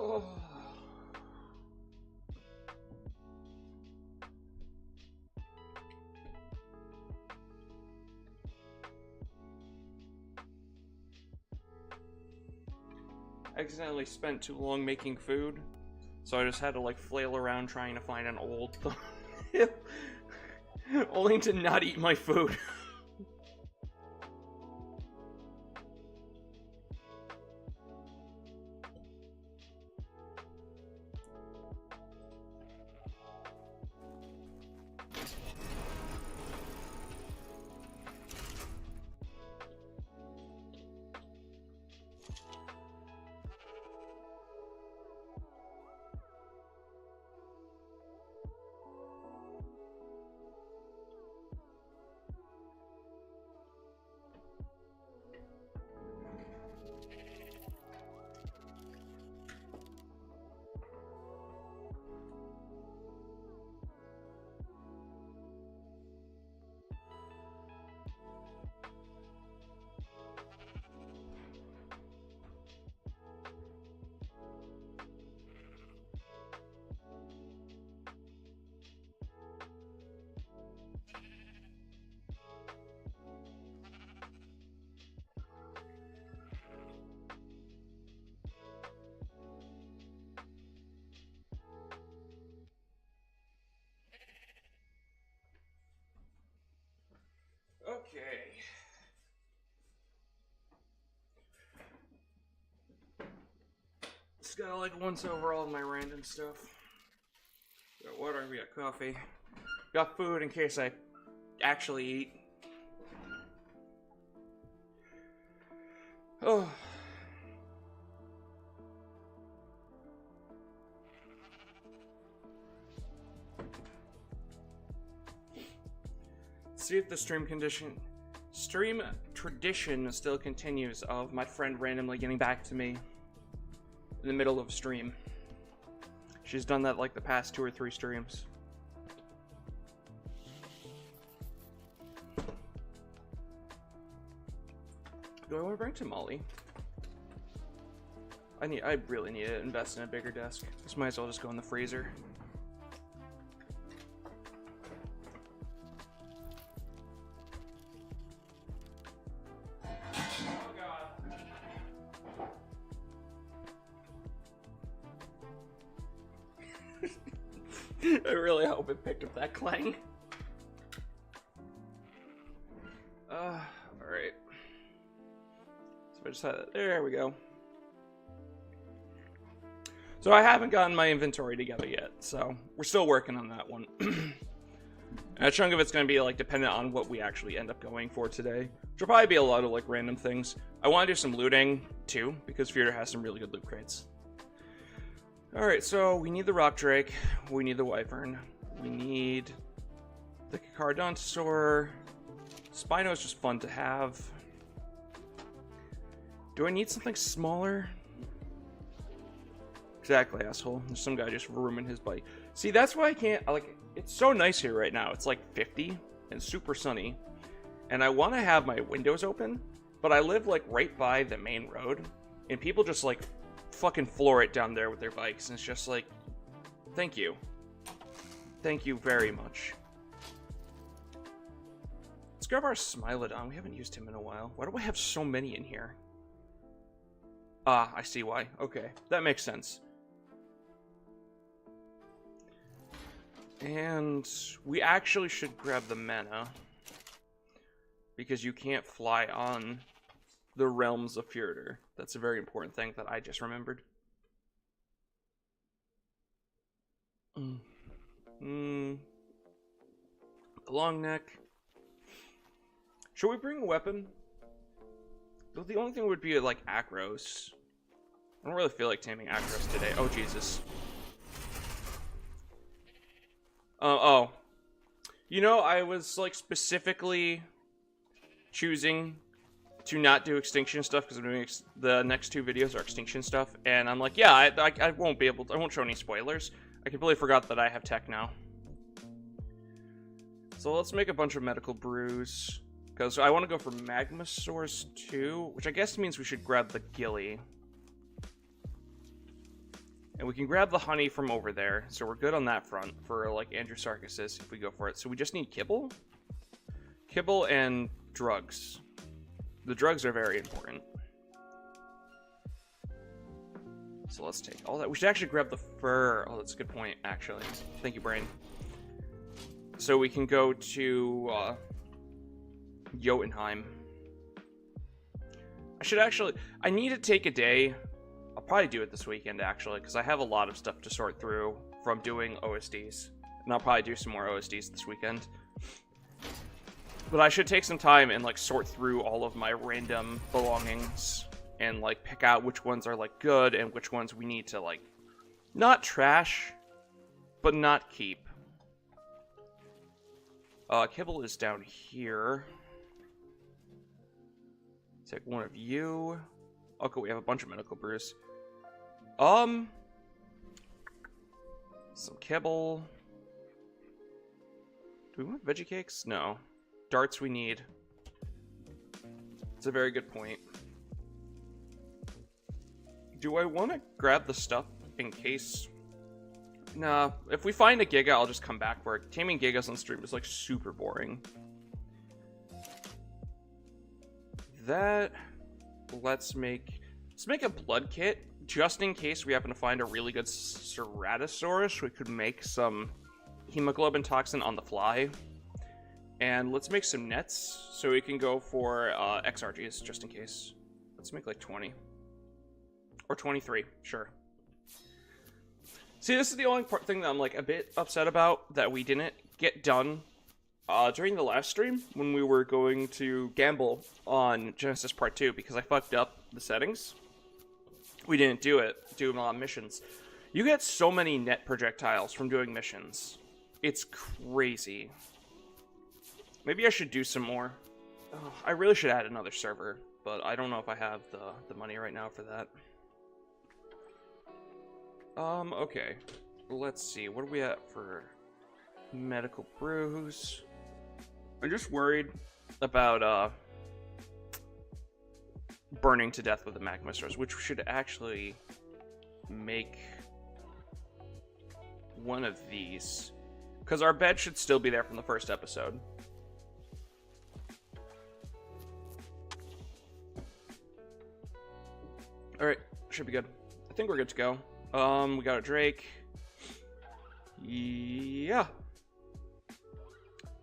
Oh. I accidentally spent too long making food, so I just had to like flail around trying to find an old only to not eat my food. Okay. Just gotta like once over all of my random stuff. We got water, we got coffee. Got food in case I actually eat. Oh. See if the stream tradition still continues of my friend randomly getting back to me in the middle of a stream. She's done that like the past 2 or 3 streams. Do I want to bring tamale? I really need to invest in a bigger desk. This might as well just go in the freezer. I really hope it picked up that clang. Alright. So I just had it. There we go. So I haven't gotten my inventory together yet, so we're still working on that one. And a chunk of it's going to be like dependent on what we actually end up going for today. Which will probably be a lot of like random things. I want to do some looting too, because Fjordur has some really good loot crates. Alright, so we need the rock drake, we need the wyvern, we need the Cardonsaur. Spino is just fun to have. Do I need something smaller? Exactly, asshole. There's some guy just rooming his bike. See, that's why I can't, like, it's so nice here right now. It's like 50 and super sunny. And I want to have my windows open, but I live like right by the main road, and people just like fucking floor it down there with their bikes, and it's just like, thank you. Thank you very much. Let's grab our Smilodon. We haven't used him in a while. Why do I have so many in here? Ah, I see why. Okay, that makes sense. And we actually should grab the mana, because you can't fly on the realms of Fjordur. That's a very important thing that I just remembered. The long neck. Should we bring a weapon? Well, the only thing would be like Acros. I don't really feel like taming Acros today. Oh, Jesus. Oh. You know, I was like specifically choosing to not do extinction stuff because I'm doing the next 2 videos are extinction stuff, and I'm like, yeah, I won't be able to, I won't show any spoilers. I completely forgot that I have tech now. So let's make a bunch of medical brews, because I want to go for Magma Source 2, which I guess means we should grab the Gilly. And we can grab the honey from over there, so we're good on that front for, like, Andrew Sarkis's if we go for it. So we just need kibble. Kibble and drugs. The drugs are very important. So let's take all that. We should actually grab the fur. Oh, that's a good point, actually. Thank you, brain. So we can go to Jotunheim. I need to take a day. I'll probably do it this weekend, actually, because I have a lot of stuff to sort through from doing OSDs. And I'll probably do some more OSDs this weekend. But I should take some time and, like, sort through all of my random belongings and, like, pick out which ones are, like, good and which ones we need to, like, not trash, but not keep. Kibble is down here. Take one of you. Okay, we have a bunch of medical brews. Some kibble. Do we want veggie cakes? No. Darts we need. It's a very good point. Do I want to grab the stuff in case... Nah, if we find a Giga, I'll just come back for it. Taming Gigas on stream is, like, super boring. That... Let's make a blood kit, just in case we happen to find a really good Ceratosaurus. We could make some hemoglobin toxin on the fly. And let's make some nets, so we can go for XRGs, just in case. Let's make, like, 20. Or 23, sure. See, this is the only thing that I'm, like, a bit upset about that we didn't get done during the last stream when we were going to gamble on Genesis Part 2 because I fucked up the settings. We didn't do a lot of missions. You get so many net projectiles from doing missions. It's crazy. Maybe I should do some more. Oh, I really should add another server, but I don't know if I have the money right now for that. Okay. Let's see. What are we at for medical brews? I'm just worried about, burning to death with the magma source, which should actually make one of these. Because our bed should still be there from the first episode. Alright, should be good. I think we're good to go. We got a Drake. Yeah.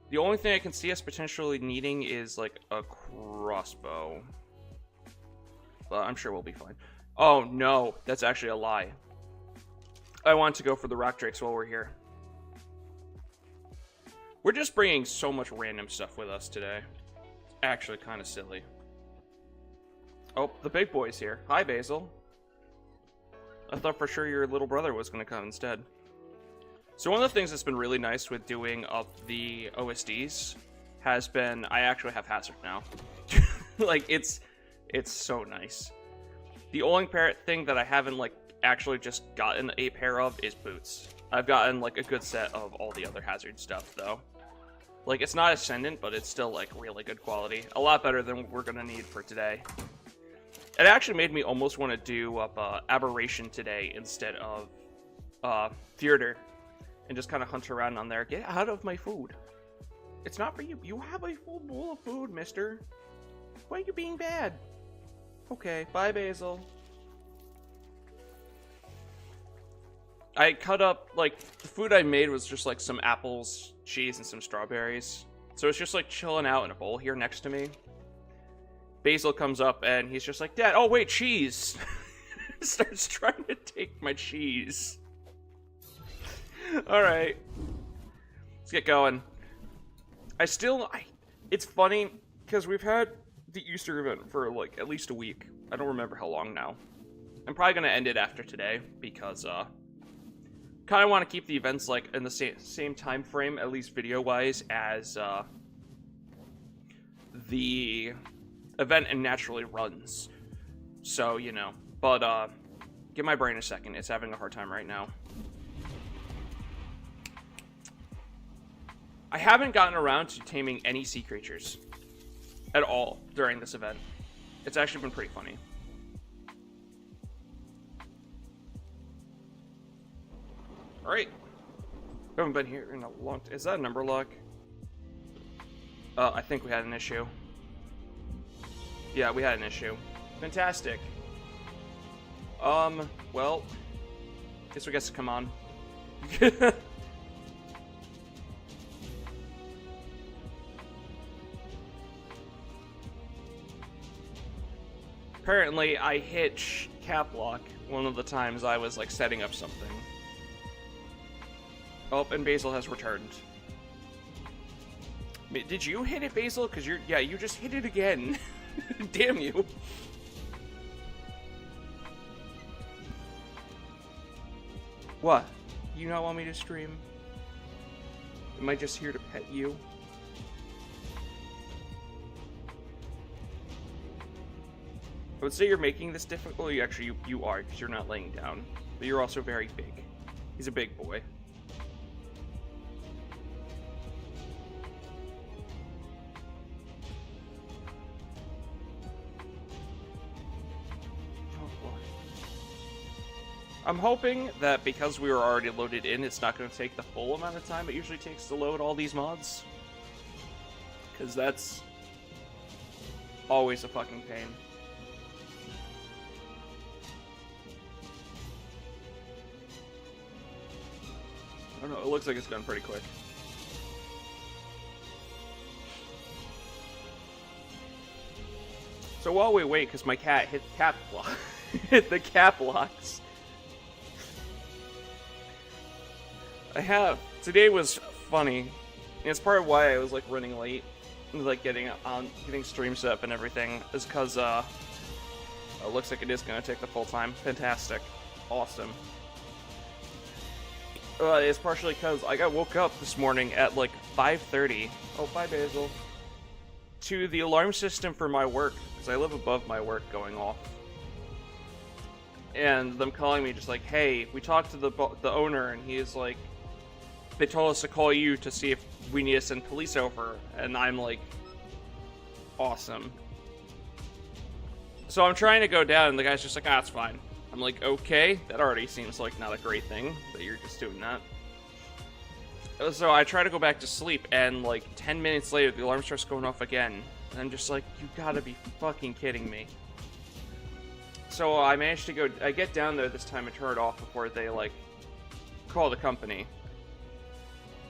The only thing I can see us potentially needing is, like, a crossbow. But I'm sure we'll be fine. Oh, no. That's actually a lie. I want to go for the rock drakes while we're here. We're just bringing so much random stuff with us today. It's actually kind of silly. Oh, the big boy's here. Hi, Basil. I thought for sure your little brother was going to come instead. So one of the things that's been really nice with doing up the OSDs has been I actually have Hazard now. Like, it's so nice. The only thing that I haven't, like, actually just gotten a pair of is boots. I've gotten, like, a good set of all the other Hazard stuff, though. Like, it's not Ascendant, but it's still, like, really good quality. A lot better than what we're going to need for today. It actually made me almost want to do up Aberrant today instead of Fjordur. And just kind of hunt around on there. Get out of my food. It's not for you. You have a full bowl of food, mister. Why are you being bad? Okay, bye, Basil. I cut up, like, the food I made was just, like, some apples, cheese, and some strawberries. So it's just, like, chilling out in a bowl here next to me. Basil comes up, and he's just like, Dad, oh, wait, cheese! Starts trying to take my cheese. Alright. Let's get going. It's funny, because we've had the Easter event for, like, at least a week. I don't remember how long now. I'm probably going to end it after today, because, kind of want to keep the events, like, in the same time frame, at least video-wise, as, the event and naturally runs. So, you know. But, give my brain a second. It's having a hard time right now. I haven't gotten around to taming any sea creatures at all during this event. It's actually been pretty funny. Alright. Haven't been here in a long time. Is that a number lock? I think we had an issue. Yeah, we had an issue. Fantastic. Well, guess we get to come on. Apparently, I hit cap lock one of the times I was, like, setting up something. Oh, and Basil has returned. Did you hit it, Basil? Because yeah, you just hit it again. Damn you. What? You not want me to stream? Am I just here to pet you? I would say you're making this difficult. You actually, you are, because you're not laying down. But you're also very big. He's a big boy. I'm hoping that because we were already loaded in, it's not going to take the full amount of time it usually takes to load all these mods. Because that's always a fucking pain. I don't know, it looks like it's gone pretty quick. So while we wait, because my cat hit cap lock, hit the cap locks. Today was funny, and it's part of why I was like running late, like getting stream set up and everything, is because it looks like it is gonna take the full time. Fantastic, awesome. It's partially because I got woke up this morning at like 5:30. Oh, bye Basil. To the alarm system for my work, because I live above my work going off. And them calling me just like, hey, we talked to the owner, and he's like, they told us to call you to see if we need to send police over, and I'm like, awesome. So I'm trying to go down, and the guy's just like, ah, it's fine. I'm like, okay, that already seems like not a great thing, that you're just doing that. So I try to go back to sleep, and like 10 minutes later, the alarm starts going off again. And I'm just like, you gotta be fucking kidding me. So I managed to go, I get down there this time and turn it off before they like call the company.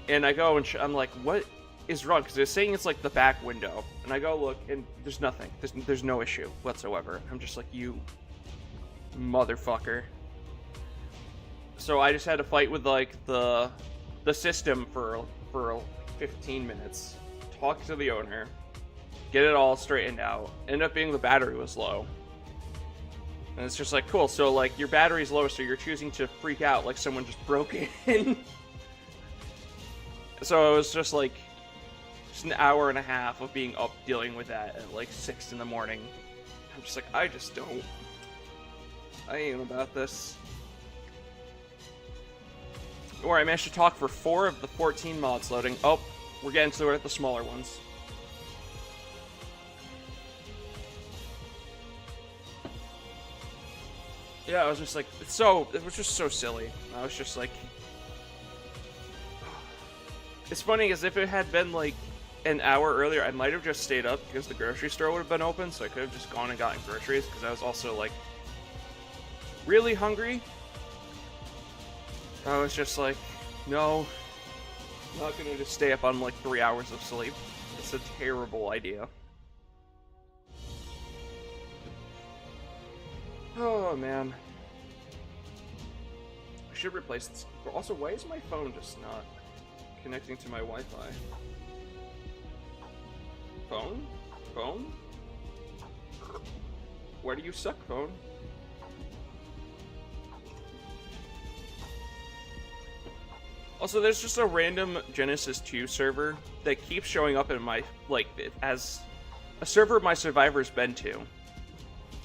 And I go and I'm like, what is wrong? Because they're saying it's like the back window. And I go look, and there's nothing. There's no issue whatsoever. I'm just like, you motherfucker. So I just had to fight with like the system for 15 minutes. Talk to the owner. Get it all straightened out. Ended up being the battery was low. And it's just like, cool, so like your battery's low, so you're choosing to freak out like someone just broke in. So it was just like, just an hour and a half of being up dealing with that at like 6 in the morning. I'm just like, I ain't about this. Or I managed to talk for 4 of the 14 mods loading. Oh, we're getting to it at the smaller ones. Yeah, I was just like, it was just so silly. I was just like, it's funny because if it had been like an hour earlier, I might have just stayed up because the grocery store would have been open, so I could have just gone and gotten groceries because I was also like really hungry. I was just like, no, I'm not gonna just stay up on like 3 hours of sleep. It's a terrible idea. Oh man. I should replace this. Also, why is my phone just not connecting to my Wi-Fi? Phone? Phone? Why do you suck, phone? Also, there's just a random Genesis 2 server that keeps showing up in my, like, as a server my survivor's been to.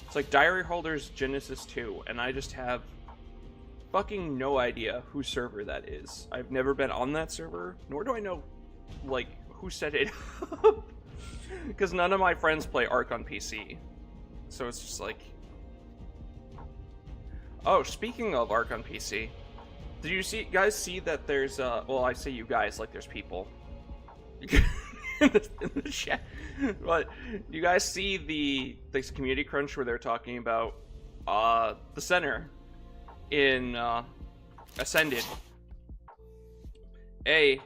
It's like Diary Holders Genesis 2, and I just have fucking no idea whose server that is. I've never been on that server, nor do I know, like, who set it up. Because none of my friends play Ark on PC. So it's just like... Oh, speaking of Ark on PC, Did you guys see that there's well, I say you guys like there's people in the chat. But you guys see this community crunch where they're talking about the center in Ascended. I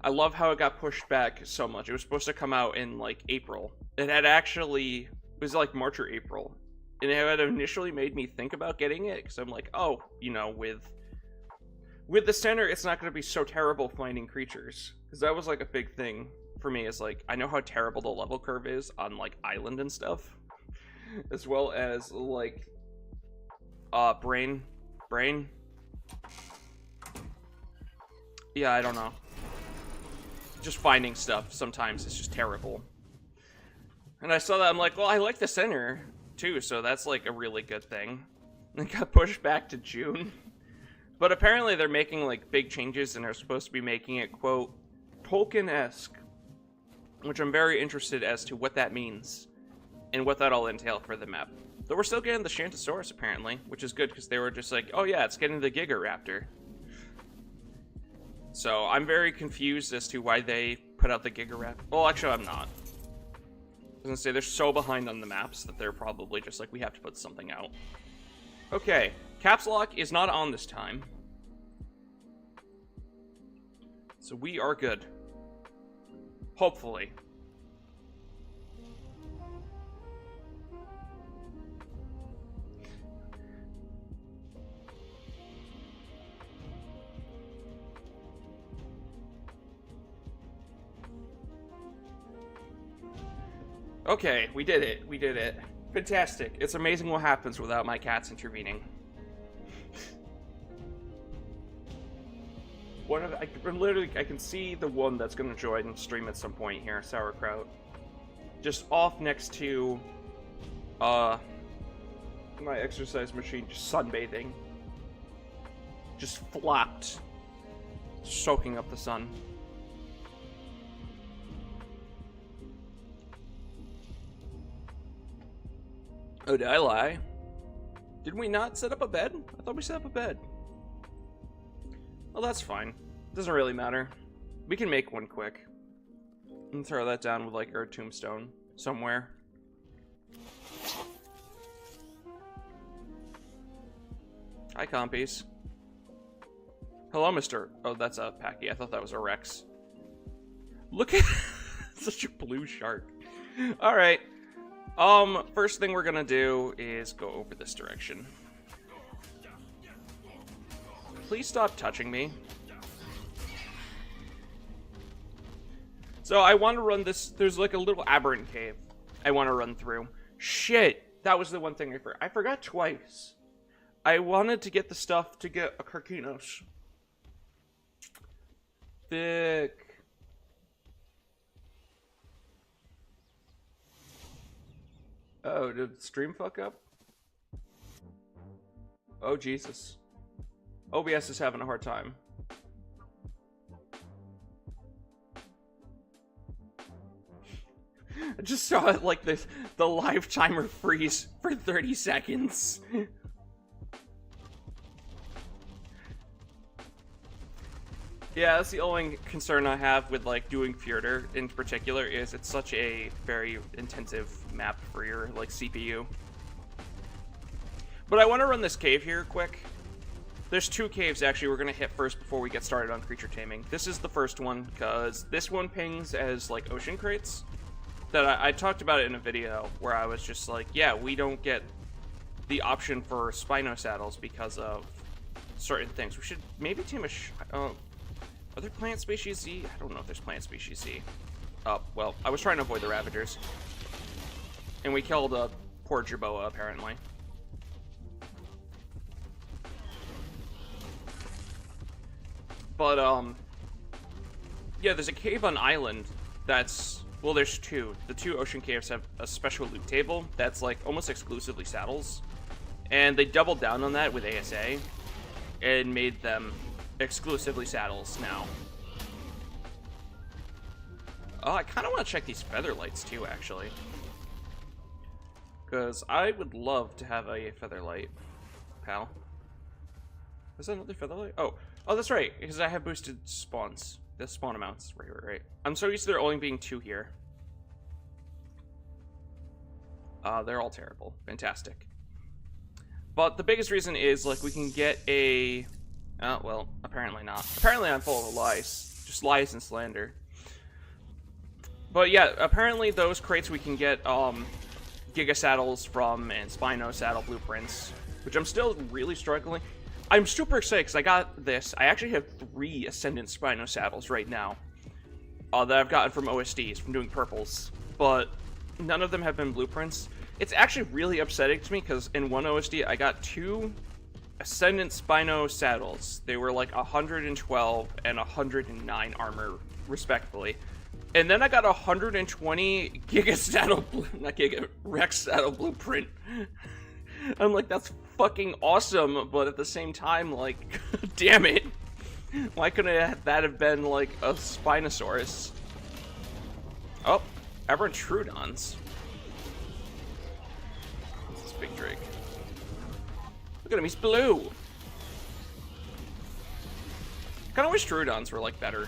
love how it got pushed back so much. It was supposed to come out in like April. It was like March or April. And it had initially made me think about getting it because I'm like, oh, you know, with the center, it's not going to be so terrible finding creatures. Because that was like a big thing for me, is like, I know how terrible the level curve is on like Island and stuff. As well as like Brain. Yeah, I don't know. Just finding stuff sometimes is just terrible. And I saw that, I'm like, well, I like the center too, so that's like a really good thing. It got pushed back to June. But apparently they're making like big changes and are supposed to be making it, quote, Tolkien-esque. Which I'm very interested as to what that means and what that'll entail for the map. Though we're still getting the Shantosaurus apparently, which is good because they were just like, oh yeah, it's getting the Gigaraptor. So I'm very confused as to why they put out the Gigaraptor. Well, actually I'm not. I was gonna say, they're so behind on the maps that they're probably just like, we have to put something out. Okay, Caps Lock is not on this time. So we are good. Hopefully. Okay, we did it. We did it. Fantastic. It's amazing what happens without my cats intervening. I can see the one that's gonna join and stream at some point here, Sauerkraut. Just off next to my exercise machine, just sunbathing. Just flopped. Soaking up the sun. Oh, did I lie? Did we not set up a bed? I thought we set up a bed. Well, that's fine. Doesn't really matter. We can make one quick. And throw that down with, like, our tombstone somewhere. Hi, compies. Hello, Mr. Oh, that's a Packy. I thought that was a Rex. Look at such a blue shark. Alright. First thing we're gonna do is go over this direction. Please stop touching me. So I want to run this, there's like a little Aberrant cave I want to run through. Shit, that was the one thing I forgot twice. I wanted to get the stuff to get a Karkinos. Thick. Oh, did the stream fuck up? Oh, Jesus. OBS is having a hard time. I just saw it like the live timer freeze for 30 seconds. Yeah, that's the only concern I have with like doing Fjordur in particular, is it's such a very intensive map for your like CPU. But I want to run this cave here quick. There's two caves actually we're gonna hit first before we get started on creature taming. This is the first one because this one pings as like ocean crates. That I talked about it in a video where I was just like, yeah, we don't get the option for Spino saddles because of certain things. We should maybe tame a are there plant species Z? I don't know if there's plant species Z. Oh, well, I was trying to avoid the Ravagers. And we killed a poor Jerboa, apparently. But, yeah, there's a cave on Island that's, well, there's two. The two ocean caves have a special loot table that's, like, almost exclusively saddles. And they doubled down on that with ASA and made them exclusively saddles now. Oh, I kind of want to check these featherlights too, actually. Because I would love to have a featherlight, pal. Is that another featherlight? Oh, Oh, that's right, because I have boosted spawns. The spawn amounts. Right. I'm so used to there only being 2 here. They're all terrible. Fantastic. But the biggest reason is, like, we can get a... well, apparently not. Apparently I'm full of lies. Just lies and slander. But yeah, apparently those crates we can get, Giga Saddles from and Spino Saddle Blueprints, which I'm still really struggling. I'm super excited because I got this. I actually have 3 Ascendant Spino Saddles right now that I've gotten from OSDs, from doing purples, but none of them have been blueprints. It's actually really upsetting to me because in one OSD I got 2 Ascendant Spino Saddles. They were like 112 and 109 armor, respectively. And then I got 120 Giga Saddle, not Giga, Rex Saddle Blueprint. I'm like, that's fucking awesome, but at the same time, like, damn it. Why couldn't that have been, like, a Spinosaurus? Oh, Aberrant Troodons. What's this big Drake? Look at him, he's blue! I kinda wish Troodons were, like, better.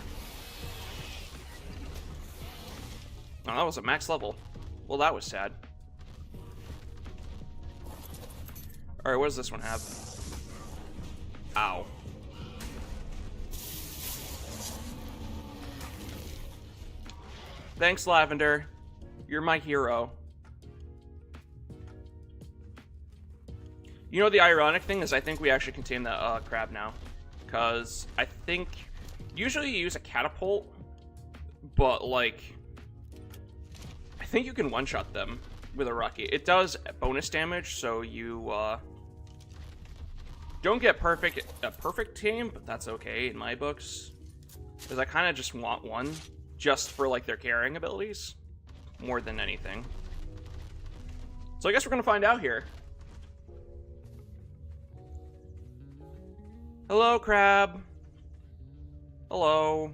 Oh, that was a max level. Well, that was sad. Alright, what does this one have? Ow. Thanks, Lavender. You're my hero. You know, the ironic thing is I think we actually contain the crab now. Because I think... Usually you use a catapult, but, like... I think you can one-shot them with a rocket. It does bonus damage, so you don't get a perfect team, but that's okay in my books. Because I kind of just want one, just for like their carrying abilities, more than anything. So I guess we're gonna find out here. Hello, crab. Hello.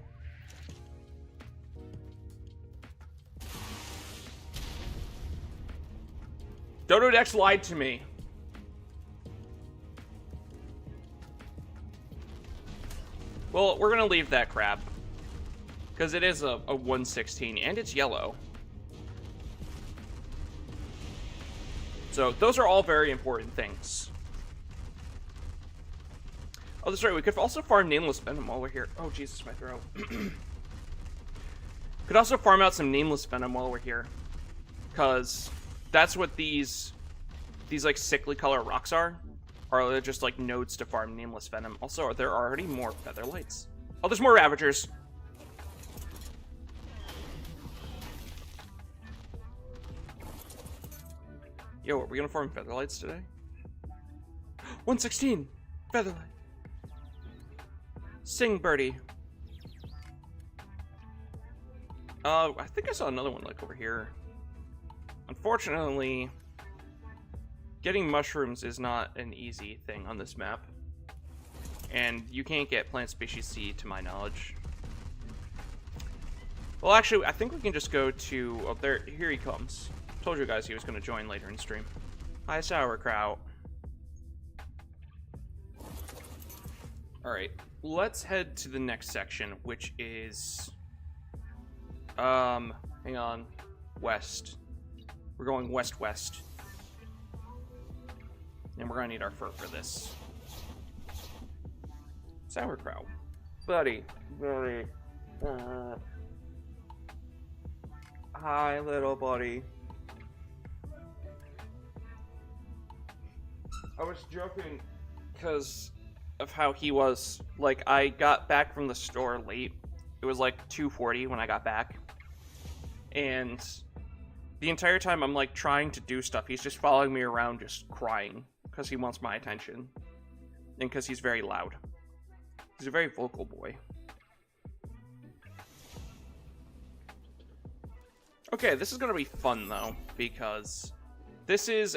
Dododex lied to me. Well, we're gonna leave that crab. Because it is a 116, and it's yellow. So, those are all very important things. Oh, that's right, we could also farm Nameless Venom while we're here. Oh, Jesus, my throat. Could also farm out some Nameless Venom while we're here. Because... that's what these like sickly color rocks are they're just like nodes to farm Nameless Venom. Also, there are already more Featherlights. Oh, there's more Ravagers. Yo, are we gonna farm Featherlights today? 116! Featherlight. Sing, birdie. I think I saw another one like over here. Unfortunately, getting mushrooms is not an easy thing on this map. And you can't get plant species C to my knowledge. Well, actually, I think we can just go to... oh, there, here he comes. Told you guys he was going to join later in stream. Hi, Sauerkraut. Alright, let's head to the next section, which is... hang on. West. We're going west-west. And we're gonna need our fur for this. Sauerkraut. Buddy. Buddy. Hi, little buddy. I was joking because of how he was. Like, I got back from the store late. It was like 2:40 when I got back. And the entire time I'm like trying to do stuff, he's just following me around just crying because he wants my attention. And because he's very loud. He's a very vocal boy. Okay, this is gonna be fun though, because this is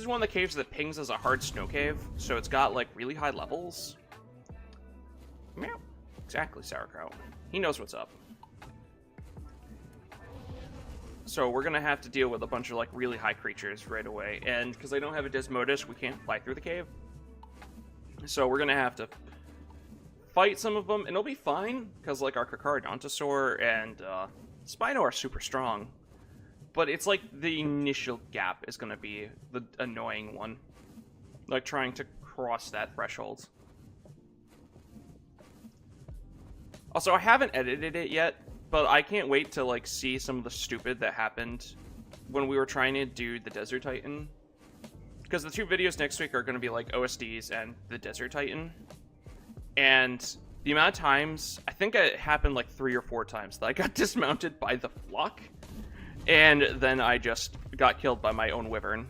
one of the caves that pings as a hard snow cave, so it's got like really high levels. Meow. Exactly, Sauerkraut. He knows what's up. So we're gonna have to deal with a bunch of like really high creatures right away, and because I don't have a Desmodus, we can't fly through the cave. So we're gonna have to fight some of them, and it'll be fine, because, like, our Carcharodontosaur and Spino are super strong. But it's like the initial gap is going to be the annoying one. Like, trying to cross that threshold. Also, I haven't edited it yet, but I can't wait to, like, see some of the stupid that happened when we were trying to do the Desert Titan. Because the 2 videos next week are going to be, like, OSDs and the Desert Titan. And the amount of times, I think it happened, like, 3 or 4 times that I got dismounted by the flock. And then I just got killed by my own wyvern.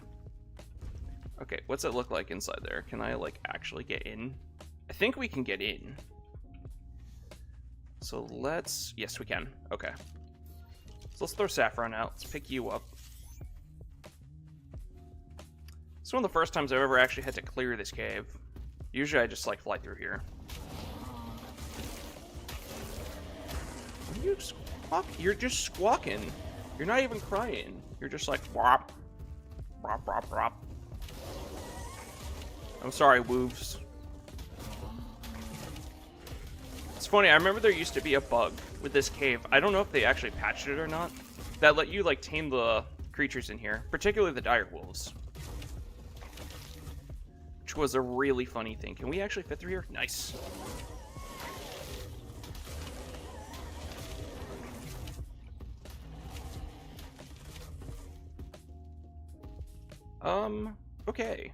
Okay, what's it look like inside there? Can I, like, actually get in? I think we can get in. So let's... Yes, we can. Okay. So let's throw Saffron out. Let's pick you up. It's one of the first times I've ever actually had to clear this cave. Usually I just, like, fly through here. What are you squawking? You're just squawking. You're not even crying. You're just like, whop. Whop, whop, whop. I'm sorry, wolves. It's funny, I remember there used to be a bug with this cave. I don't know if they actually patched it or not. That let you, like, tame the creatures in here. Particularly the dire wolves. Which was a really funny thing. Can we actually fit through here? Nice. Okay.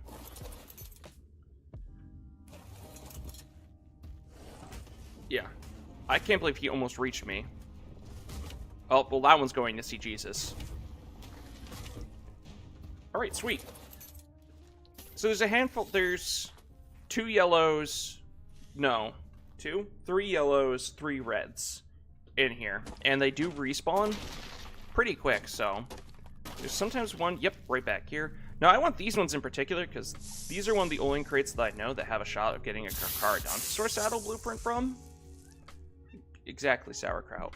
Yeah. I can't believe he almost reached me. Oh, well, that one's going to see Jesus. Alright, sweet. So there's a handful, there's 2 yellows, no, 2? 3 yellows, 3 reds in here. And they do respawn pretty quick, so there's sometimes one, yep, right back here. Now, I want these ones in particular, because these are one of the only crates that I know that have a shot of getting a Carcharodontosaur saddle blueprint from. Exactly, sauerkraut.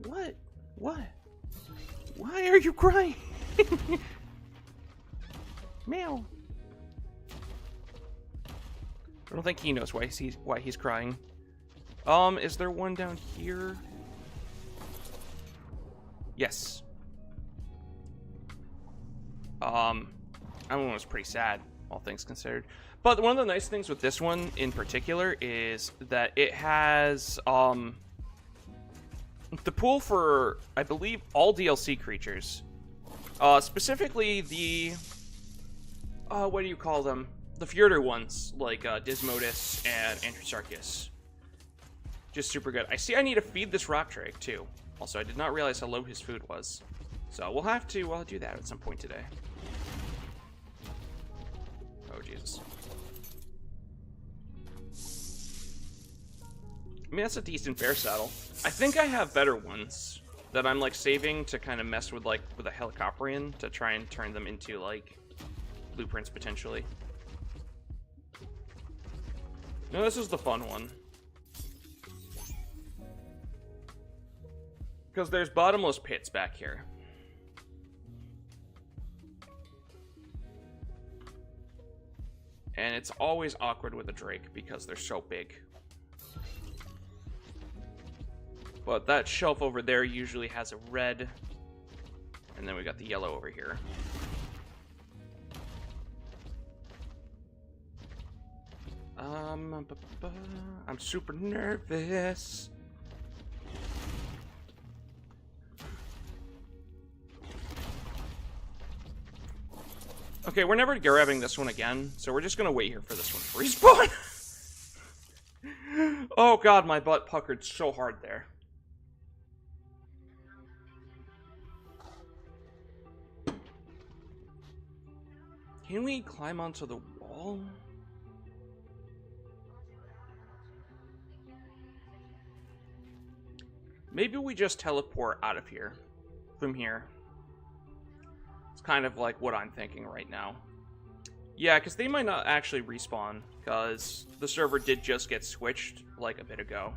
What? What? Why are you crying? Meow. I don't think he knows why he's crying. Is there one down here? Yes. That one was pretty sad, all things considered. But one of the nice things with this one in particular is that it has, the pool for, I believe, all DLC creatures. Specifically the, what do you call them? The Fjordur ones, like, Dismodus and Antrusarchus. Just super good. I see I need to feed this rock drake, too. Also, I did not realize how low his food was. So, we'll have to, do that at some point today. Oh, Jesus. I mean, that's a decent bear saddle. I think I have better ones that I'm, like, saving to kind of mess with, like, with a Helicoprion to try and turn them into, like, blueprints, potentially. No, this is the fun one. Because there's bottomless pits back here. And it's always awkward with a drake because they're so big. But that shelf over there usually has a red. And then we got the yellow over here. I'm super nervous. Okay, we're never grabbing this one again, so we're just gonna wait here for this one to respawn. Oh god, my butt puckered so hard there. Can we climb onto the wall? Maybe we just teleport out of here. From here. It's kind of like what I'm thinking right now. Yeah, because they might not actually respawn, because the server did just get switched, like, a bit ago.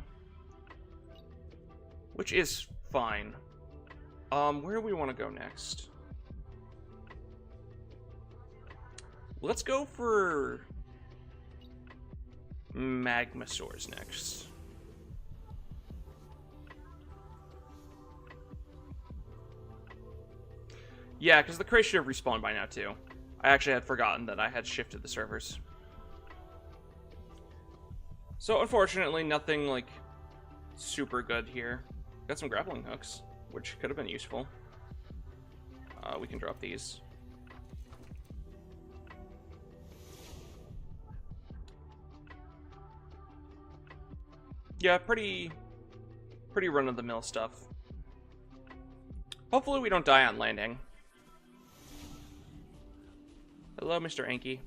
Which is fine. Where do we want to go next? Let's go for... Magmasaurs next. Yeah, because the crates should have respawned by now, too. I actually had forgotten that I had shifted the servers. So, unfortunately, nothing, like, super good here. Got some grappling hooks, which could have been useful. We can drop these. Yeah, pretty run-of-the-mill stuff. Hopefully we don't die on landing. Hello, Mr. Anki.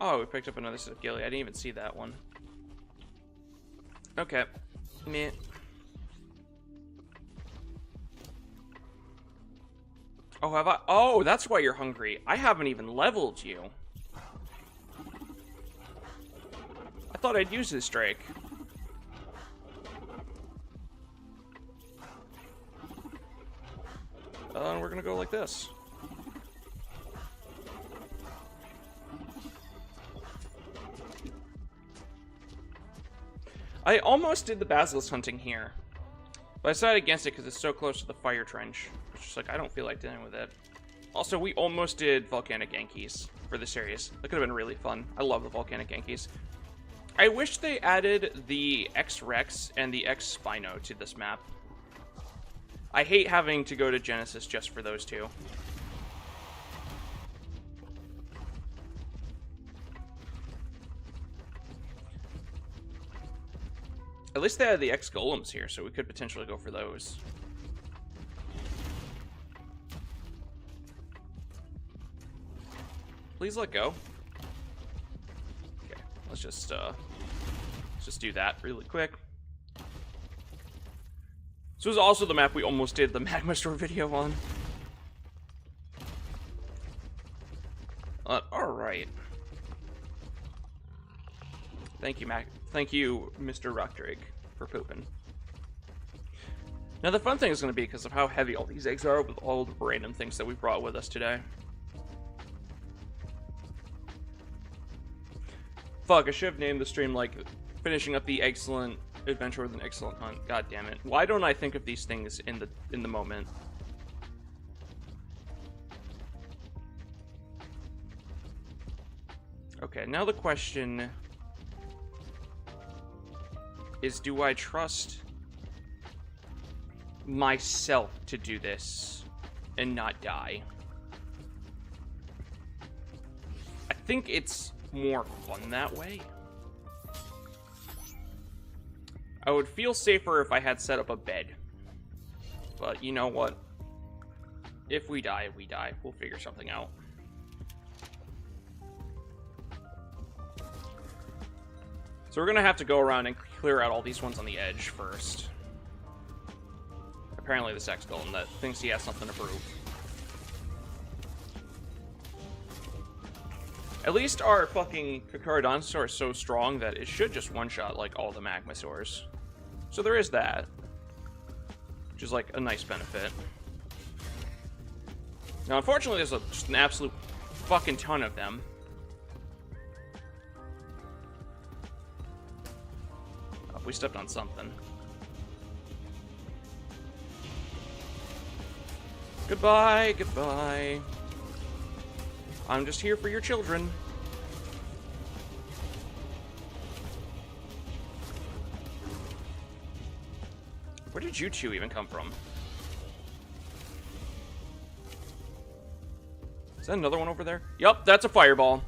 Oh, we picked up another set of ghillie. I didn't even see that one. Okay. Meh. Oh, have I? Oh, that's why you're hungry. I haven't even leveled you. I thought I'd use this Drake. We're gonna go like this. I almost did the basilisk hunting here, but I decided against it because it's so close to the fire trench. It's just like, I don't feel like dealing with it. Also, we almost did volcanic Yankees for the series. That could have been really fun. I love the volcanic Yankees. I wish they added the X-Rex and the X-Spino to this map. I hate having to go to Genesis just for those two. At least they had the X-Golems here, so we could potentially go for those. Please let go. Okay, let's just do that really quick. This was also the map we almost did the Magma Store video on. Alright. Thank you, Mr. Rockdrake, for pooping. Now, the fun thing is going to be because of how heavy all these eggs are with all the random things that we brought with us today. Fuck, I should have named the stream, like, finishing up the Eggscellent adventure with an excellent hunt. God damn it. Why don't I think of these things in the moment? Okay, now the question is, do I trust myself to do this and not die? I think it's more fun that way. I would feel safer if I had set up a bed. But you know what? If we die, we die. We'll figure something out. So we're gonna have to go around and clear out all these ones on the edge first. Apparently the sex golem that thinks he has something to prove. At least our fucking Kakarodontosaur is so strong that it should just one-shot like all the Magmasaurs. So there is that. Which is like a nice benefit. Now unfortunately there's just an absolute fucking ton of them. Oh, we stepped on something. Goodbye, goodbye. I'm just here for your children. Where did you two even come from? Is that another one over there? Yup, that's a fireball.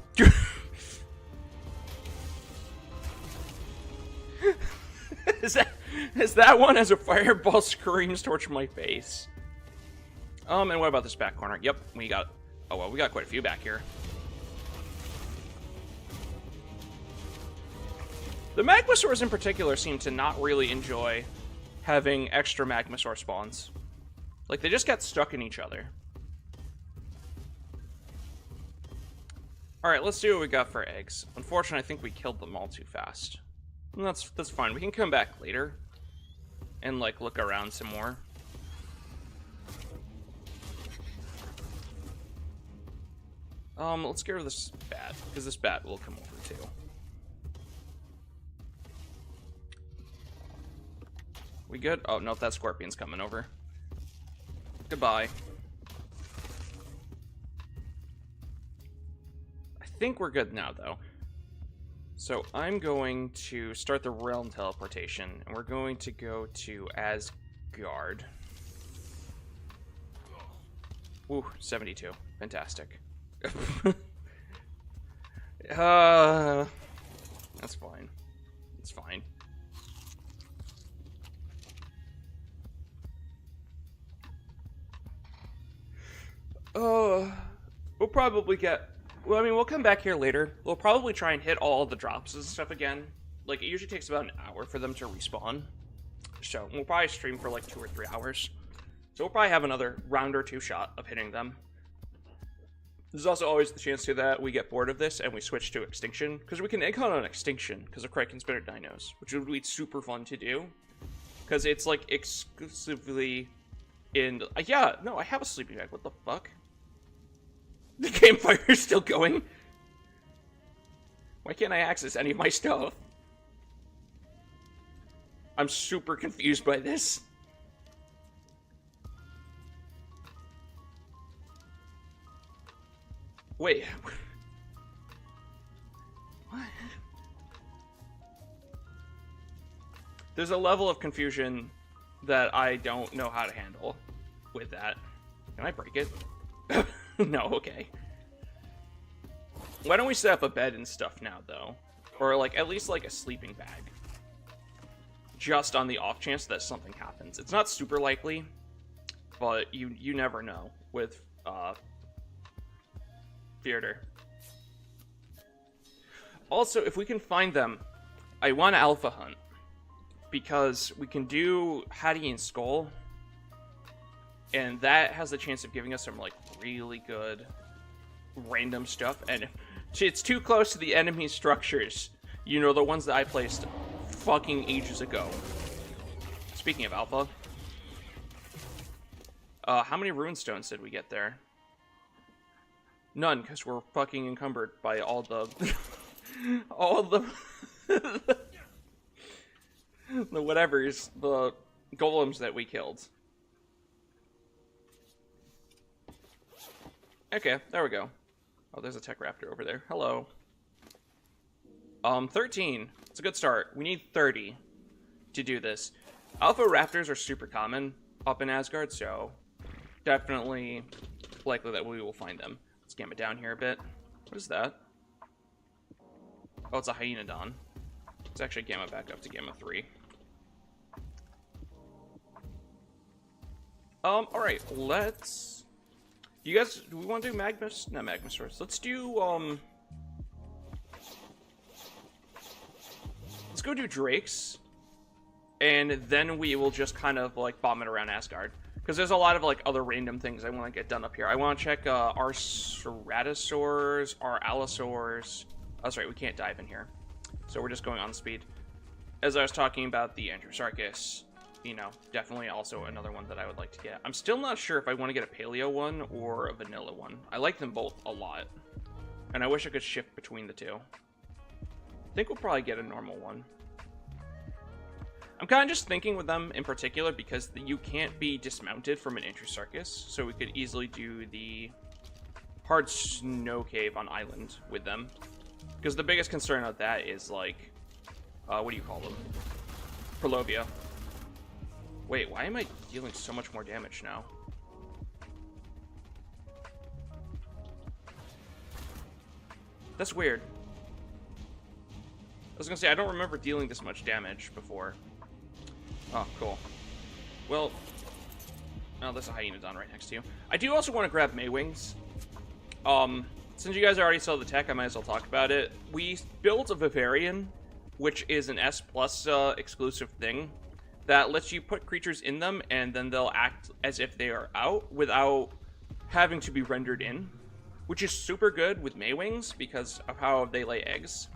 Is that one as a fireball screams towards my face? And what about this back corner? Yep, we got... Oh, well, we got quite a few back here. The Magmasaurs in particular seem to not really enjoy having extra Magmasaur spawns. Like, they just got stuck in each other. Alright, let's see what we got for eggs. Unfortunately, I think we killed them all too fast. And that's fine. We can come back later and, like, look around some more. Let's get rid of this bat, because this bat will come over too. We good? Oh, no, that scorpion's coming over. Goodbye. I think we're good now, though. So I'm going to start the realm teleportation, and we're going to go to Asgard. Ooh, 72. Fantastic. That's fine. It's fine. We'll probably get... Well, I mean, we'll come back here later. We'll probably try and hit all the drops and stuff again. Like, it usually takes about an hour for them to respawn. So, we'll probably stream for like 2 or 3 hours. So, we'll probably have another round or two shot of hitting them. There's also always the chance to that we get bored of this and we switch to Extinction. Because we can egg hunt on Extinction because of Kraken's better dinos. Which would be super fun to do. Because it's like exclusively in... yeah, no, I have a sleeping bag. What the fuck? The campfire is still going? Why can't I access any of my stuff? I'm super confused by this. Wait. What? There's a level of confusion that I don't know how to handle with that. Can I break it? No, okay. Why don't we set up a bed and stuff now, though? Or, like, at least, like, a sleeping bag. Just on the off chance that something happens. It's not super likely, but you never know with, Fjordur. Also, if we can find them, I want to alpha hunt. Because we can do Hattie and Skull. And that has the chance of giving us some, like, really good random stuff. And if it's too close to the enemy structures, you know, the ones that I placed fucking ages ago. Speaking of alpha. How many rune stones did we get there? None, because we're fucking encumbered by all the... all the... the whatevers, the golems that we killed. Okay, there we go. Oh, there's a tech raptor over there. Hello. 13. It's a good start. We need 30 to do this. Alpha raptors are super common up in Asgard, so definitely likely that we will find them. Let's gamma down here a bit. What is that? Oh, it's a hyenodon. Let's actually gamma back up to gamma 3. Alright, let's... You guys, do we want to do Magnus? Not Magnus Source. Let's do, let's go do Drakes. And then we will just kind of, like, bomb it around Asgard. Because there's a lot of, like, other random things I want to get done up here. I want to check, our Ceratosaurs, our Allosaurs. Oh, that's right, we can't dive in here. So we're just going on speed. As I was talking about the Androsarchus, you know, definitely also another one that I would like to get. I'm still not sure if I want to get a Paleo one or a vanilla one. I like them both a lot. And I wish I could shift between the two. I think we'll probably get a normal one. I'm kind of just thinking with them in particular because you can't be dismounted from an Androsarchus. So we could easily do the hard snow cave on island with them. Because the biggest concern of that is, like, what do you call them? Prolovia. Wait, why am I dealing so much more damage now? That's weird. I was gonna say, I don't remember dealing this much damage before. Oh, cool. Well, oh, there's a hyenodon right next to you. I do also want to grab Maywings. Since you guys already saw the tech, I might as well talk about it. We built a Vivarian, which is an S+ exclusive thing that lets you put creatures in them, and then they'll act as if they are out without having to be rendered in, which is super good with Maywings because of how they lay eggs.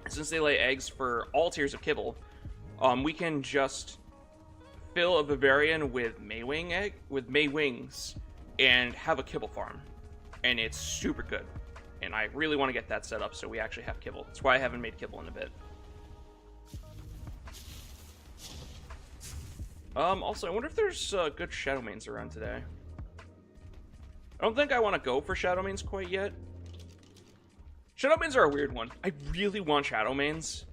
Since they lay eggs for all tiers of kibble, we can just fill a Vivarian with Maywings and have a kibble farm, and it's super good. And I really want to get that set up so we actually have kibble. That's why I haven't made kibble in a bit. Also, I wonder if there's good shadow mains around today. I don't think I want to go for shadow mains quite yet. Shadow mains are a weird one. I really want shadow mains.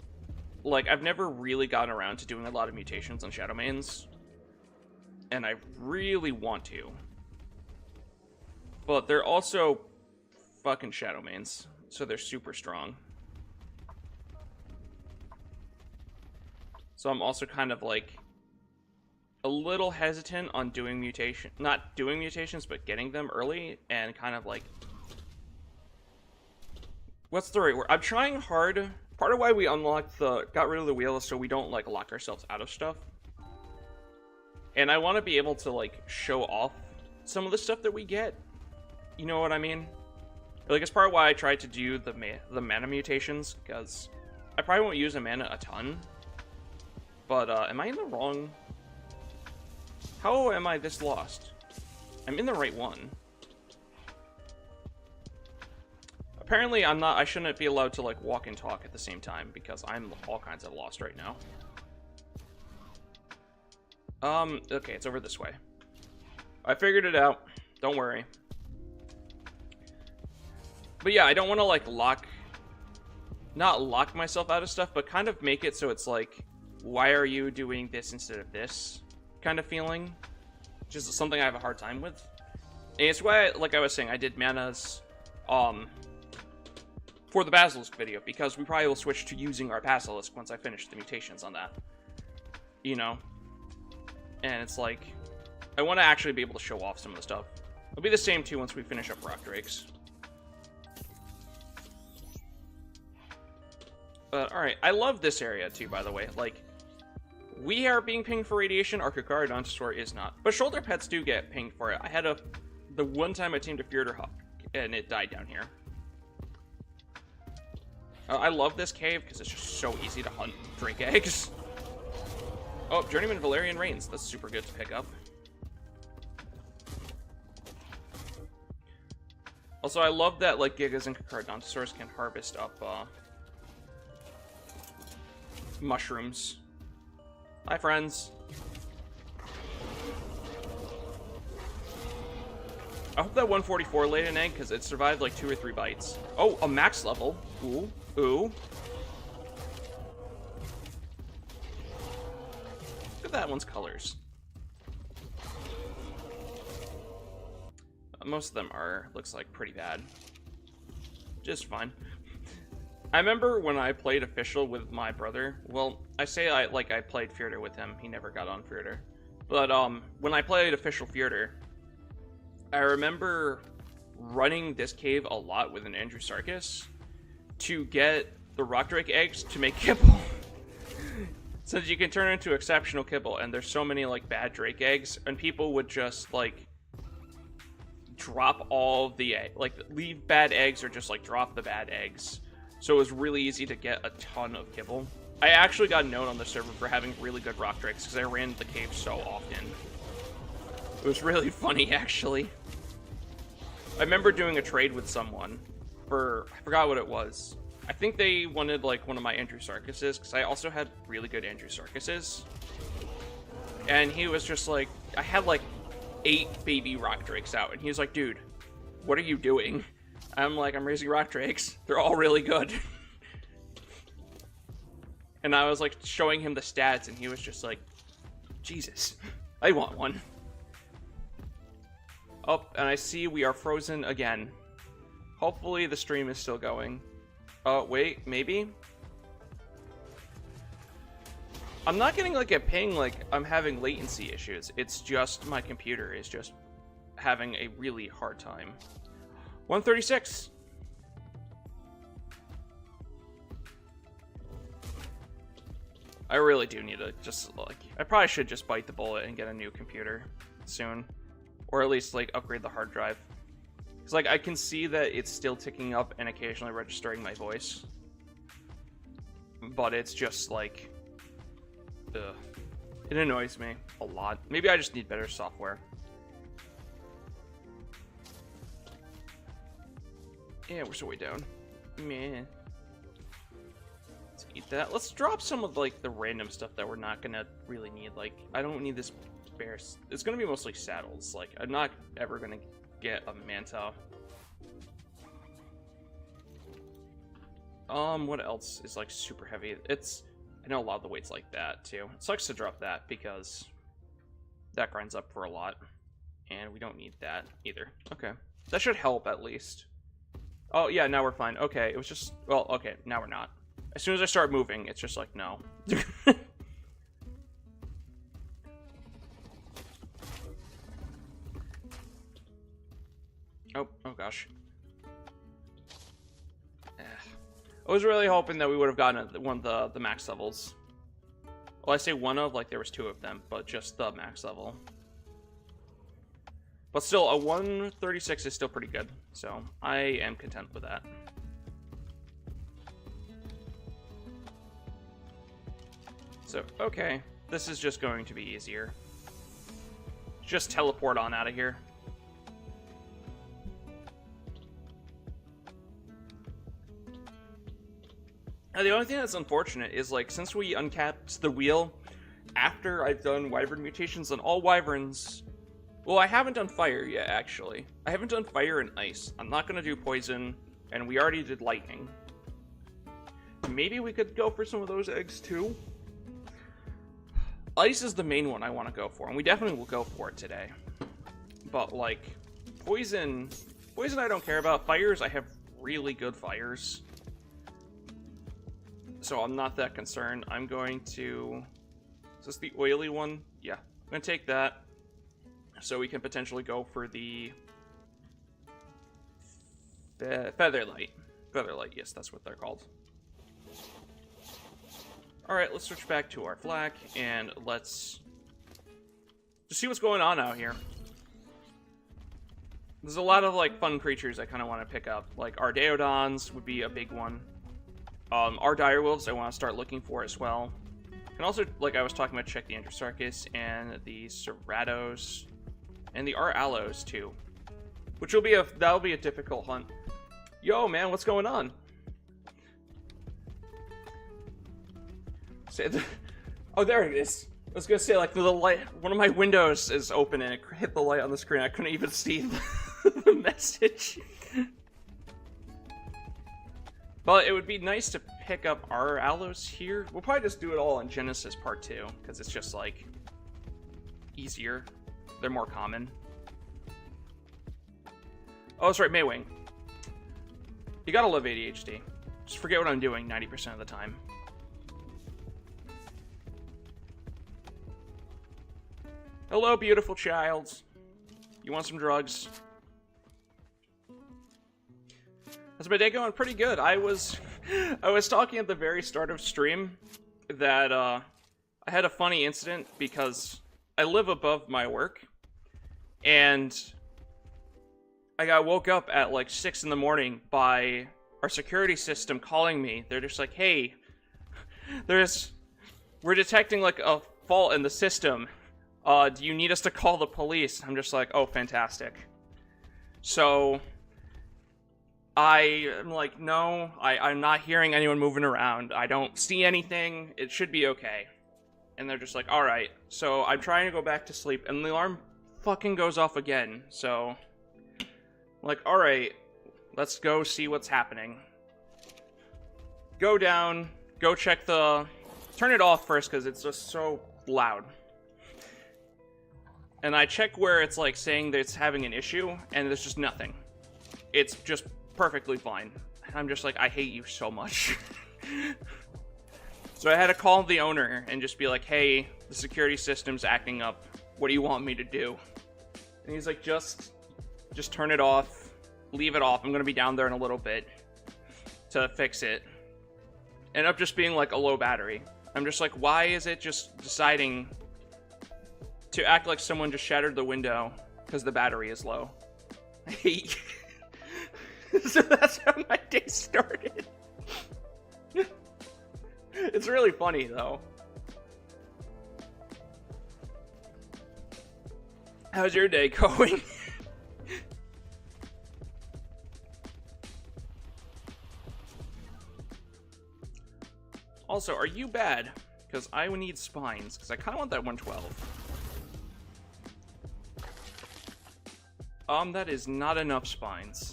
Like, I've never really gotten around to doing a lot of mutations on shadow mains. And I really want to. But they're also fucking shadow mains. So they're super strong. So I'm also kind of like a little hesitant on doing not doing mutations, but getting them early and kind of like, what's the right word? I'm trying hard. Part of why we got rid of the wheel is so we don't like lock ourselves out of stuff. And I want to be able to like show off some of the stuff that we get. You know what I mean? Like, it's part of why I tried to do the mana mutations, because I probably won't use a mana a ton. But am I in the wrong? How am I this lost? I'm in the right one. Apparently I'm not, I shouldn't be allowed to like walk and talk at the same time because I'm all kinds of lost right now. Okay, it's over this way. I figured it out. Don't worry. But yeah, I don't want to like not lock myself out of stuff, but kind of make it so it's like, why are you doing this instead of this kind of feeling? Just something I have a hard time with. And it's why, like I was saying, I did manas, for the Basilisk video, because we probably will switch to using our Basilisk once I finish the mutations on that. You know? And it's like, I want to actually be able to show off some of the stuff. It'll be the same too once we finish up Rock Drakes. But, alright, I love this area too, by the way. Like, we are being pinged for radiation, our Dinosaur is not. But shoulder pets do get pinged for it. I had the one time I teamed a Fjordur hawk, and it died down here. I love this cave because it's just so easy to hunt drake eggs. Oh, Journeyman Valerian Reigns. That's super good to pick up. Also, I love that like Gigas and Dinosaurs can harvest up mushrooms. Hi, friends. I hope that 144 laid an egg because it survived like 2 or 3 bites. Oh, a max level. Ooh, ooh. Look at that one's colors. Most of them are, looks like, pretty bad. Just fine. I remember when I played official with my brother. Well, I played Fjordur with him. He never got on Fjordur. But when I played official Fjordur, I remember running this cave a lot with an Andrew Sarkis to get the rock drake eggs to make kibble. Since you can turn into exceptional kibble, and there's so many like bad drake eggs, and people would just like drop all the leave bad eggs or just like drop the bad eggs. So it was really easy to get a ton of kibble. I actually got known on the server for having really good rock drakes because I ran the cave so often. It was really funny, actually. I remember doing a trade with someone for, I forgot what it was. I think they wanted like one of my Andrew Sarkises because I also had really good Andrew Sarkises. And he was just like, I had like 8 baby rock drakes out, and he was like, dude, what are you doing? I'm like, I'm raising rock drakes. They're all really good. And I was like showing him the stats, and he was just like, Jesus, I want one. Oh, and I see we are frozen again. Hopefully the stream is still going. Oh, wait, maybe? I'm not getting like a ping like I'm having latency issues. It's just my computer is just having a really hard time. 136. I really do need to just like, I probably should just bite the bullet and get a new computer soon. Or at least like upgrade the hard drive. Because like I can see that it's still ticking up and occasionally registering my voice. But it's just like, ugh. It annoys me a lot. Maybe I just need better software. Yeah, we're so way down. Meh. Let's eat that. Let's drop some of, like, the random stuff that we're not gonna really need. Like, I don't need this bear. It's gonna be mostly saddles. Like, I'm not ever gonna get a manta. What else is, like, super heavy? I know a lot of the weight's like that, too. It sucks to drop that, because that grinds up for a lot. And we don't need that, either. Okay. That should help, at least. Oh, yeah, now we're fine. Okay, it was just... Well, okay, now we're not. As soon as I start moving, it's just like, no. Oh gosh. I was really hoping that we would have gotten one of the max levels. Well, I say one of, like there was two of them, but just the max level. But still, a 136 is still pretty good, so I am content with that. So, okay, this is just going to be easier. Just teleport on out of here. Now, the only thing that's unfortunate is, like, since we uncapped the wheel after I've done wyvern mutations on all wyverns... Well, I haven't done fire yet, actually. I haven't done fire and ice. I'm not going to do poison, and we already did lightning. Maybe we could go for some of those eggs, too? Ice is the main one I want to go for, and we definitely will go for it today. But, like, poison... Poison I don't care about. Fires, I have really good fires. So I'm not that concerned. I'm going to... Is this the oily one? Yeah. I'm going to take that. So we can potentially go for the... Featherlight. Featherlight, yes, that's what they're called. Alright, let's switch back to our flak, and let's... just see what's going on out here. There's a lot of, like, fun creatures I kind of want to pick up. Like, our Deodons would be a big one. Our direwolves I want to start looking for as well. And also, like I was talking about, check the Androsarchus and the Ceratos and the Aloes too, which will be that'll be a difficult hunt. Yo, man, what's going on? Oh, there it is. I was gonna say, like, the light. One of my windows is open and it hit the light on the screen. I couldn't even see the message. But it would be nice to pick up our Aloes here. We'll probably just do it all in Genesis Part 2, because it's just, like, easier. They're more common. Oh, that's right, Maywing. You gotta love ADHD. Just forget what I'm doing 90% of the time. Hello, beautiful child. You want some drugs? How's my day going? Pretty good. I was talking at the very start of stream that I had a funny incident because I live above my work, and I got woke up at like 6 in the morning by our security system calling me. They're just like, "Hey, we're detecting like a fault in the system. Do you need us to call the police?" I'm just like, "Oh, fantastic." So I'm like, no, I'm not hearing anyone moving around. I don't see anything. It should be okay. And they're just like, alright. So I'm trying to go back to sleep, and the alarm fucking goes off again. So, like, alright, let's go see what's happening. Go down, go check turn it off first, because it's just so loud. And I check where it's, like, saying that it's having an issue, and there's just nothing. It's just perfectly fine. And I'm just like, I hate you so much. So I had to call the owner and just be like, hey, the security system's acting up. What do you want me to do? And he's like, just turn it off. Leave it off. I'm going to be down there in a little bit to fix it. Ended up just being like a low battery. I'm just like, why is it just deciding to act like someone just shattered the window because the battery is low? I hate you. So that's how my day started. It's really funny, though. How's your day going? Also, are you bad? Because I would need spines, because I kind of want that 112. That is not enough spines.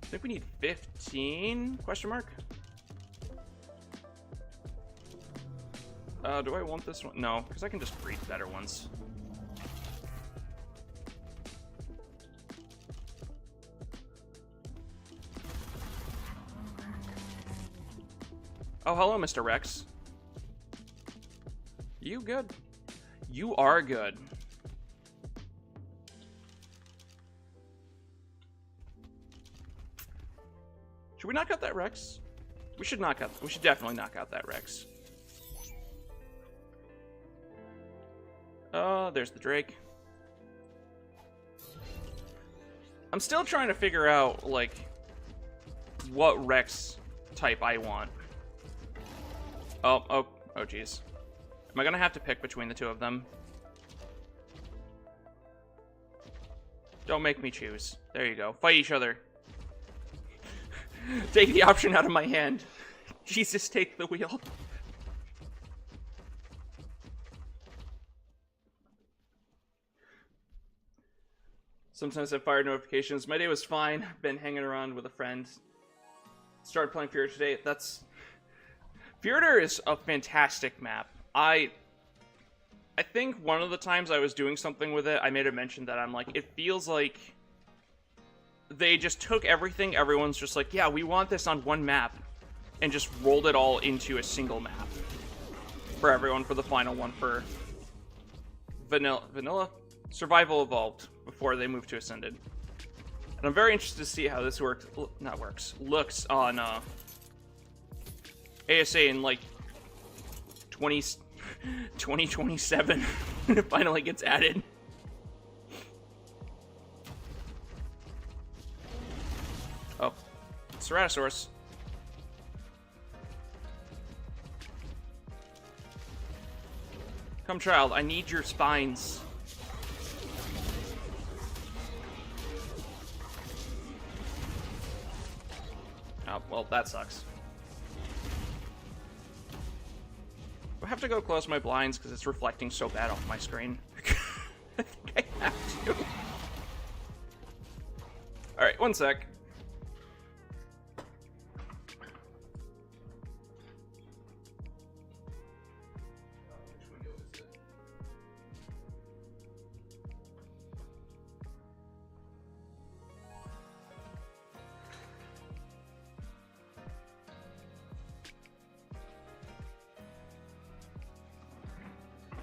I think we need 15? Question mark? Do I want this one? No, because I can just breed better ones. Oh, hello, Mr. Rex. You good? You are good. Should we knock out that Rex? We should definitely knock out that Rex. There's the Drake. I'm still trying to figure out, like, what Rex type I want. Oh, jeez. Am I gonna have to pick between the two of them? Don't make me choose. There you go. Fight each other. Take the option out of my hand. Jesus, take the wheel. Sometimes I have fire notifications. My day was fine. Been hanging around with a friend. Started playing Fjordur today. Fjordur is a fantastic map. I think one of the times I was doing something with it, I made a mention that I'm like, it feels like they just took everything, everyone's just like, yeah, we want this on one map, and just rolled it all into a single map for everyone for the final one for Vanilla? Survival Evolved, before they moved to Ascended. And I'm very interested to see how this looks on ASA in like 2027 when it finally gets added. Oh, Ceratosaurus. Come, child, I need your spines. Oh, well, that sucks. I have to go close my blinds because it's reflecting so bad off my screen. I think I have to. Alright, one sec.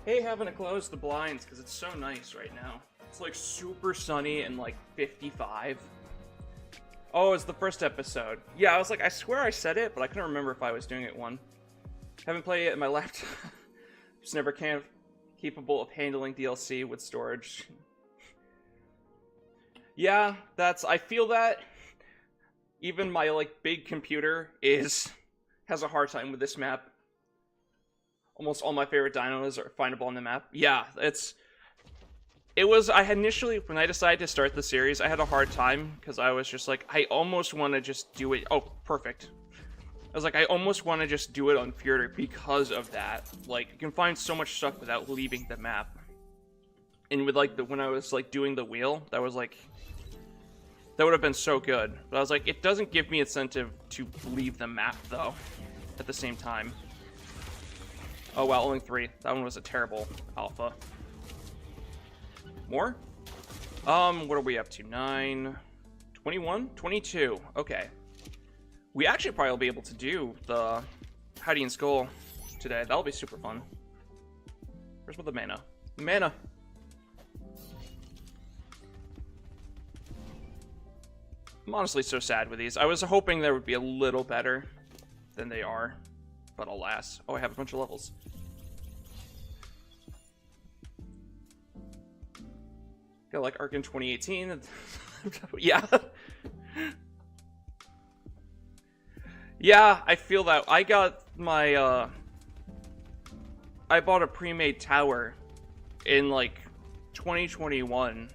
Hey, having to close the blinds because it's so nice right now. It's like super sunny and like 55. Oh, it's the first episode. Yeah, I was like, I swear I said it, but I couldn't remember if I was doing it one. Haven't played it in my laptop. Just never capable of handling DLC with storage. Yeah, I feel that even my like big computer has a hard time with this map. Almost all my favorite dinos are findable on the map. Yeah, I had initially, when I decided to start the series, I had a hard time, because I was just like, I almost want to just do it. Oh, perfect. I was like, I almost want to just do it on Fjordur because of that. Like, you can find so much stuff without leaving the map. And with, like, when I was, like, doing the wheel, that was, like, that would have been so good. But I was like, it doesn't give me incentive to leave the map, though, at the same time. Oh, wow, only 3. That one was a terrible alpha. More? What are we up to? 9, 21, 22. Okay. We actually probably will be able to do the Howdy and Skull today. That'll be super fun. Where's the mana? The mana! I'm honestly so sad with these. I was hoping they would be a little better than they are. But alas. Oh, I have a bunch of levels. Got like Ark in 2018. Yeah. Yeah, I feel that. I got my, I bought a pre-made tower in like 2021.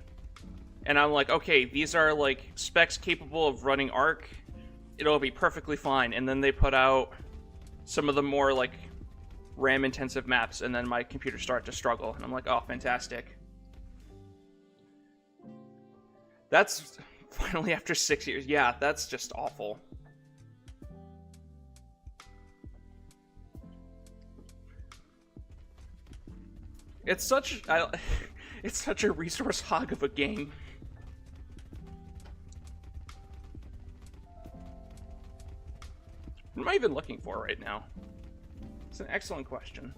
And I'm like, okay, these are like specs capable of running Ark. it'll be perfectly fine. And then they put out some of the more like RAM intensive maps, and then my computer started to struggle, and I'm like, oh, fantastic. That's finally after 6 years. Yeah, that's just awful. It's such it's such a resource hog of a game. What am I even looking for right now? It's an excellent question.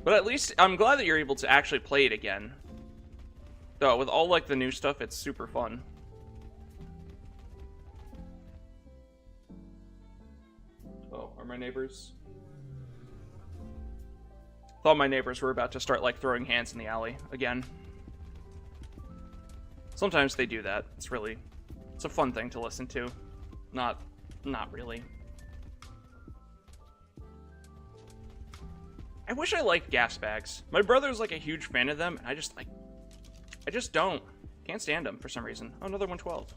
But at least I'm glad that you're able to actually play it again. Though with all like the new stuff, it's super fun. Oh, are my neighbors? Thought my neighbors were about to start like throwing hands in the alley again. Sometimes they do that. It's a fun thing to listen to. Not really. I wish I liked gas bags. My brother's like a huge fan of them, and I just don't. Can't stand them for some reason. Oh, another 112.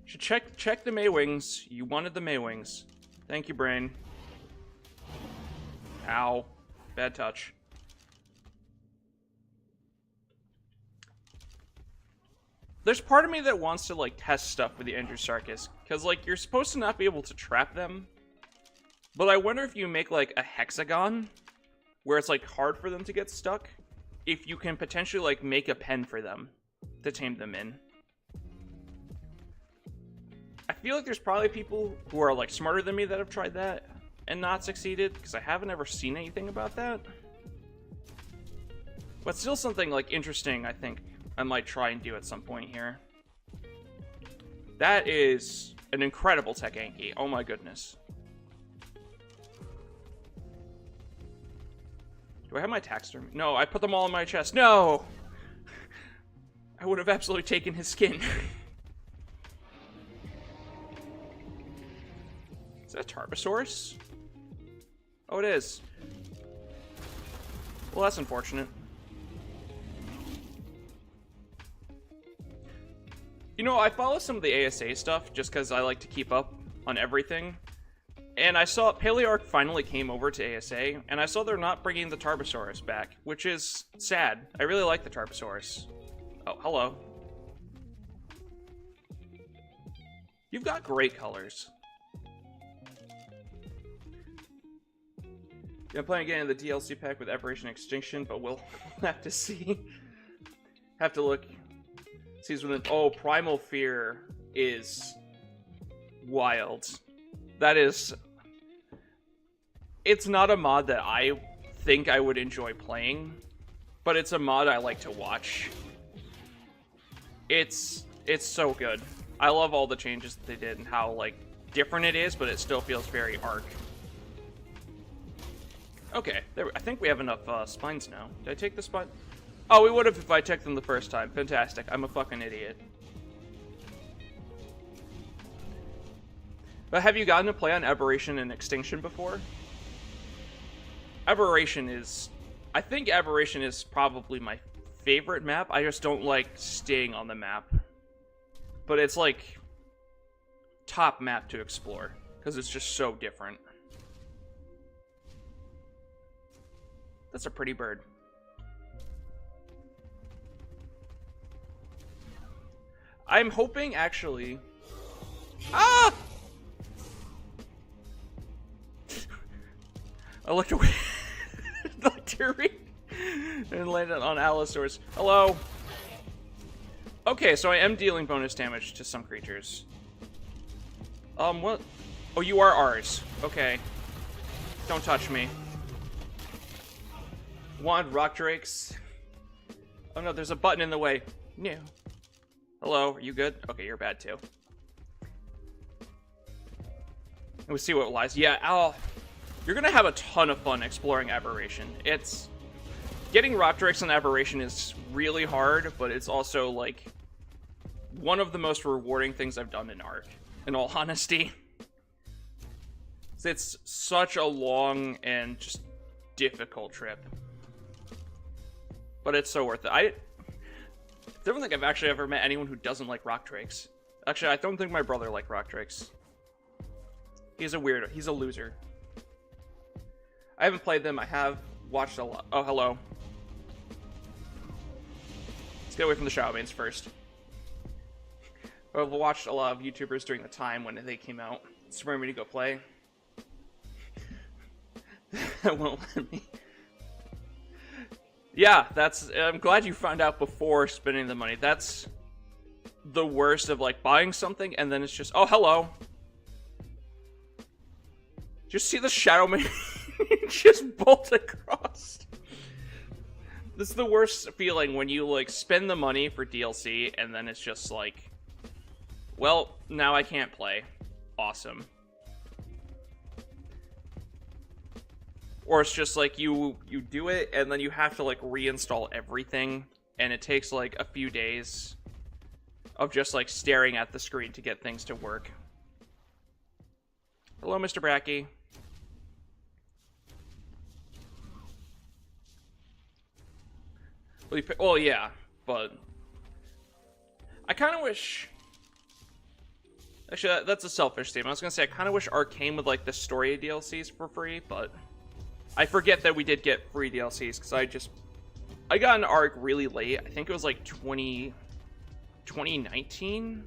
Should check the Maywings. You wanted the Maywings. Thank you, brain. Ow. Bad touch. There's part of me that wants to, like, test stuff with the Andrewsarchus, because, like, you're supposed to not be able to trap them, but I wonder if you make, like, a hexagon, where it's, like, hard for them to get stuck, if you can potentially, like, make a pen for them to tame them in. I feel like there's probably people who are, like, smarter than me that have tried that and not succeeded, because I haven't ever seen anything about that. But still something, like, interesting, I think I might try and do at some point here. That is an incredible tech Anki. Oh my goodness. Do I have my taxidermy? No, I put them all in my chest. No! I would have absolutely taken his skin. Is that a Tarbosaurus? Oh, it is. Well, that's unfortunate. You know, I follow some of the ASA stuff just because I like to keep up on everything. And I saw Paleark finally came over to ASA, and I saw they're not bringing the Tarbosaurus back, which is sad. I really like the Tarbosaurus. Oh, hello. You've got great colors. Yeah, I'm planning getting the DLC pack with Aberrant Extinction, but we'll have to see. Have to look. Oh, Primal Fear is wild. That is... It's not a mod that I think I would enjoy playing, but it's a mod I like to watch. It's so good. I love all the changes that they did and how, like, different it is, but it still feels very Ark. Okay, there, I think we have enough spines now. Did I take the spine? Oh, we would have if I took them the first time. Fantastic. I'm a fucking idiot. But have you gotten to play on Aberration and Extinction before? Aberration is... I think Aberration is probably my favorite map. I just don't like staying on the map. But it's like... top map to explore. Because it's just so different. That's a pretty bird. I'm hoping, actually... Ah! I looked away. And landed on Allosaurus. Hello. Okay, so I am dealing bonus damage to some creatures. What? Oh, you are ours. Okay. Don't touch me. Want rock drakes? Oh no, there's a button in the way. No. Hello, are you good? Okay, you're bad too. We'll see what lies. Yeah, you're gonna have a ton of fun exploring Aberration. It's... Getting rock drakes on Aberration is really hard, but it's also, like, one of the most rewarding things I've done in Ark, in all honesty. It's such a long and just difficult trip. but it's so worth it. I don't think I've actually ever met anyone who doesn't like rock drakes. Actually, I don't think my brother liked rock drakes. He's a weirdo. He's a loser. I haven't played them. I have watched a lot. Oh, hello. Let's get away from the shadow mains first. I've watched a lot of YouTubers during the time when they came out. Spurring me to go play. That won't let me. Yeah, I'm glad you found out before spending the money. That's the worst of, like, buying something and then it's just, oh, hello. Just see the shadow man just bolt across. This is the worst feeling when you, like, spend the money for DLC and then it's just like, well, now I can't play. Awesome. Or it's just like you do it and then you have to, like, reinstall everything and it takes, like, a few days of just, like, staring at the screen to get things to work. Hello, Mr. Bracky. Well, yeah, but I kind of wish... Actually, that's a selfish statement. I was going to say, I kind of wish Arcane would, like, the story DLCs for free, but I forget that we did get free DLCs, because I got an Ark really late. I think it was, like, 2019?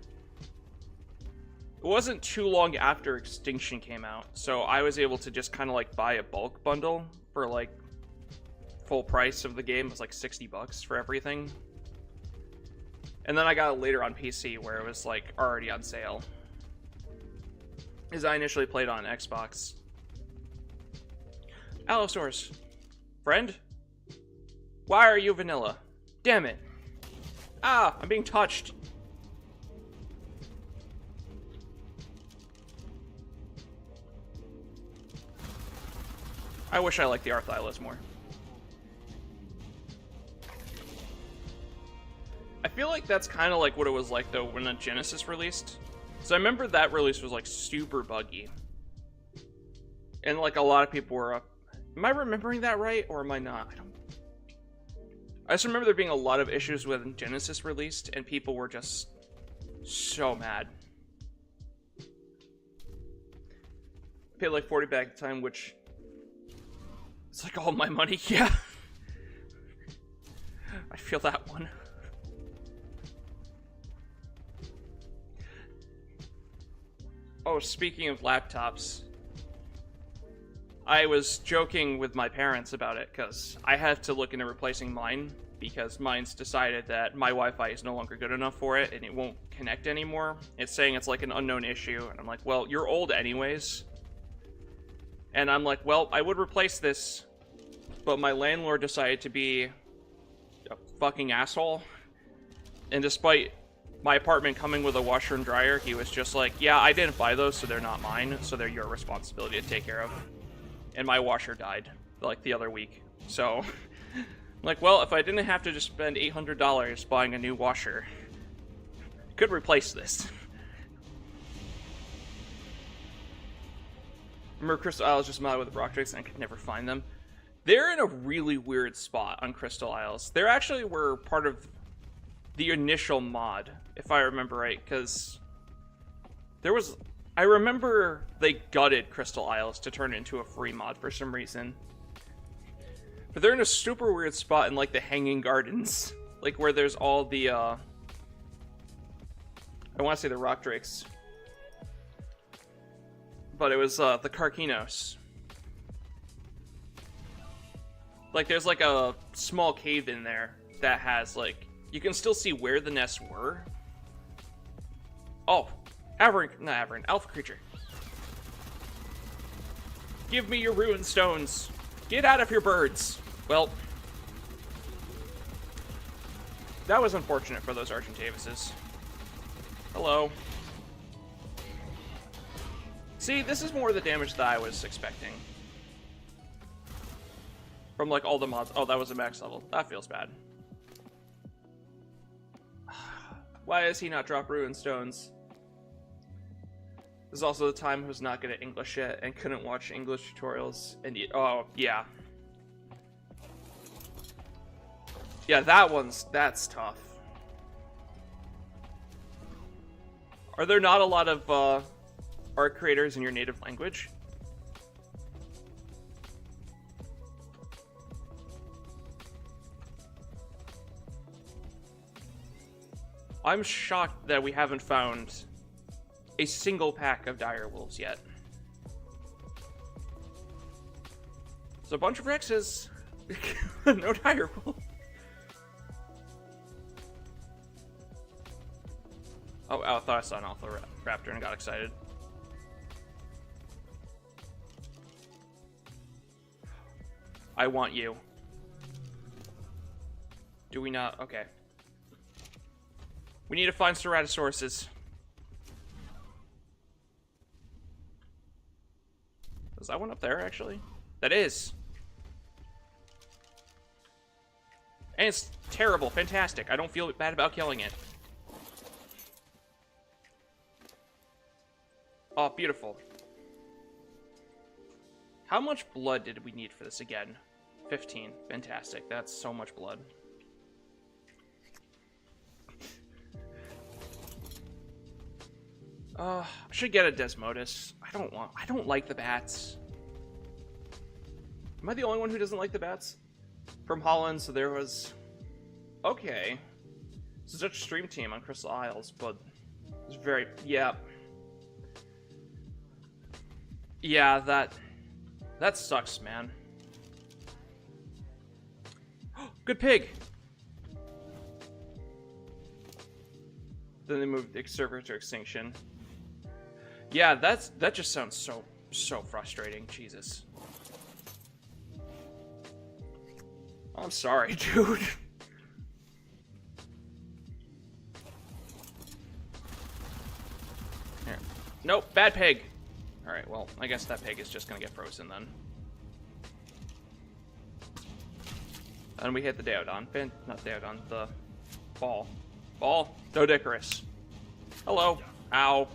It wasn't too long after Extinction came out, so I was able to just kind of, like, buy a bulk bundle for, like, full price of the game. It was like $60 for everything. And then I got it later on PC where it was, like, already on sale. As I initially played on Xbox. Allosaurus. Friend? Why are you vanilla? Damn it. Ah, I'm being touched. I wish I liked the Arthylos more. I feel like that's kind of like what it was like, though, when the Genesis released. So I remember that release was, like, super buggy. And, like, a lot of people were up. Am I remembering that right, or am I not? I just remember there being a lot of issues when Genesis released, and people were just so mad. I paid, like, 40 back at the time, which... It's like all my money, yeah. I feel that one. Oh, speaking of laptops, I was joking with my parents about it because I have to look into replacing mine because mine's decided that my Wi-Fi is no longer good enough for it and it won't connect anymore. It's saying it's like an unknown issue, and I'm like, well, you're old anyways. And I'm like, well, I would replace this, but my landlord decided to be a fucking asshole. And despite my apartment coming with a washer and dryer, he was just like, yeah, I didn't buy those, so they're not mine, so they're your responsibility to take care of. And my washer died, like, the other week. So, like, well, if I didn't have to just spend $800 buying a new washer, I could replace this. Remember Crystal Isles just modded with rock drakes and I could never find them? They're in a really weird spot on Crystal Isles. They actually were part of the initial mod, if I remember right, because there was... I remember they gutted Crystal Isles to turn it into a free mod for some reason. But they're in a super weird spot in, like, the Hanging Gardens. Like, where there's all the, I want to say the rock drakes. But it was, the Karkinos. Like, there's, like, a small cave in there that has, like... You can still see where the nests were. Oh, Aberrant, not Aberrant, Alpha Creature. Give me your ruined stones. Get out of here, birds. Well, that was unfortunate for those Untameables. Hello. See, this is more the damage that I was expecting. From, like, all the mods. Oh, that was a max level. That feels bad. Why does he not drop ruined stones? This is also the time I was not good at English yet and couldn't watch English tutorials. And oh, yeah. Yeah, that's tough. Are there not a lot of art creators in your native language? I'm shocked that we haven't found a single pack of dire wolves yet. There's a bunch of Rexes. No dire wolf. Oh, I thought I saw an Alpha Raptor and got excited. I want you. Do we not? Okay. We need to find Ceratosauruses. Is that one up there, actually? That is. And it's terrible. Fantastic. I don't feel bad about killing it. Oh, beautiful. How much blood did we need for this again? 15. Fantastic. That's so much blood. I should get a Desmodus. I don't like the bats. Am I the only one who doesn't like the bats? From Holland, so there was... Okay. This is such a stream team on Crystal Isles, but... It's very... Yeah. Yeah, that sucks, man. Good pig! Then they moved the server to extinction. Yeah, that just sounds so frustrating. Jesus. I'm sorry, dude. Here. Nope, bad pig. Alright, well, I guess that pig is just gonna get frozen then. And we hit the Deodon. Not Deodon, the ball. Ball. Doedicurus. Hello. Ow.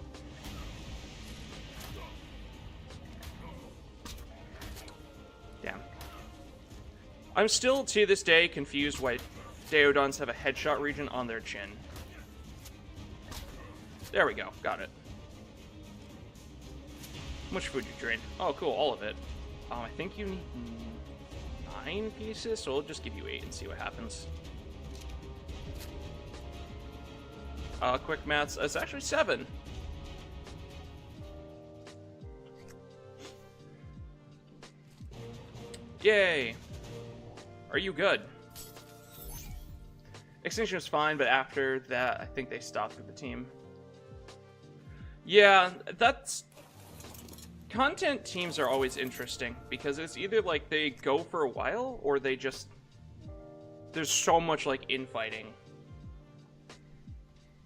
Damn. I'm still, to this day, confused why Deodons have a headshot region on their chin. There we go. Got it. How much food you drained? Oh, cool. All of it. I think you need 9 pieces, so we'll just give you 8 and see what happens. Quick maths. It's actually 7. Yay. Are you good? Extinction was fine, but after that, I think they stopped with the team. Yeah, that's... Content teams are always interesting, because it's either like they go for a while, or they just... There's so much, like, infighting.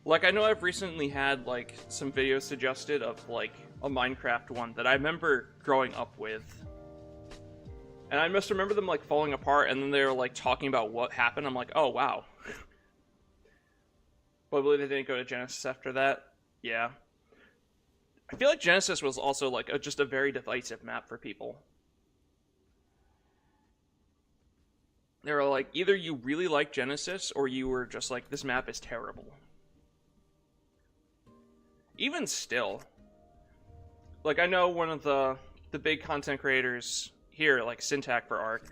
Like, I know I've recently had, like, some videos suggested of, like, a Minecraft one that I remember growing up with. And I must remember them, like, falling apart, and then they were, like, talking about what happened. I'm like, oh, wow. But I believe they didn't go to Genesis after that. Yeah. I feel like Genesis was also, like, just a very divisive map for people. They were like, either you really like Genesis, or you were just like, this map is terrible. Even still, like, I know one of the big content creators here, like Syntac for Ark,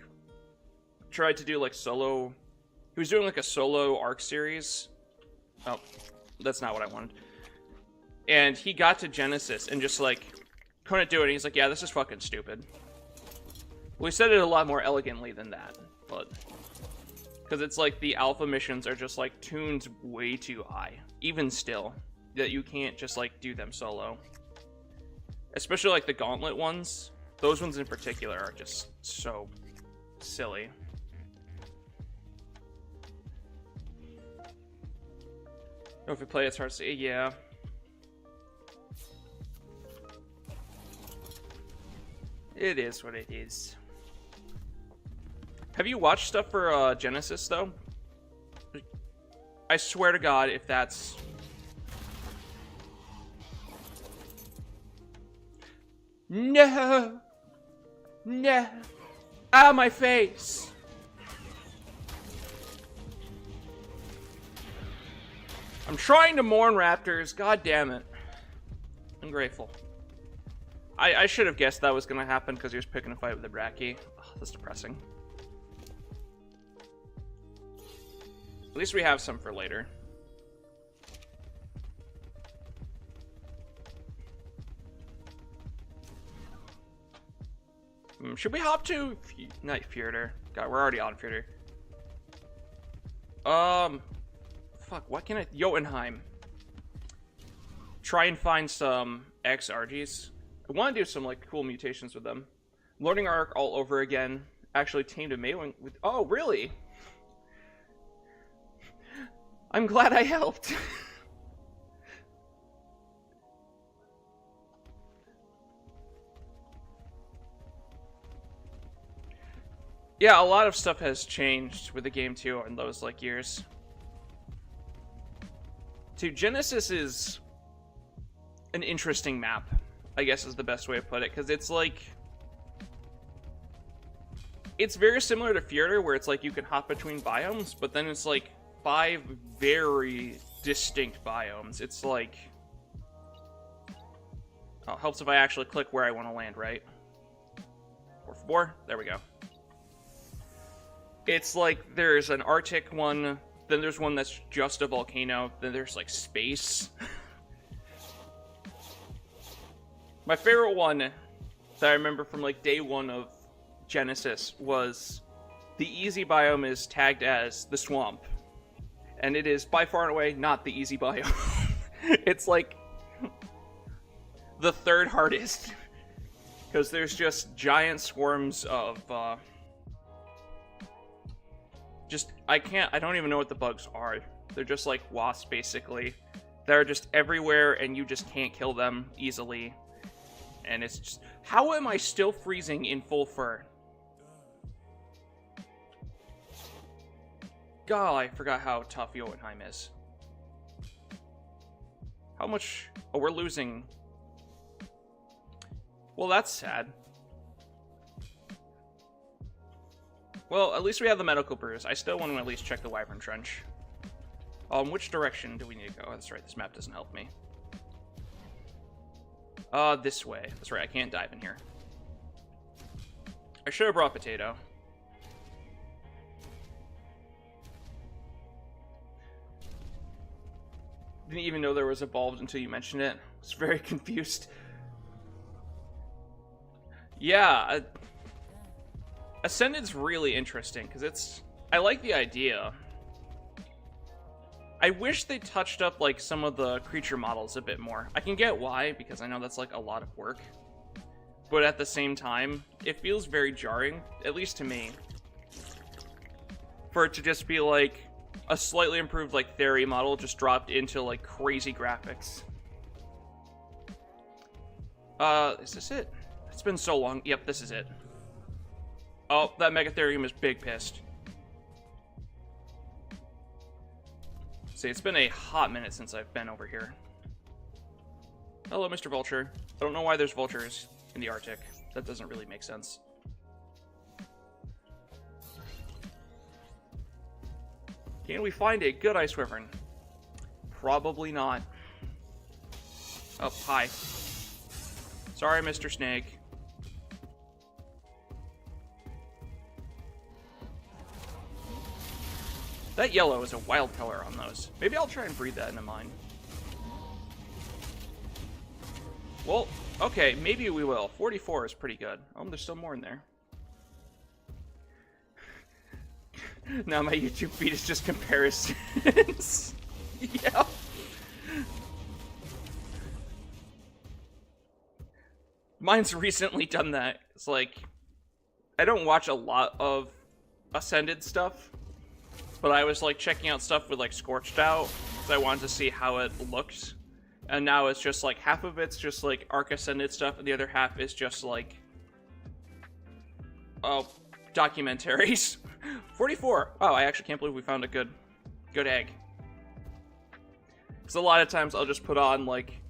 tried to do, like, solo... He was doing, like, a solo Ark series. Oh, that's not what I wanted. And he got to Genesis and just, like, couldn't do it. And he's like, yeah, this is fucking stupid. Well, he said it a lot more elegantly than that, but... Because it's like the alpha missions are just, like, tuned way too high. Even still. That you can't just, like, do them solo. Especially, like, the gauntlet ones. Those ones in particular are just so silly. Oh, if we play, it's hard to say. Yeah. It is what it is. Have you watched stuff for Genesis, though? I swear to God, if that's... No! No! Ah, my face! trying to mourn raptors. God damn it. Ungrateful. I should have guessed that was going to happen because he was picking a fight with the Brachy. Oh, that's depressing. At least we have some for later. Should we hop to... Not Fjordur. God, we're already on Fjordur. Fuck, what can I... Jotunheim. Try and find some X-Argies. I want to do some, like, cool mutations with them. Learning Ark all over again. Actually tamed a Maywing with... Oh, really? I'm glad I helped. Yeah, a lot of stuff has changed with the game too in those like years. Dude, Genesis is an interesting map, I guess is the best way to put it, because it's like... It's very similar to Fjordur, where it's like you can hop between biomes, but then it's like 5 very distinct biomes. It's like... Oh, helps if I actually click where I want to land, right? 4 there we go. It's like there's an Arctic one, then there's one that's just a volcano, then there's like space. My favorite one that I remember from like day 1 of Genesis was the easy biome is tagged as the swamp. And it is by far and away not the easy biome. It's like the 3rd hardest. Because there's just giant swarms of I don't even know what the bugs are. They're just like wasps, basically. They're just everywhere, and you just can't kill them easily. And it's just... How am I still freezing in full fur? God, I forgot how tough Jotunheim is. How much... Oh, we're losing... Well, that's sad. Well, at least we have the medical brews. I still want to at least check the Wyvern Trench. Which direction do we need to go? That's right, this map doesn't help me. This way. That's right, I can't dive in here. I should have brought potato. Didn't even know there was evolved until you mentioned it. I was very confused. Yeah, Ascended's really interesting, because it's... I like the idea. I wish they touched up, like, some of the creature models a bit more. I can get why, because I know that's, like, a lot of work. But at the same time, it feels very jarring, at least to me, for it to just be, like, a slightly improved, like, Theory model just dropped into, like, crazy graphics. Is this it? It's been so long. Yep, this is it. Oh, that Megatherium is big pissed. See, it's been a hot minute since I've been over here. Hello, Mr. Vulture. I don't know why there's vultures in the Arctic. That doesn't really make sense. Can we find a good ice wyvern? Probably not. Oh, hi. Sorry, Mr. Snake. That yellow is a wild color on those. Maybe I'll try and breed that into mine. Well, okay, maybe we will. 44 is pretty good. Oh, there's still more in there. Now my YouTube feed is just comparisons. Yeah. Mine's recently done that. It's like, I don't watch a lot of Ascended stuff. But I was like checking out stuff with like Scorched out, so I wanted to see how it looked. And now it's just like half of it's just like Ark Ascended stuff, and the other half is just like documentaries. 44. Oh, I actually can't believe we found a good egg. Because a lot of times I'll just put on like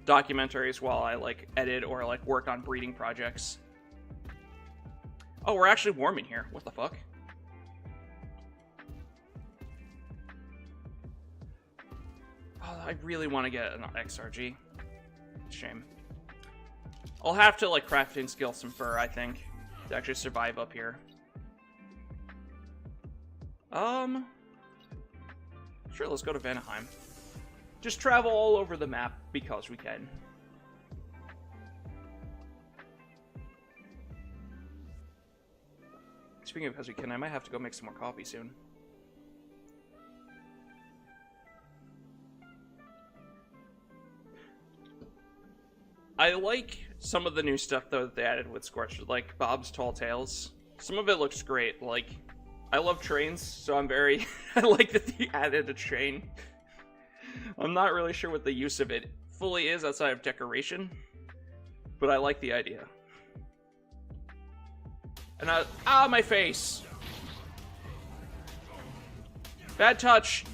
documentaries while I like edit or like work on breeding projects. Oh, we're actually warm in here. What the fuck? I really want to get an XRG. Shame. I'll have to, like, crafting skill some fur, I think, to actually survive up here. Sure, let's go to Vanaheim. Just travel all over the map because we can. Speaking of because we can, I might have to go make some more coffee soon. I like some of the new stuff, though, that they added with Scorched, like Bob's Tall Tales. Some of it looks great. Like, I love trains, so I'm very... I like that they added a train. I'm not really sure what the use of it fully is outside of decoration, but I like the idea. And my face! Bad touch!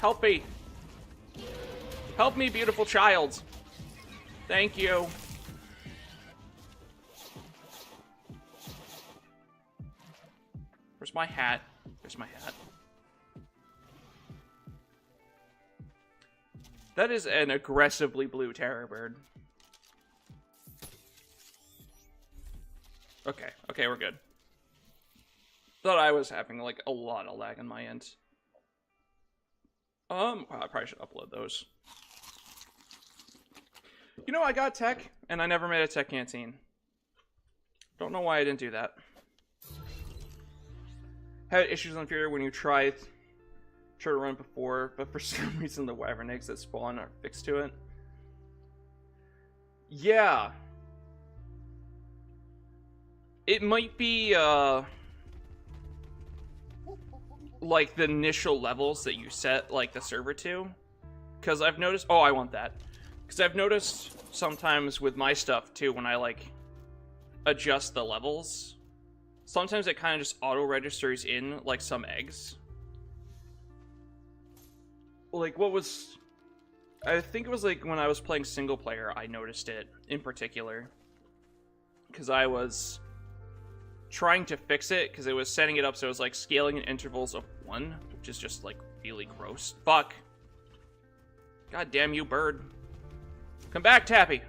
Help me! Help me, beautiful child! Thank you. Where's my hat? There's my hat. That is an aggressively blue terror bird. Okay, okay, we're good. Thought I was having, like, a lot of lag on my end. I probably should upload those. You know, I got tech, and I never made a tech canteen. Don't know why I didn't do that. Had issues on Fjordur when you try to run before, but for some reason the wyvern eggs that spawn are fixed to it. Yeah. It might be, like, the initial levels that you set, like, the server to. Because I've noticed... Oh, I want that. Because I've noticed sometimes with my stuff, too, when I, like, adjust the levels, sometimes it kind of just auto-registers in, like, some eggs. Like, what was... I think it was, like, when I was playing single player, I noticed it in particular. Because I was trying to fix it, because it was setting it up so it was, like, scaling in intervals of 1, which is just, like, really gross. Fuck. God damn you, bird. Come back, Tappy!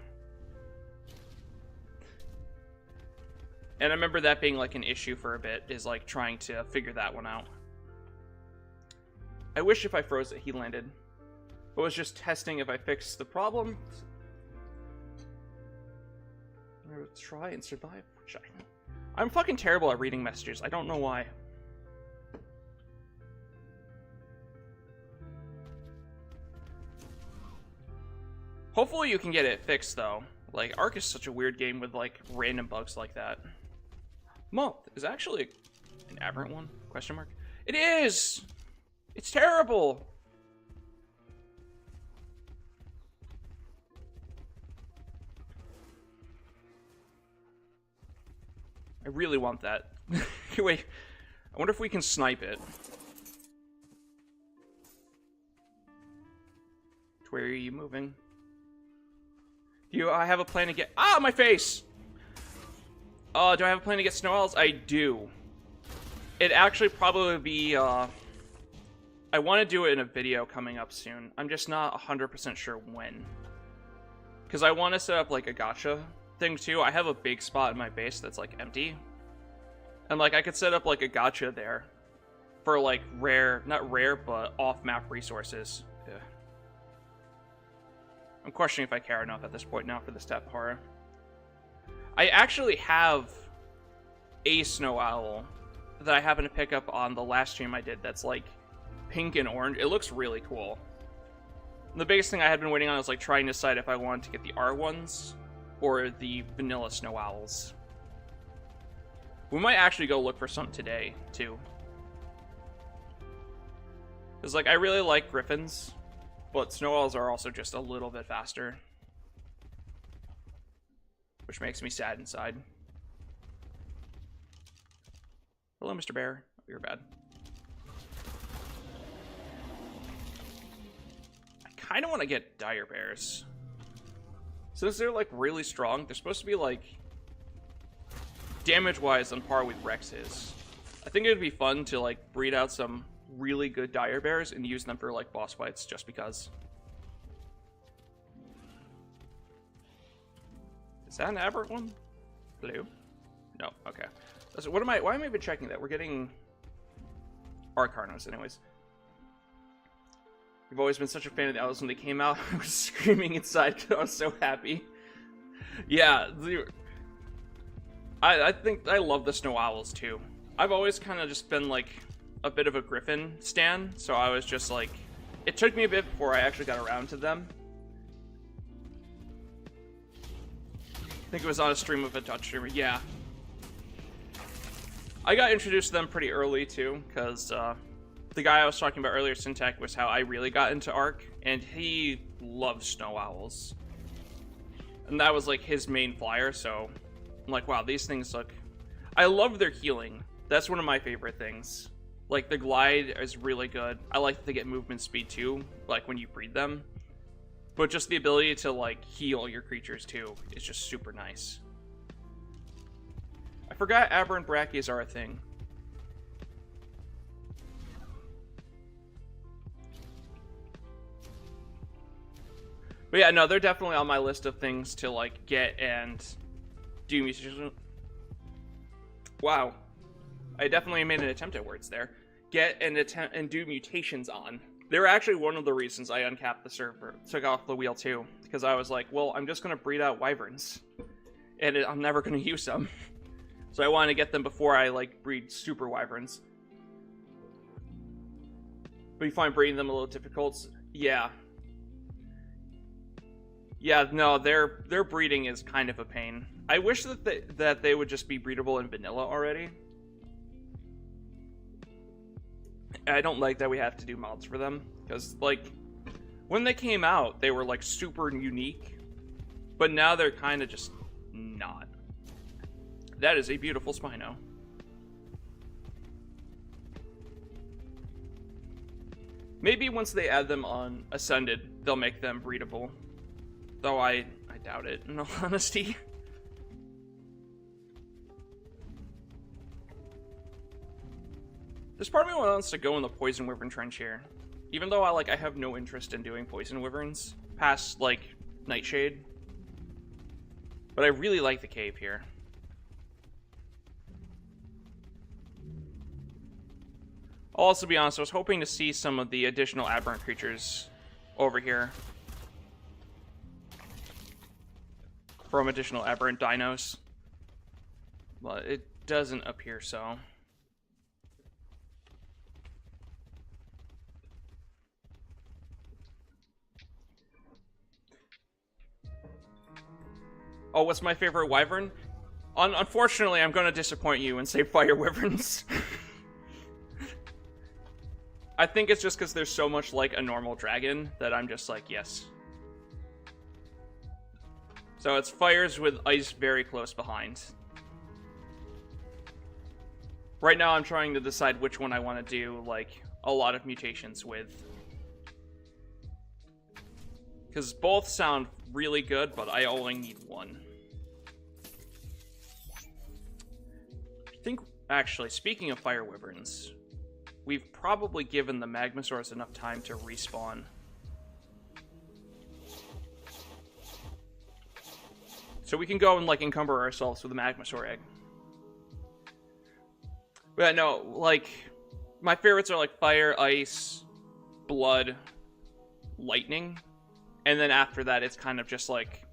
And I remember that being, like, an issue for a bit, is, like, trying to figure that one out. I wish if I froze it, he landed. But was just testing if I fixed the problem. I would try and survive. I'm fucking terrible at reading messages. I don't know why. Hopefully you can get it fixed, though. Like, Ark is such a weird game with, like, random bugs like that. Month is actually an aberrant one? Question mark? It is! It's terrible! I really want that. Wait, I wonder if we can snipe it. Where are you moving? I have a plan to get... Ah, my face! Do I have a plan to get snow owls? I do. It'd actually probably be, I want to do it in a video coming up soon. I'm just not 100% sure when. Because I want to set up, like, a gacha thing, too. I have a big spot in my base that's, like, empty. And, like, I could set up, like, a gacha there. For, like, rare... Not rare, but off-map resources. Yeah. I'm questioning if I care enough at this point now for this type of horror. I actually have a snow owl that I happened to pick up on the last stream I did that's, like, pink and orange. It looks really cool. And the biggest thing I had been waiting on was, like, trying to decide if I wanted to get the R ones or the vanilla snow owls. We might actually go look for some today, too. Because, like, I really like griffins, but snow owls are also just a little bit faster. Which makes me sad inside. Hello, Mr. Bear. Oh, you're bad. I kind of want to get dire bears. Since they're, like, really strong, they're supposed to be, like, damage-wise on par with Rex's. I think it would be fun to, like, breed out some really good dire bears and use them for like boss fights just because. Is that an Aberrant one? Blue? No, okay. So why am I even checking that? We're getting Ark Additions anyways. I've always been such a fan of the owls. When they came out, I was screaming inside because I was so happy. Yeah, I think I love the snow owls too. I've always kind of just been like a bit of a griffin stan, so I was just like, it took me a bit before I actually got around to them. I think it was on a stream of a Dutch streamer. Yeah, I got introduced to them pretty early too, because the guy I was talking about earlier, Syntac, was how I really got into Ark, and he loves snow owls. And that was like his main flyer, so I'm like, wow, these things look... I love their healing. That's one of my favorite things. Like, the glide is really good. I like that they get movement speed too, like when you breed them. But just the ability to like heal your creatures too is just super nice. I forgot Aberrant Brackies are a thing. But yeah, no, they're definitely on my list of things to like get and do mutations. Wow, I definitely made an attempt at words there. Get and attempt and do mutations on. They were actually one of the reasons I uncapped the server, took off the wheel too, because I was like, well, I'm just gonna breed out wyverns, and I'm never gonna use them. So I wanted to get them before I like breed super wyverns. But you find breeding them a little difficult? Yeah. Yeah, no, their breeding is kind of a pain. I wish that they would just be breedable in vanilla already. I don't like that we have to do mods for them, because like when they came out, they were like super unique, but now they're kind of just not. That is a beautiful Spino. Maybe once they add them on Ascended, they'll make them breedable. Though I doubt it, in all honesty. There's part of me that wants to go in the Poison Wyvern trench here. Even though I have no interest in doing Poison Wyverns past like Nightshade. But I really like the cave here. I'll also be honest, I was hoping to see some of the additional Aberrant creatures over here. From additional Aberrant Dinos. But it doesn't appear so. Oh, what's my favorite wyvern? Unfortunately, I'm going to disappoint you and say fire wyverns. I think it's just because there's so much like a normal dragon that I'm just like, yes. So it's fires with ice very close behind. Right now I'm trying to decide which one I want to do like a lot of mutations with. Because both sound really good, but I only need one. I think, actually, speaking of fire wyverns, we've probably given the Magmasaurs enough time to respawn. So we can go and like encumber ourselves with a Magmasaur egg. But no, like, my favorites are like fire, ice, blood, lightning. And then after that, it's kind of just like,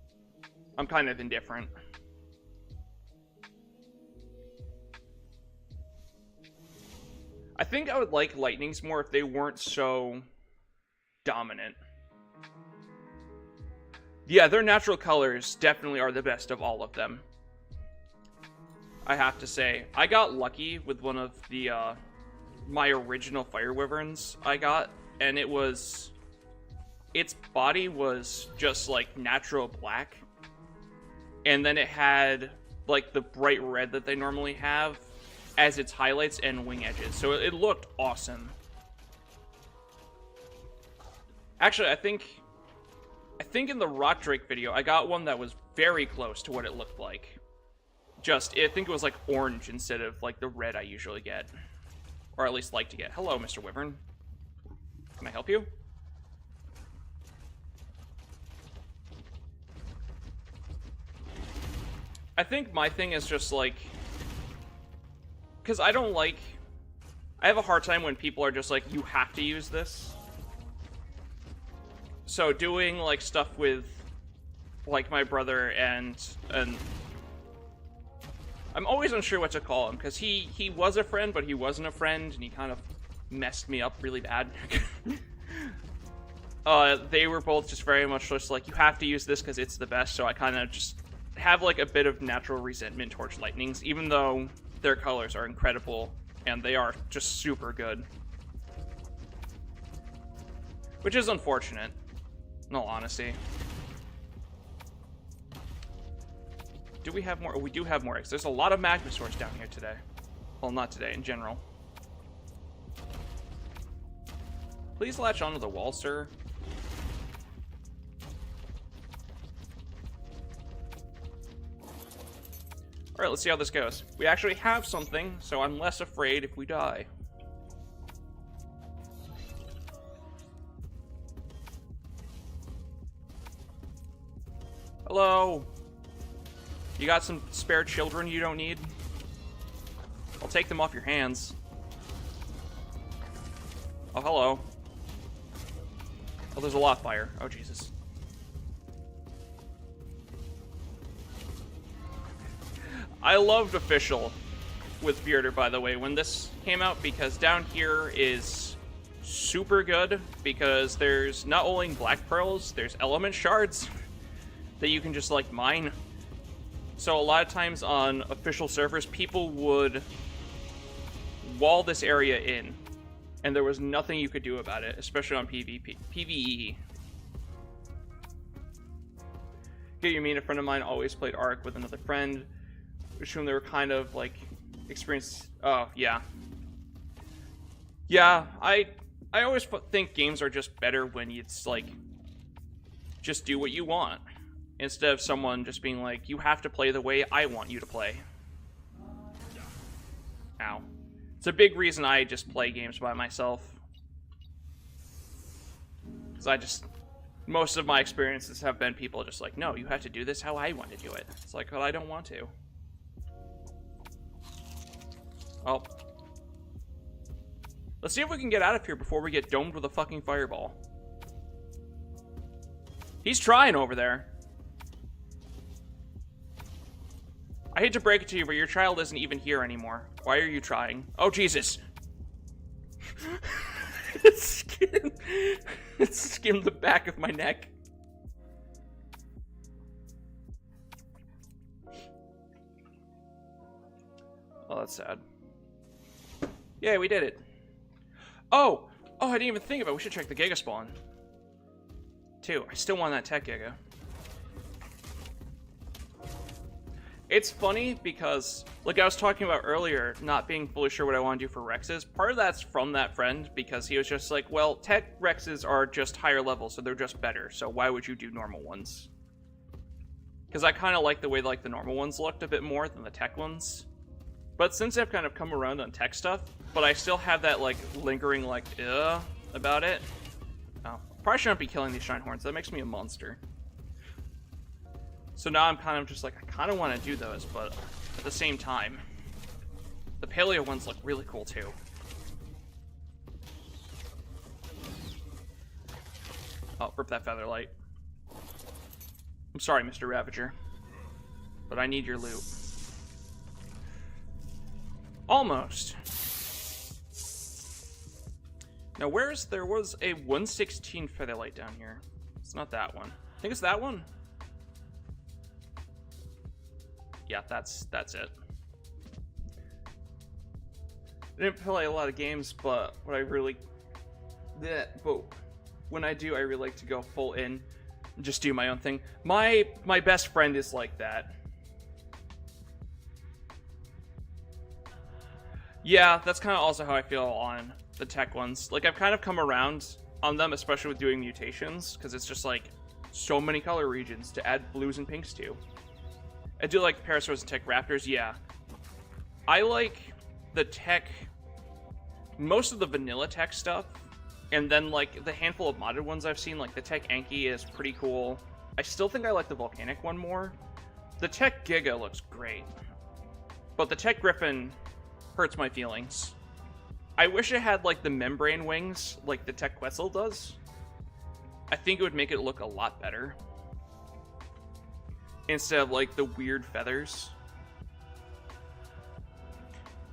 I'm kind of indifferent. I think I would like lightnings more if they weren't so dominant. Yeah, their natural colors definitely are the best of all of them. I have to say, I got lucky with one of the, my original fire wyverns I got, and it was... Its body was just like natural black, and then it had like the bright red that they normally have as its highlights and wing edges, so it looked awesome. Actually, I think in the Rock Drake video I got one that was very close to what it looked like. Just, I think it was like orange instead of like the red I usually get. Or at least like to get. Hello, Mr. Wyvern. Can I help you? I think my thing is just like... Because I don't like... I have a hard time when people are just like, you have to use this. So doing like stuff with like my brother and I'm always unsure what to call him, because he was a friend, but he wasn't a friend, and he kind of messed me up really bad. They were both just very much just like, you have to use this because it's the best, so I kind of just have like a bit of natural resentment towards lightnings, even though their colors are incredible, and they are just super good. Which is unfortunate, in all honesty. Do we have more? Oh, we do have more eggs. There's a lot of magma swords down here today. Well, not today, in general. Please latch onto the wall, sir. Alright, let's see how this goes. We actually have something, so I'm less afraid if we die. Hello? You got some spare children you don't need? I'll take them off your hands. Oh, hello. Oh, there's a lot of fire. Oh, Jesus. I loved Official with Fjordur, by the way, when this came out, because down here is super good, because there's not only black pearls, there's element shards that you can just, like, mine. So a lot of times on official servers, people would wall this area in, and there was nothing you could do about it, especially on PvE. Yeah, you mean a friend of mine always played Ark with another friend, which whom they were kind of like experienced. Oh yeah, yeah. I always think games are just better when it's like just do what you want, instead of someone just being like, you have to play the way I want you to play. Ow. It's a big reason I just play games by myself. Because most of my experiences have been people just like, no, you have to do this how I want to do it. It's like, well, I don't want to. Oh. Let's see if we can get out of here before we get domed with a fucking fireball. He's trying over there. I hate to break it to you, but your child isn't even here anymore. Why are you trying? Oh, Jesus. It skimmed the back of my neck. Oh, that's sad. Yeah, we did it. Oh, I didn't even think about it. We should check the Giga spawn. Too. I still want that tech Giga. It's funny because, like I was talking about earlier, not being fully sure what I want to do for Rexes. Part of that's from that friend, because he was just like, well, tech Rexes are just higher level, so they're just better. So why would you do normal ones? Because I kind of like the way like the normal ones looked a bit more than the tech ones. But since I've kind of come around on tech stuff, but I still have that like lingering like about it. Oh, probably shouldn't be killing these Shinehorns. That makes me a monster. So now I'm kind of just like, I kind of want to do those, but at the same time, the Paleo ones look really cool too. Oh, rip that featherlight. I'm sorry, Mr. Ravager, but I need your loot. Almost. Now, there was a 116 featherlight down here. It's not that one. I think it's that one. Yeah, that's it. I didn't play a lot of games, but when I do, I really like to go full in and just do my own thing. My best friend is like that. Yeah, that's kind of also how I feel on the tech ones. Like, I've kind of come around on them, especially with doing mutations, because it's just like so many color regions to add blues and pinks to. I do like Parasaurs and Tech Raptors, yeah. I like the Tech most of the vanilla tech stuff, and then like the handful of modded ones I've seen, like the Tech Anki is pretty cool. I still think I like the Volcanic one more. The Tech Giga looks great, but the Tech Griffin hurts my feelings. I wish it had like the membrane wings like the Tech Quetzal does. I think it would make it look a lot better instead of like the weird feathers.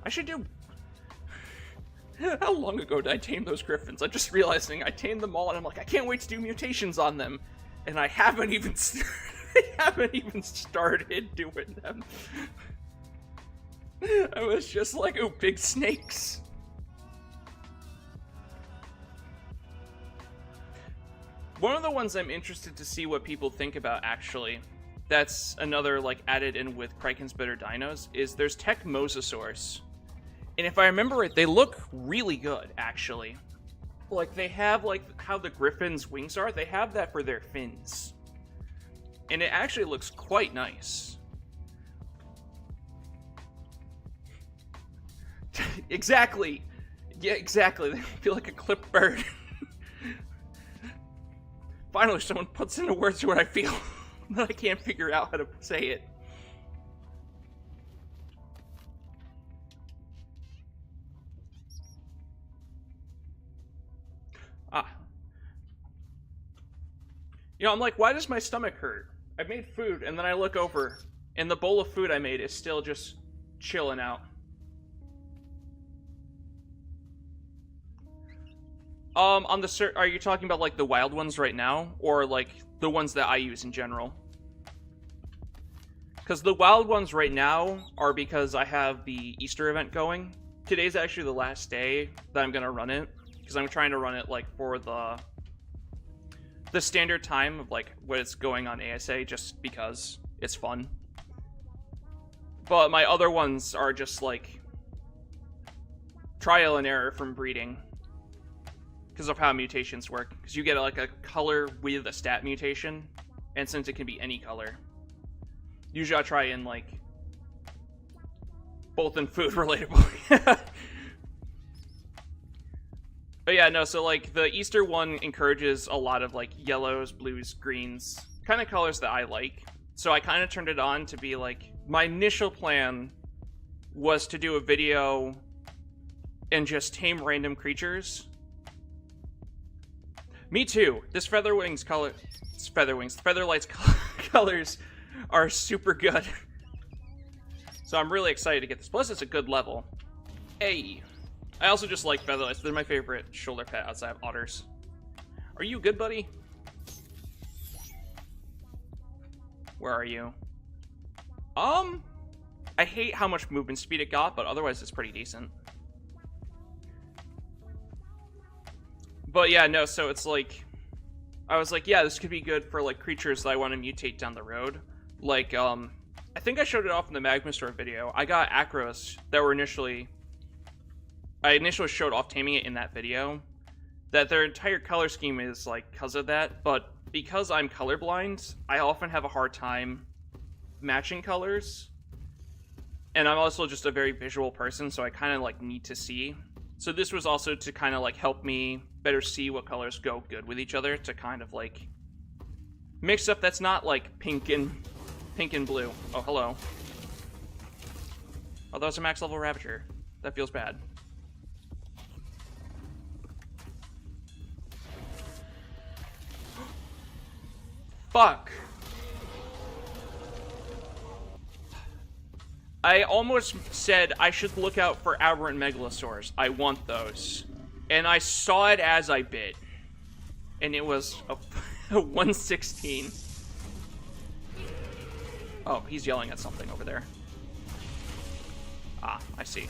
I should do... How long ago did I tame those griffins? I'm just realizing I tamed them all and I'm like, I can't wait to do mutations on them. And I haven't even started doing them. I was just like, oh, big snakes. One of the ones I'm interested to see what people think about, actually, that's another, like, added in with Kraken's Bitter Dinos, is there's Tech Mosasaurs. And if I remember right, they look really good, actually. Like, they have, like, how the Griffin's wings are, they have that for their fins. And it actually looks quite nice. Exactly. Yeah, exactly. They feel like a clipped bird. Finally, someone puts into words what I feel. That I can't figure out how to say it. Ah. You know, I'm like, why does my stomach hurt? I made food, and then I look over, and the bowl of food I made is still just chilling out. On the are you talking about like the wild ones right now, or like the ones that I use in general? Because the wild ones right now are because I have the Easter event going. Today's actually the last day that I'm gonna run it, because I'm trying to run it like for the standard time of like when it's going on ASA, just because it's fun. But my other ones are just like trial and error from breeding. Because of how mutations work. Because you get like a color with a stat mutation, and since it can be any color, usually I try in like both in food relatable. But yeah, no, so like the Easter one encourages a lot of like yellows, blues, greens, kind of colors that I like. So I kind of turned it on to be like, my initial plan was to do a video and just tame random creatures. Me too. This Featherwings color... It's Featherwings. The Featherlight's colors are super good. So I'm really excited to get this. Plus, it's a good level. Hey. I also just like Featherlights. They're my favorite shoulder pet outside of otters. Are you good, buddy? Where are you? I hate how much movement speed it got, but otherwise it's pretty decent. But yeah, no, so it's like, I was like, yeah, this could be good for like creatures that I want to mutate down the road. Like, I think I showed it off in the Magma Store video. I got Acros that were I initially showed off taming it in that video. That their entire color scheme is like because of that, but because I'm colorblind, I often have a hard time matching colors. And I'm also just a very visual person, so I kind of like need to see. So this was also to kind of like help me better see what colors go good with each other, to kind of like mix up that's not like pink and blue. Oh, hello. Oh, that was a max level Ravager. That feels bad. Fuck. I almost said I should look out for Aberrant Megalosaurs. I want those. And I saw it as I bid. And it was a 116. Oh, he's yelling at something over there. Ah, I see.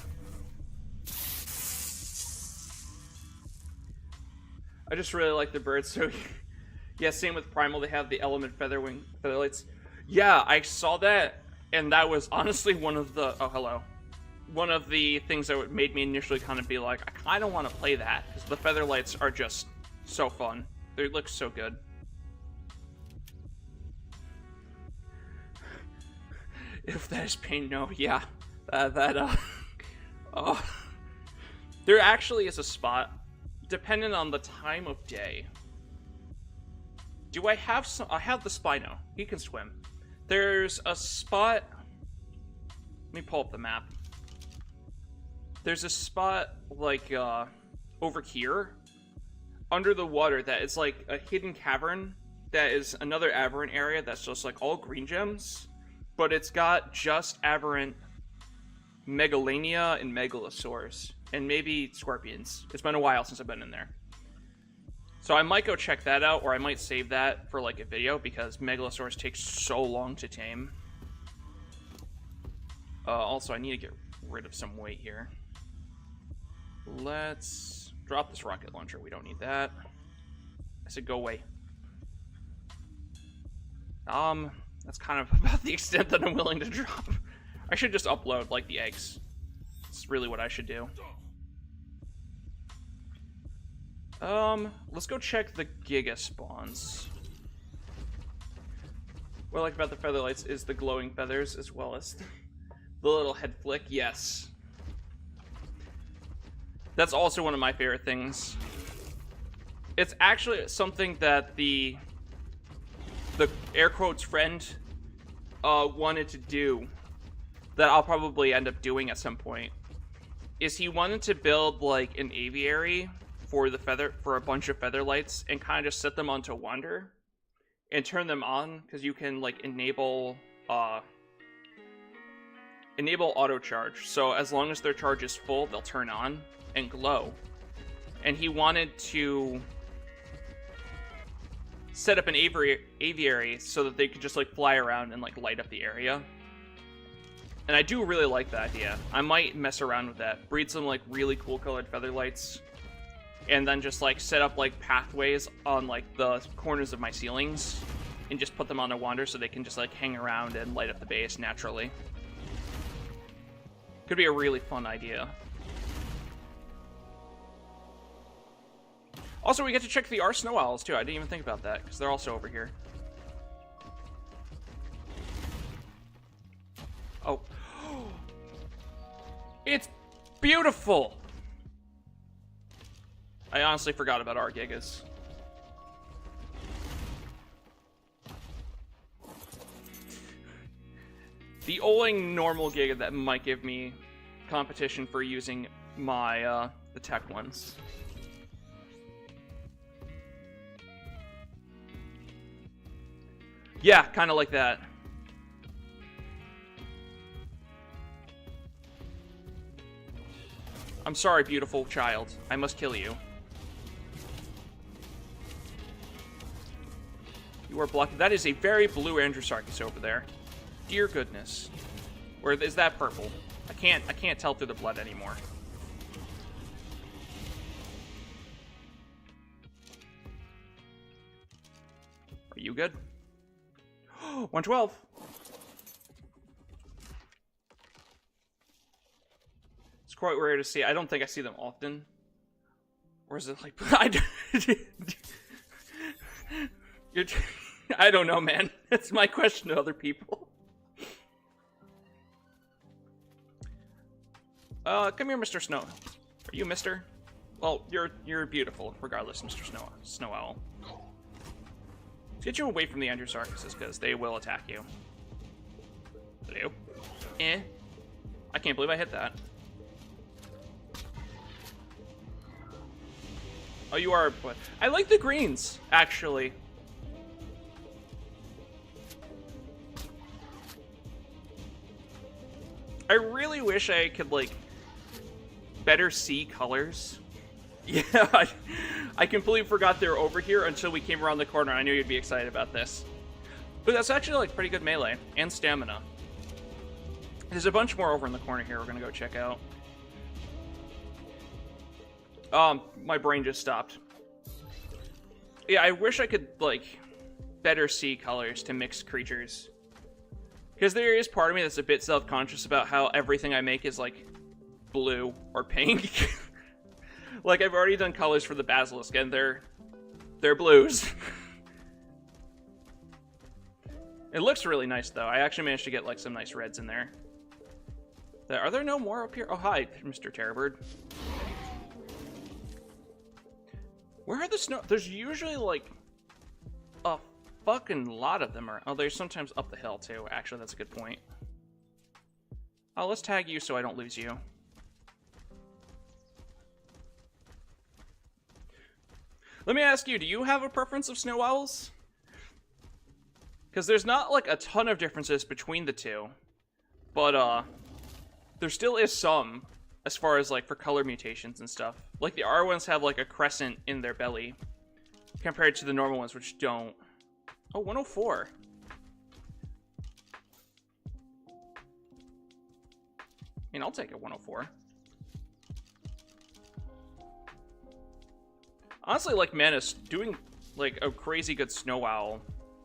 I just really like the birds, so... Yeah, same with Primal, they have the Element Featherlights. Yeah, I saw that, and that was honestly one of the... Oh, hello. One of the things that made me initially kind of be like, I kind of want to play that, because the Featherlights are just so fun. They look so good. If that is pain, no, yeah. Oh. There actually is a spot, depending on the time of day. Do I have some? I have the Spino. He can swim. There's a spot. Let me pull up the map. There's a spot like over here, under the water, that is like a hidden cavern. That is another Aberrant area that's just like all green gems, but it's got just Aberrant Megalania and Megalosaurs, and maybe Scorpions. It's been a while since I've been in there. So I might go check that out, or I might save that for like a video, because Megalosaurus takes so long to tame. Also, I need to get rid of some weight here. Let's drop this rocket launcher. We don't need that. I said go away. That's kind of about the extent that I'm willing to drop. I should just upload, like, the eggs. That's really what I should do. Let's go check the Giga spawns. What I like about the Featherlights is the glowing feathers, as well as the little head flick. Yes. That's also one of my favorite things. It's actually something that the air quotes friend wanted to do, that I'll probably end up doing at some point, is he wanted to build like an aviary for a bunch of Featherlights and kind of set them onto Wander and turn them on, because you can like enable auto charge. So as long as their charge is full, they'll turn on and glow. And he wanted to set up an aviary so that they could just like fly around and like light up the area. And I do really like that idea. I might mess around with that. Breed some like really cool colored Featherlights, and then just like set up like pathways on like the corners of my ceilings and just put them on a Wander so they can just like hang around and light up the base naturally. Could be a really fun idea. Also, we get to check the R Snow Owls too. I didn't even think about that, because they're also over here. Oh. It's beautiful! I honestly forgot about our Gigas. The only normal Giga that might give me competition for using my, the tech ones. Yeah, kind of like that. I'm sorry, beautiful child. I must kill you. You are blocking. That is a very blue Androsarchus over there. Dear goodness. Or is that purple? I can't tell through the blood anymore. Are you good? 112. It's quite rare to see. I don't think I see them often. Or is it like... I don't know, man. That's my question to other people. Come here, Mr. Snow. Are you Mr.? Well, you're beautiful, regardless, Mr. Snow Owl. Let's get you away from the Androsarchuses, because they will attack you. Hello? Eh? I can't believe I hit that. Oh, you are... I like the greens, actually. I really wish I could, like, better see colors. Yeah, I completely forgot they were over here until we came around the corner. I knew you'd be excited about this. But that's actually, like, pretty good melee and stamina. There's a bunch more over in the corner here we're gonna go check out. My brain just stopped. Yeah, I wish I could, like, better see colors to mixed creatures. Because there is part of me that's a bit self-conscious about how everything I make is, like, blue or pink. Like, I've already done colors for the Basilisk, and they're blues. It looks really nice, though. I actually managed to get, like, some nice reds in there. Are there no more up here? Oh, hi, Mr. Terrorbird. Where are the snow? There's usually like a fucking lot of them are. Oh, there's sometimes up the hill too. Actually, that's a good point. Oh, let's tag you so I don't lose you. Let me ask you, do you have a preference of snow owls? Because there's not like a ton of differences between the two, but there still is some as far as like for color mutations and stuff. Like the R ones have like a crescent in their belly compared to the normal ones, which don't. Oh, 104. I mean, I'll take a 104. Honestly, like Manus, doing like a crazy good snow owl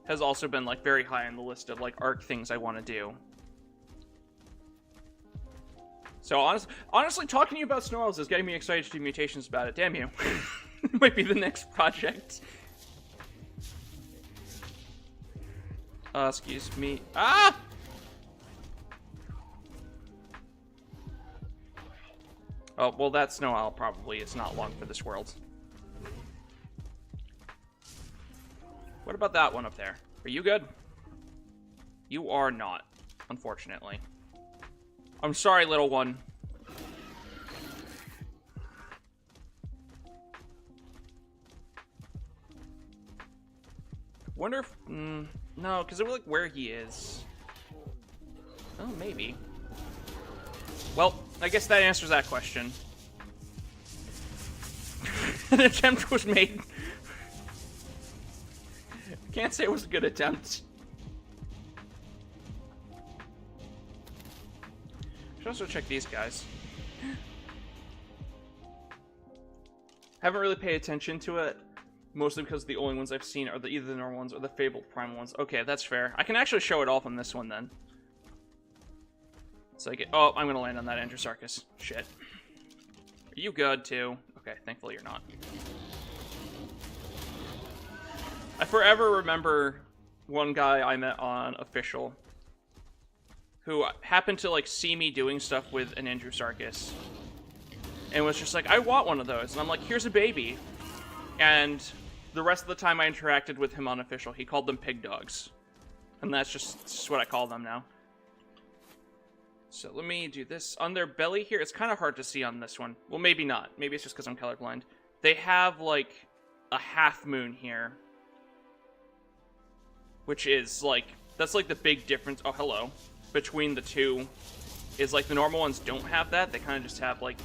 has also been like very high on the list of like Ark things I want to do. So honestly, talking to you about snow owls is getting me excited to do mutations about it. Damn you. It might be the next project. Excuse me. Ah! Oh, well, that snow owl probably is not long for this world. What about that one up there? Are you good? You are not, unfortunately. I'm sorry, little one. Wonder if... no, because it was like where he is. Oh, maybe. Well, I guess that answers that question. An attempt was made. Can't say it was a good attempt. Should also check these guys. Haven't really paid attention to it, mostly because the only ones I've seen are either the normal ones or the fabled primal ones. Okay, that's fair. I can actually show it off on this one then. So I get. Oh, I'm gonna land on that Androsarchus. Shit. Are you good too? Okay, thankfully you're not. I forever remember one guy I met on Official who happened to like see me doing stuff with an Androsarchus and was just like, I want one of those. And I'm like, here's a baby. And the rest of the time I interacted with him on Official, he called them pig dogs. And that's just what I call them now. So let me do this. On their belly here, it's kind of hard to see on this one. Well, maybe not. Maybe it's just because I'm colorblind. They have like a half moon here. Which is like, that's like the big difference. Oh, hello. Between the two is like the normal ones don't have that. They kind of just have like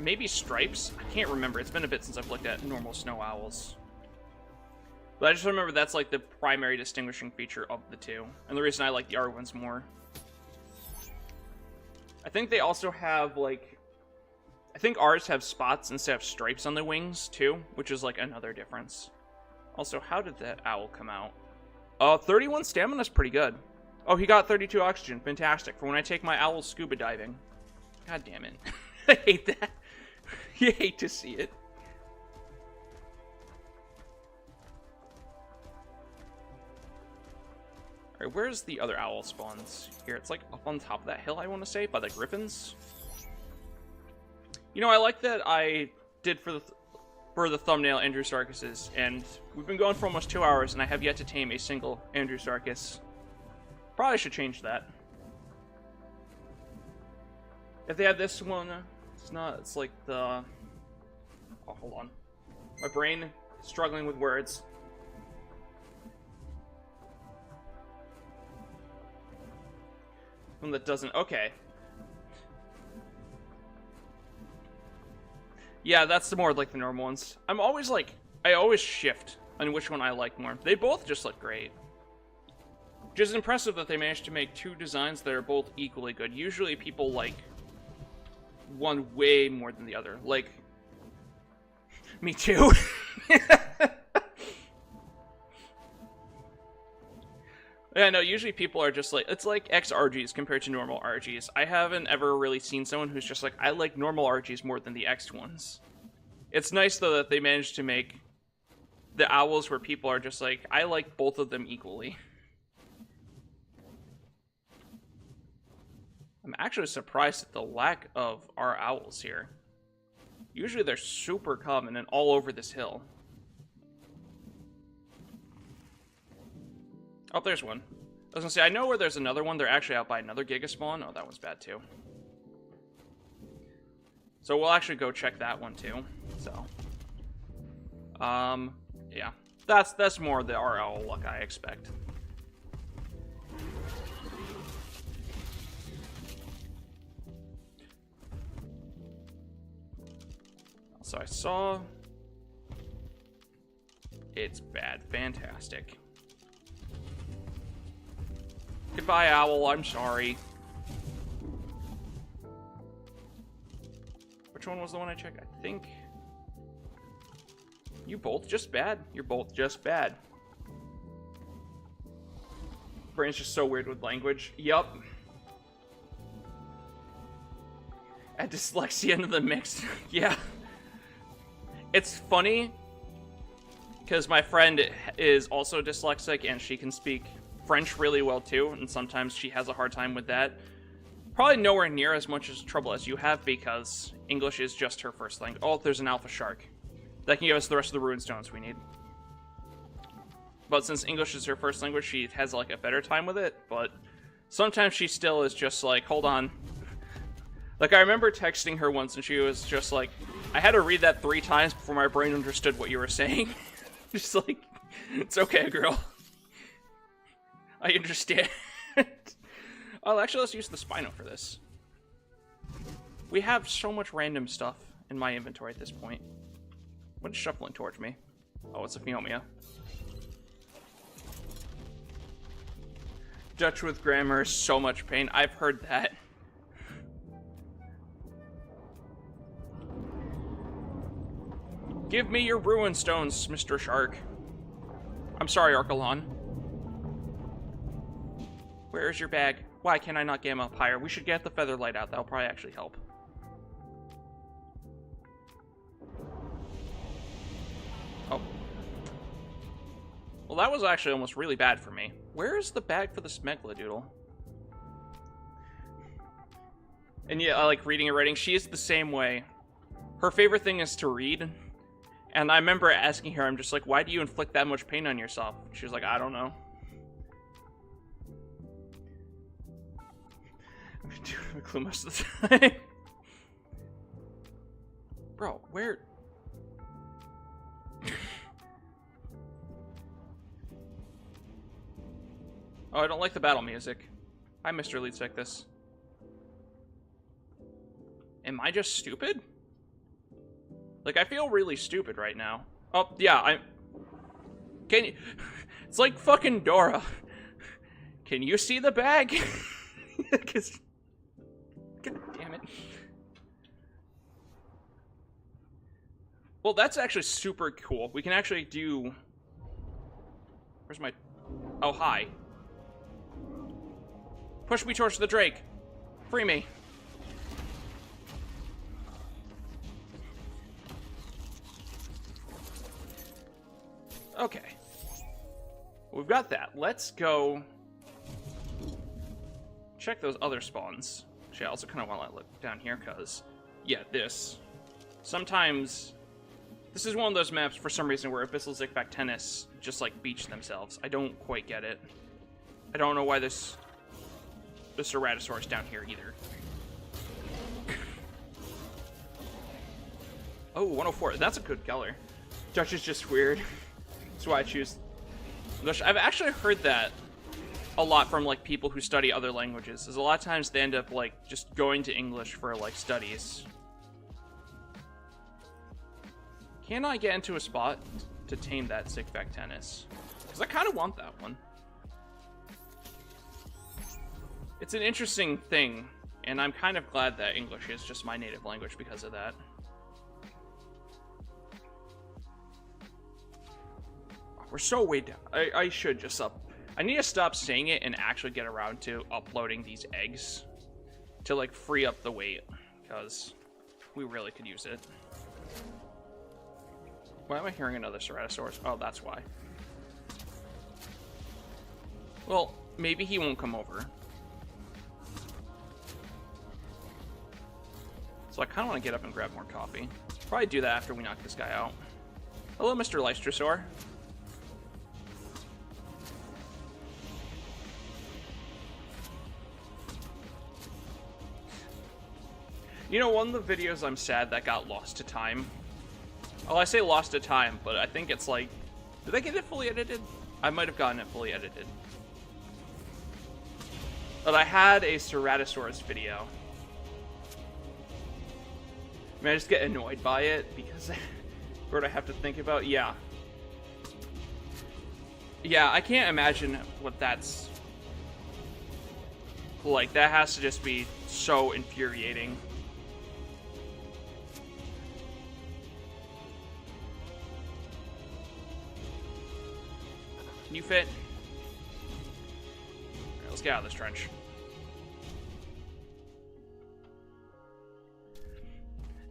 maybe stripes. I can't remember. It's been a bit since I've looked at normal snow owls. But I just remember that's like the primary distinguishing feature of the two. And the reason I like the R ones more. I think they also have like, I think ours have spots instead of stripes on the wings too, which is like another difference. Also, how did that owl come out? 31 stamina is pretty good. Oh, he got 32 oxygen. Fantastic. For when I take my owl scuba diving. God damn it. I hate that. You hate to see it. Alright, where's the other owl spawns? Here, it's like up on top of that hill, I want to say, by the griffins. You know, I like that I did for the thumbnail Androsarchuses, and we've been going for almost 2 hours, and I have yet to tame a single Androsarchus. Probably should change that. If they had this one, it's not, it's like the... Oh, hold on. My brain is struggling with words. One that doesn't, okay. Yeah, that's the more like the normal ones. I'm always like, I always shift on which one I like more. They both just look great. Which is impressive that they managed to make two designs that are both equally good. Usually people like one way more than the other. Like, me too. Yeah, no, usually people are just like, it's like X-RGs compared to normal RGs. I haven't ever really seen someone who's just like, I like normal RGs more than the X ones. It's nice, though, that they managed to make the owls where people are just like, I like both of them equally. I'm actually surprised at the lack of our owls here. Usually they're super common and all over this hill. Oh, there's one. I was gonna say, I know where there's another one. They're actually out by another Giga Spawn. Oh, that one's bad too. So we'll actually go check that one too. So, yeah, that's more the RL luck I expect. So I saw. It's bad. Fantastic. Goodbye, Owl. I'm sorry. Which one was the one I checked? I think... You both just bad. You're both just bad. Brain's just so weird with language. Yup. Add dyslexia into the mix. Yeah. It's funny, because my friend is also dyslexic, and she can speak French really well too, and sometimes she has a hard time with that. Probably nowhere near as much as trouble as you have, because English is just her first language. Oh, there's an alpha shark. That can give us the rest of the rune stones we need. But since English is her first language, she has like a better time with it, but sometimes she still is just like, hold on. Like, I remember texting her once, and she was just like, I had to read that 3 times before my brain understood what you were saying. Just like, it's okay, girl. I understand. Oh, actually, let's use the Spino for this. We have so much random stuff in my inventory at this point. What is shuffling towards me? Oh, it's a Phiomia. Dutch with grammar is so much pain. I've heard that. Give me your ruin stones, Mr. Shark. I'm sorry, Arkalon. Where is your bag? Why can I not get him up higher? We should get the feather light out. That'll probably actually help. Oh. Well, that was actually almost really bad for me. Where is the bag for the Smegladoodle? And yeah, I like reading and writing. She is the same way. Her favorite thing is to read. And I remember asking her, I'm just like, why do you inflict that much pain on yourself? She was like, I don't know. I'm doing a clue most of the time. Bro, where? Oh, I don't like the battle music. Hi, Mr. Lead This. Am I just stupid? Like, I feel really stupid right now. Oh, yeah, Can you... It's like fucking Dora. Can you see the bag? Because... God damn it. Well, that's actually super cool. We can actually do... Where's my... Oh, hi. Push me towards the Drake. Free me. Okay. We've got that. Let's go check those other spawns. Actually, I also kind of want to look down here because, yeah, this. Sometimes, this is one of those maps for some reason where Abyssal Zickback Tennis just like beach themselves. I don't quite get it. I don't know why this Ceratosaurus down here either. Oh, 104. That's a good color. Dutch is just weird. That's why I choose English. I've actually heard that a lot from like people who study other languages. Is a lot of times they end up like just going to English for like studies. Can I get into a spot to tame that Zickback Tennis? Because I kind of want that one. It's an interesting thing, and I'm kind of glad that English is just my native language because of that. We're so way down. I should just I need to stop saying it and actually get around to uploading these eggs to like free up the weight, because we really could use it. Why am I hearing another Ceratosaurus? Oh, that's why. Well, maybe he won't come over. So I kind of want to get up and grab more coffee. Probably do that after we knock this guy out. Hello, Mr. Lystrosaur. You know, one of the videos I'm sad that got lost to time. Oh, I say lost to time, but I think it's like... Did I get it fully edited? I might have gotten it fully edited. But I had a Ceratosaurus video. I mean, I just get annoyed by it because what I have to think about. Yeah. Yeah, I can't imagine what that's like. That has to just be so infuriating. Can you fit? Alright, let's get out of this trench.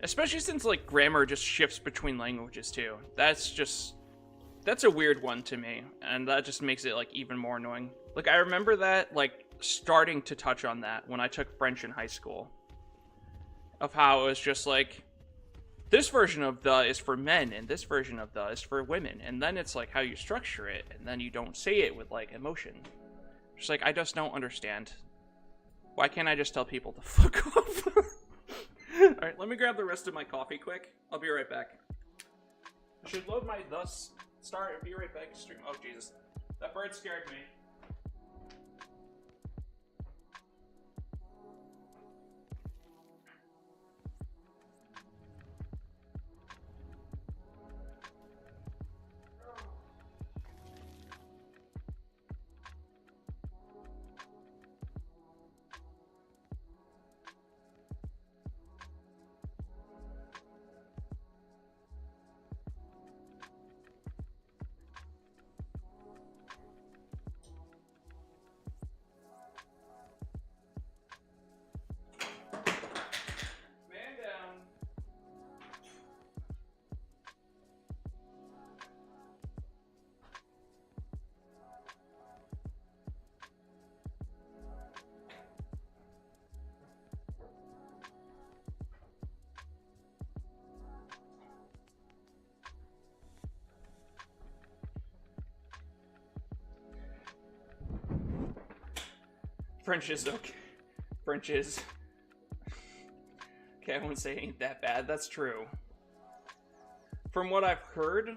Especially since, like, grammar just shifts between languages, too. That's a weird one to me. And that just makes it, like, even more annoying. Like, I remember that, like, starting to touch on that when I took French in high school. Of how it was just, like, this version of the is for men, and this version of the is for women. And then it's, like, how you structure it, and then you don't say it with, like, emotion. Just like, I just don't understand. Why can't I just tell people to fuck off? Alright, let me grab the rest of my coffee quick. I'll be right back. I should load my thus start and be right back stream. Oh, Jesus. That bird scared me. French is okay. French is... Okay, I wouldn't say it ain't that bad. That's true. From what I've heard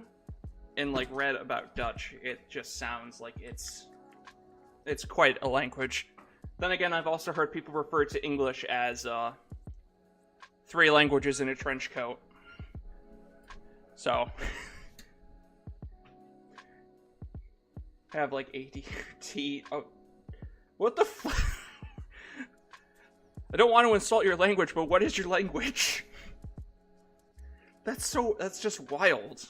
and, like, read about Dutch, it just sounds like it's quite a language. Then again, I've also heard people refer to English as, 3 languages in a trench coat. So... I have, like, ADT... Oh... What the fuck? I don't want to insult your language, but what is your language? That's just wild.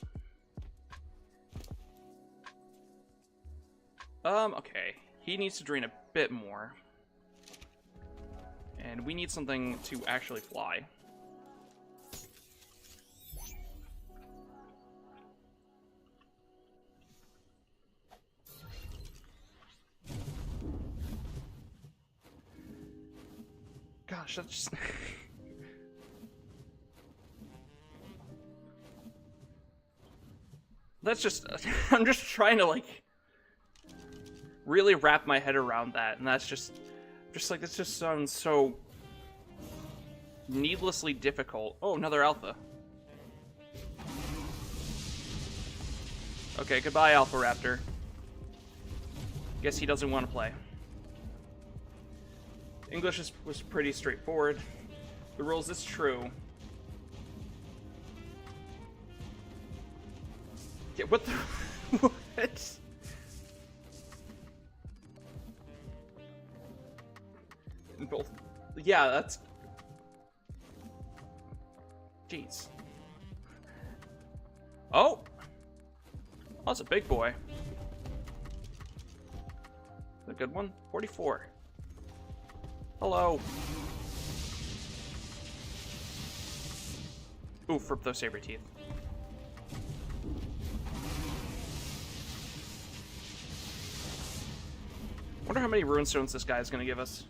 Okay. He needs to drain a bit more. And we need something to actually fly. Gosh, that's just... That's just... I'm just trying to, like... really wrap my head around that, and that's just... like, this just sounds so... needlessly difficult. Oh, another alpha. Okay, goodbye, Alpha Raptor. Guess he doesn't want to play. English was pretty straightforward. The rules is true. Yeah, what the... what? In both... Yeah, that's... Jeez. Oh! That's a big boy. A good one? 44. Hello. Ooh, for those saber teeth. Wonder how many rune stones this guy is gonna give us.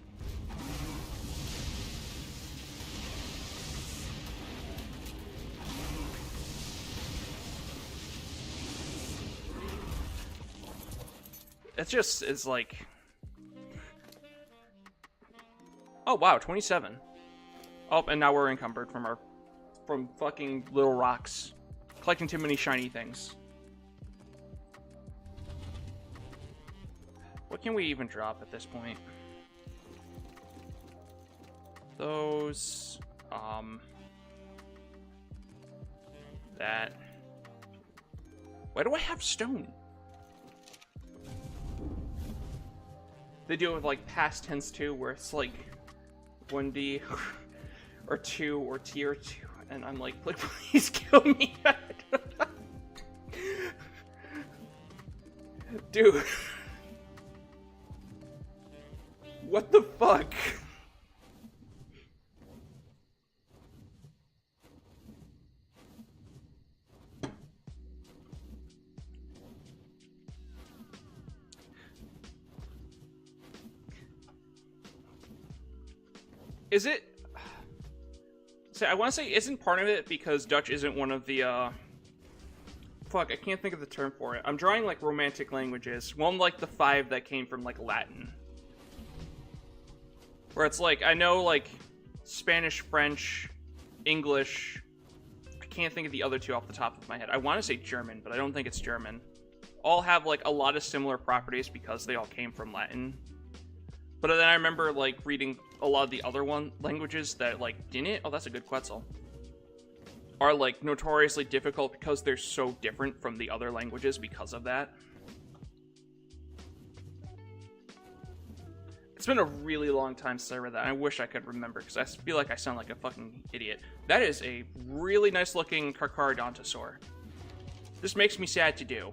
it's like... Oh, wow, 27. Oh, and now we're encumbered from fucking little rocks. Collecting too many shiny things. What can we even drop at this point? Those, that. Why do I have stone? They do it with like past tense too, where it's like 1D or 2 or tier 2, and I'm like, please kill me. Dude. What the fuck? Is it... So I want to say, isn't part of it because Dutch isn't one of the, Fuck, I can't think of the term for it. I'm drawing, like, romantic languages. One, like, the 5 that came from, like, Latin. Where it's like, I know, like, Spanish, French, English. I can't think of the other 2 off the top of my head. I want to say German, but I don't think it's German. All have, like, a lot of similar properties because they all came from Latin. But then I remember, like, reading a lot of the other languages that, like, didn't. Oh, that's a good Quetzal. Are, like, notoriously difficult because they're so different from the other languages because of that. It's been a really long time since I read that. I wish I could remember, because I feel like I sound like a fucking idiot. That is a really nice-looking Carcharodontosaur. This makes me sad to do.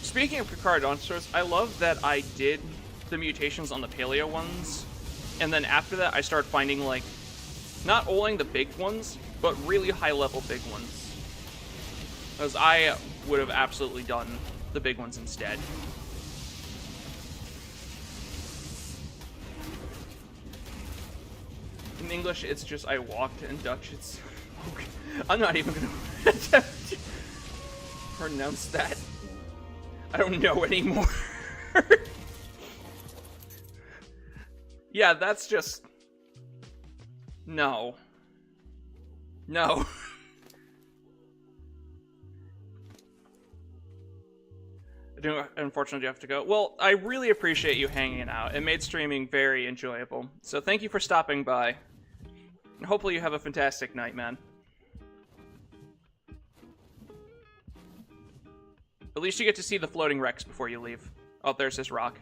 Speaking of Carcharodontosaurs, I love that I did the mutations on the Paleo ones, and then after that I started finding, like, not only the big ones, but really high-level big ones. Because I would have absolutely done the big ones instead. In English, it's just I walked. In Dutch, it's... I'm not even going to attempt to pronounce that. I don't know anymore. Yeah, that's just... No. No. I do unfortunately have to go. Well, I really appreciate you hanging out. It made streaming very enjoyable. So thank you for stopping by. And hopefully you have a fantastic night, man. At least you get to see the floating wrecks before you leave. Oh, there's this rock.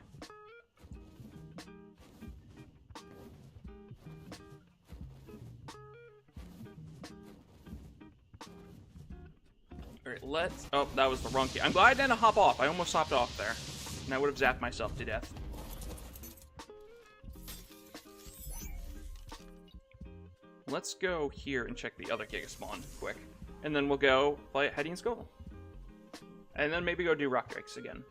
Alright, let's... Oh, that was the wrong key. I'm glad I didn't hop off. I almost hopped off there. And I would have zapped myself to death. Let's go here and check the other Giga Spawn quick. And then we'll go play at Hetty and Skull. And then maybe go do Rock Drakes again.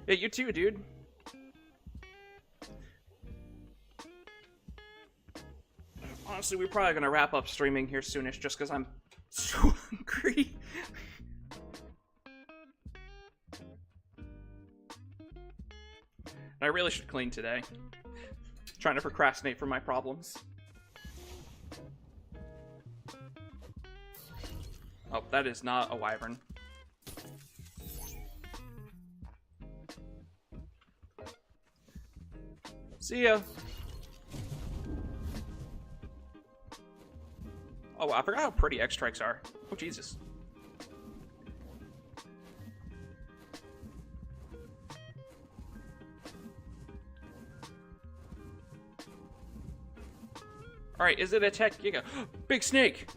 Yeah, you too, dude. Honestly, we're probably gonna wrap up streaming here soonish just because I'm so hungry. I really should clean today. Trying to procrastinate from my problems. Oh, that is not a wyvern. See ya. Oh, I forgot how pretty X-Strikes are. Oh, Jesus. Alright, is it a tech giga? Big snake!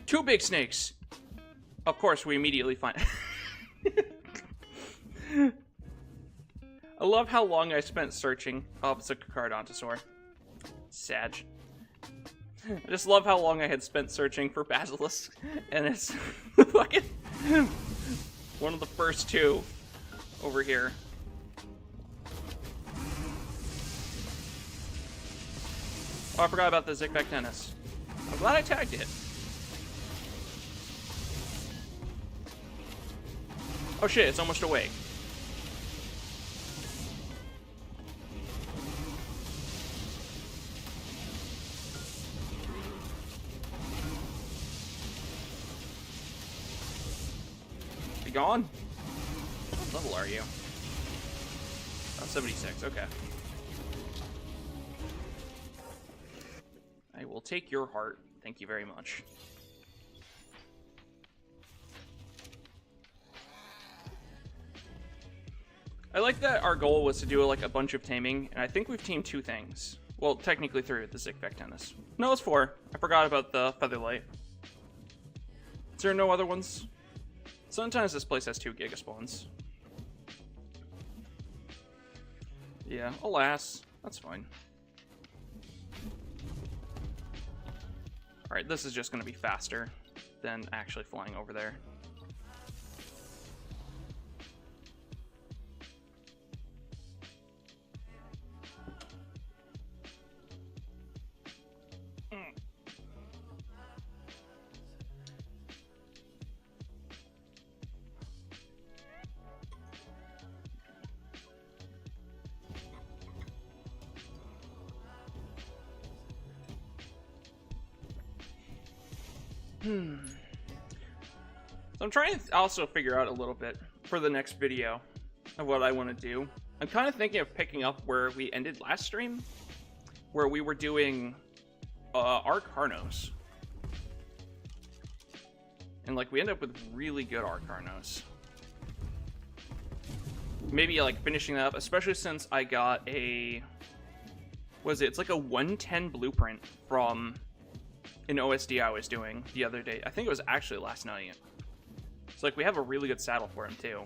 2 big snakes! Of course, we immediately find... I love how long I spent searching. Oh, it's a Carcharodontosaur. Sag. I just love how long I had spent searching for basilisk, and it's fucking one of the first two over here. Oh, I forgot about the Zigback Tennis. I'm glad I tagged it. Oh shit, it's almost awake. Be gone? What level are you? Oh, 76, okay. I will take your heart. Thank you very much. I like that our goal was to do like a bunch of taming, and I think we've tamed 2 things. Well, technically 3 with the Zigback Tennis. No, it's 4. I forgot about the Featherlight. Is there no other ones? Sometimes this place has 2 Giga Spawns. Yeah, alas. That's fine. Alright, this is just going to be faster than actually flying over there. So I'm trying to also figure out a little bit for the next video of what I want to do. I'm kind of thinking of picking up where we ended last stream, where we were doing Ark Harnos. And like we end up with really good Ark Harnos. Maybe like finishing that up, especially since I got a, what is it? It's like a 110 blueprint from an OSD I was doing the other day. I think it was actually last night. So like we have a really good saddle for him too.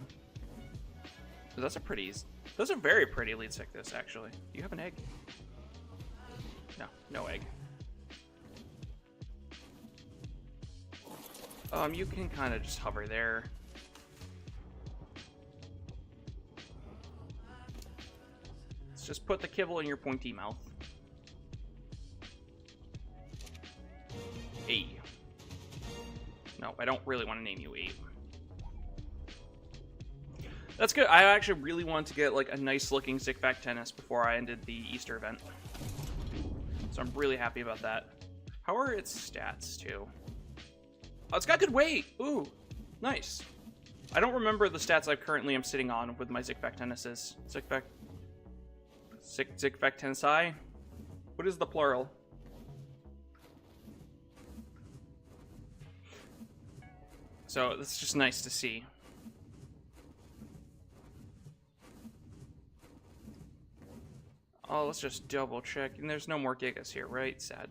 So that's a very pretty lead stick this actually. Do you have an egg? No egg. You can kind of just hover there. Let's just put the kibble in your pointy mouth. A. No, I don't really want to name you A. That's good. I actually really wanted to get like a nice looking Zigback Tennis before I ended the Easter event. So I'm really happy about that. How are its stats too? Oh, it's got good weight. Ooh, nice. I don't remember the stats I currently am sitting on with my Zigback Tennises. Zigback Tennisi? What is the plural? So it's just nice to see. Oh, let's just double check. And there's no more gigas here, right? Sad.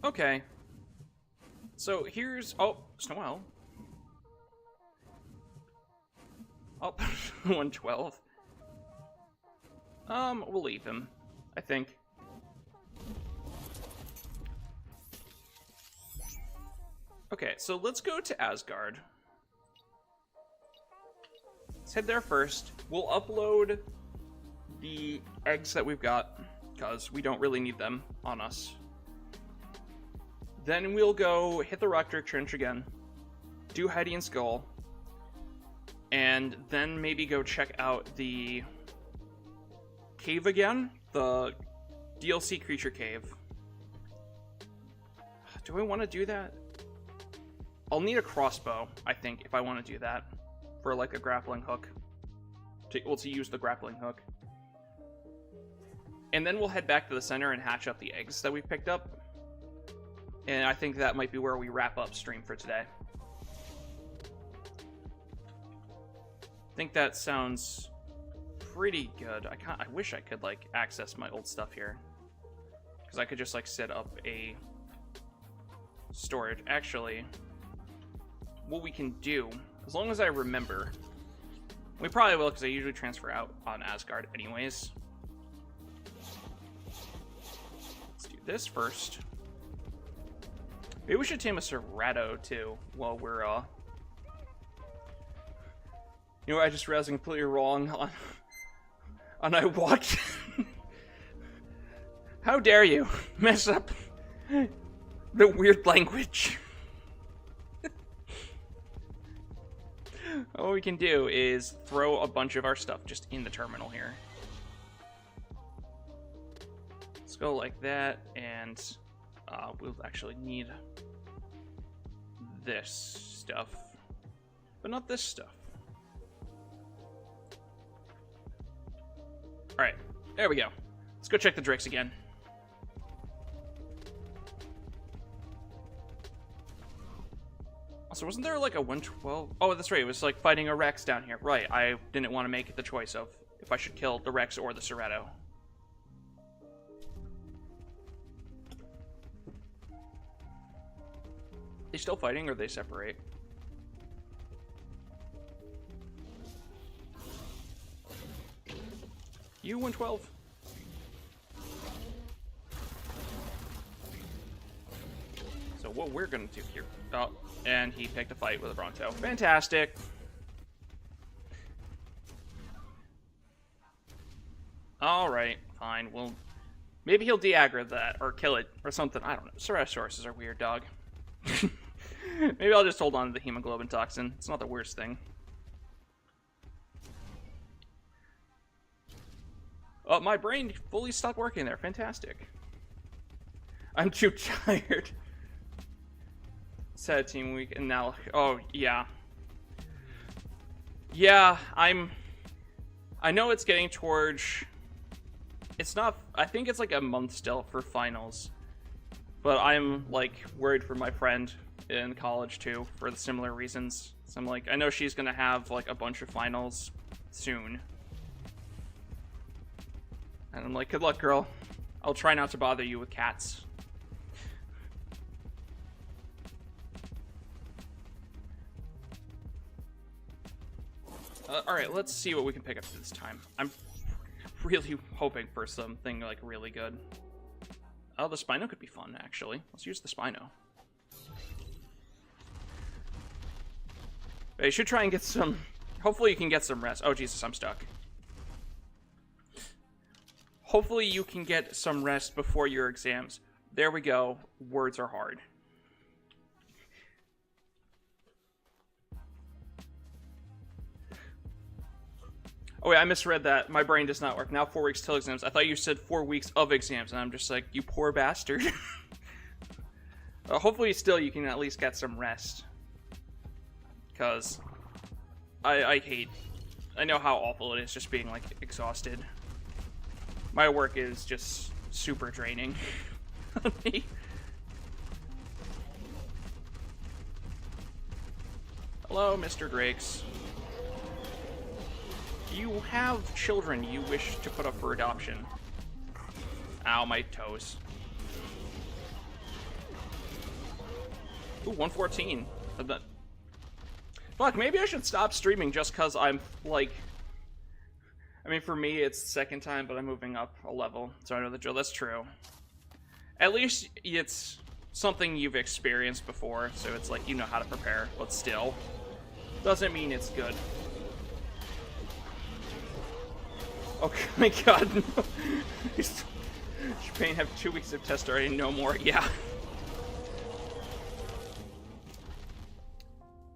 Okay. So here's... Oh, Snowell. Oh, 112. We'll leave him, I think. Okay, so let's go to Asgard. Let's head there first. We'll upload the eggs that we've got, because we don't really need them on us. Then we'll go hit the Rock Drake Trench again, do Heidi and Skull, and then maybe go check out the cave again, the DLC Creature Cave. Do I want to do that? I'll need a crossbow, I think, if I want to do that. For like a grappling hook. To use the grappling hook. And then we'll head back to the center and hatch up the eggs that we've picked up. And I think that might be where we wrap up stream for today. I think that sounds pretty good. I wish I could like access my old stuff here. Because I could just like set up a storage. Actually, what we can do, as long as I remember, We probably will, because I usually transfer out on Asgard anyways. Let's do this first. Maybe we should tame a Serrato, too, while we're, You know what, I just realized I'm completely wrong on I walked... How dare you mess up the weird language? All we can do is throw a bunch of our stuff just in the terminal here. Let's go like that, and we'll actually need this stuff, but not this stuff. Alright, there we go. Let's go check the Drakes again. Also, wasn't there like a 112? Oh, that's right. It was like fighting a Rex down here. Right. I didn't want to make the choice of if I should kill the Rex or the Serrato. They still fighting or they separate? You 112. So what we're gonna do here? Oh, and he picked a fight with a Bronto. Fantastic. All right, fine. Well, maybe he'll de-aggro that or kill it or something. I don't know. Ceratosaurus are weird, dog. Maybe I'll just hold on to the hemoglobin toxin. It's not the worst thing. Oh, my brain fully stopped working there. Fantastic. I'm too tired. Sad team week, and now... Oh, yeah. Yeah, I know it's getting towards... It's not... I think it's like a month still for finals. But I'm, like, worried for my friend in college, too, for the similar reasons. So I'm like, I know she's gonna have, like, a bunch of finals soon. And I'm like, good luck, girl. I'll try not to bother you with cats. Alright, let's see what we can pick up this time. I'm really hoping for something, like, really good. Oh, the Spino could be fun, actually. Let's use the Spino. You should try and get some... Hopefully you can get some rest. Oh, Jesus, I'm stuck. Hopefully you can get some rest before your exams. There we go. Words are hard. Oh, wait, I misread that. My brain does not work. Now 4 weeks till exams. I thought you said 4 weeks of exams, and I'm just like, you poor bastard. Hopefully still you can at least get some rest. Because I hate... I know how awful it is just being, like, exhausted. My work is just super draining on me. Hello, Mr. Drakes. You have children you wish to put up for adoption. Ow, my toes. Ooh, 114. Fuck, maybe I should stop streaming just because I'm, like... I mean, for me, it's the second time, but I'm moving up a level, so I know the drill. That's true. At least it's something you've experienced before, so it's like you know how to prepare, but still. Doesn't mean it's good. Oh my god, no. Japan have 2 weeks of test already, no more, yeah.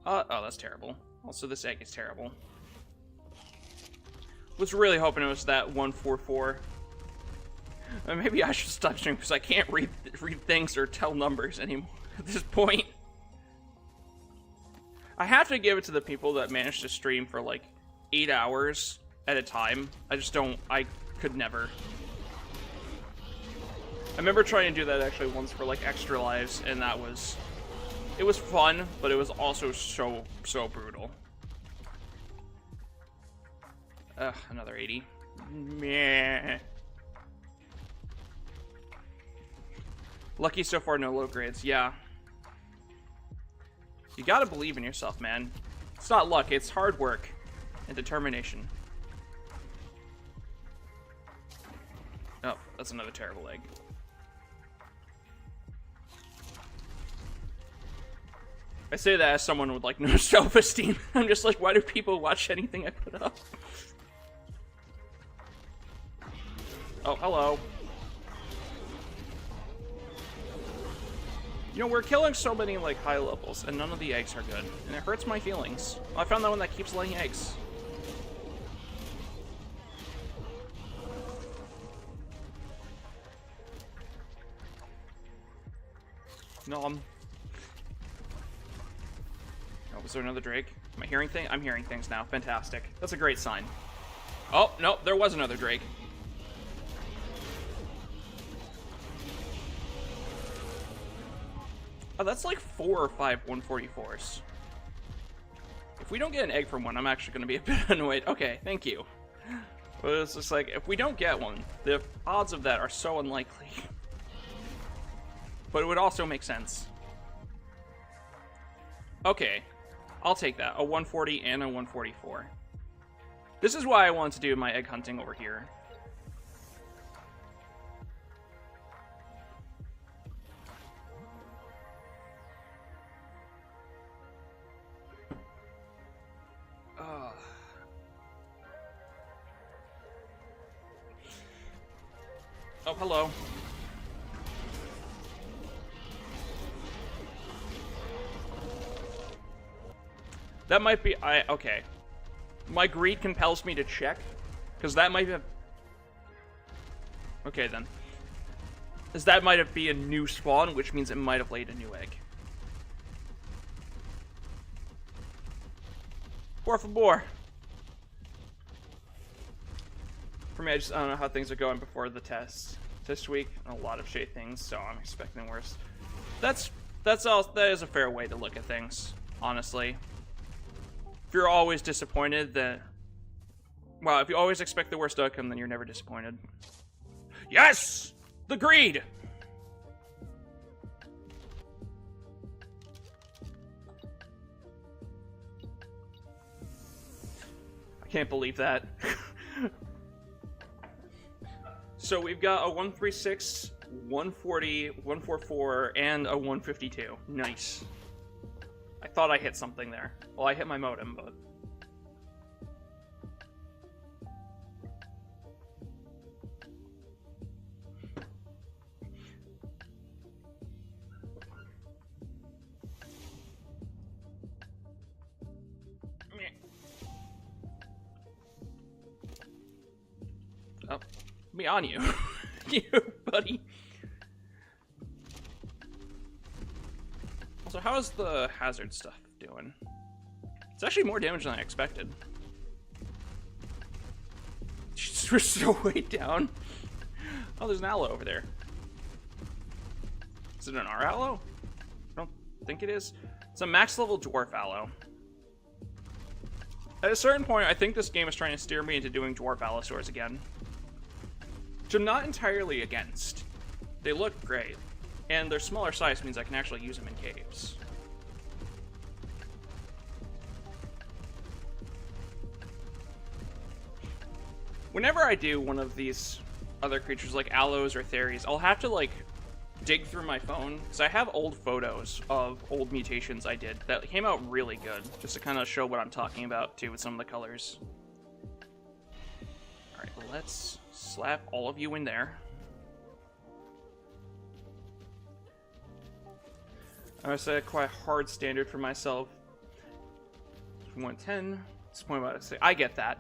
Oh, that's terrible. Also, this egg is terrible. Was really hoping it was that 144. Maybe I should stop streaming because I can't read things or tell numbers anymore at this point. I have to give it to the people that manage to stream for like 8 hours at a time. I just don't. I could never. I remember trying to do that actually once for like Extra Lives, and that was. It was fun, but it was also so brutal. Ugh, another 80. Meh. Lucky so far, no low grades. Yeah. You gotta believe in yourself, man. It's not luck, it's hard work. and determination. Oh, that's another terrible egg. I say that as someone with, like, no self-esteem. I'm just like, why do people watch anything I put up? Oh, hello. You know, we're killing so many, like, high levels, and none of the eggs are good. And it hurts my feelings. I found that one that keeps laying eggs. Nom. Oh, was there another Drake? Am I hearing things? I'm hearing things now. Fantastic. That's a great sign. Oh, no, there was another Drake. Oh, that's like 4 or 5 144s. If we don't get an egg from one, I'm actually going to be a bit annoyed. Okay, thank you. But it's just like, if we don't get one, the odds of that are so unlikely. But it would also make sense. Okay, I'll take that. A 140 and a 144. This is why I wanted to do my egg hunting over here. Oh, hello. That might be... okay. My greed compels me to check, because that might have... Okay, then. Because that might have been a new spawn, which means it might have laid a new egg. Por favor. For me, I don't know how things are going before the test this week. A lot of shit things, so I'm expecting worse. That's all. That is a fair way to look at things, honestly. If you're always disappointed, then... Well, if you always expect the worst outcome, then you're never disappointed. Yes! The greed! I can't believe that. So we've got a 136, 140, 144, and a 152. Nice. I thought I hit something there. Well, I hit my modem, but... Oh, me on you. You, buddy. Also, how is the hazard stuff doing? It's actually more damage than I expected. We're so way down. Oh, there's an aloe over there. Is it an R aloe? I don't think it is. It's a max level dwarf aloe. At a certain point, I think this game is trying to steer me into doing dwarf allosaurs again. Which I'm not entirely against. They look great. And their smaller size means I can actually use them in caves. Whenever I do one of these other creatures like aloes or theries, I'll have to like dig through my phone because I have old photos of old mutations I did that came out really good, just to kind of show what I'm talking about too with some of the colors. Alright, let's slap all of you in there. I'm gonna set quite a hard standard for myself. 110. It's point about to say. I get that.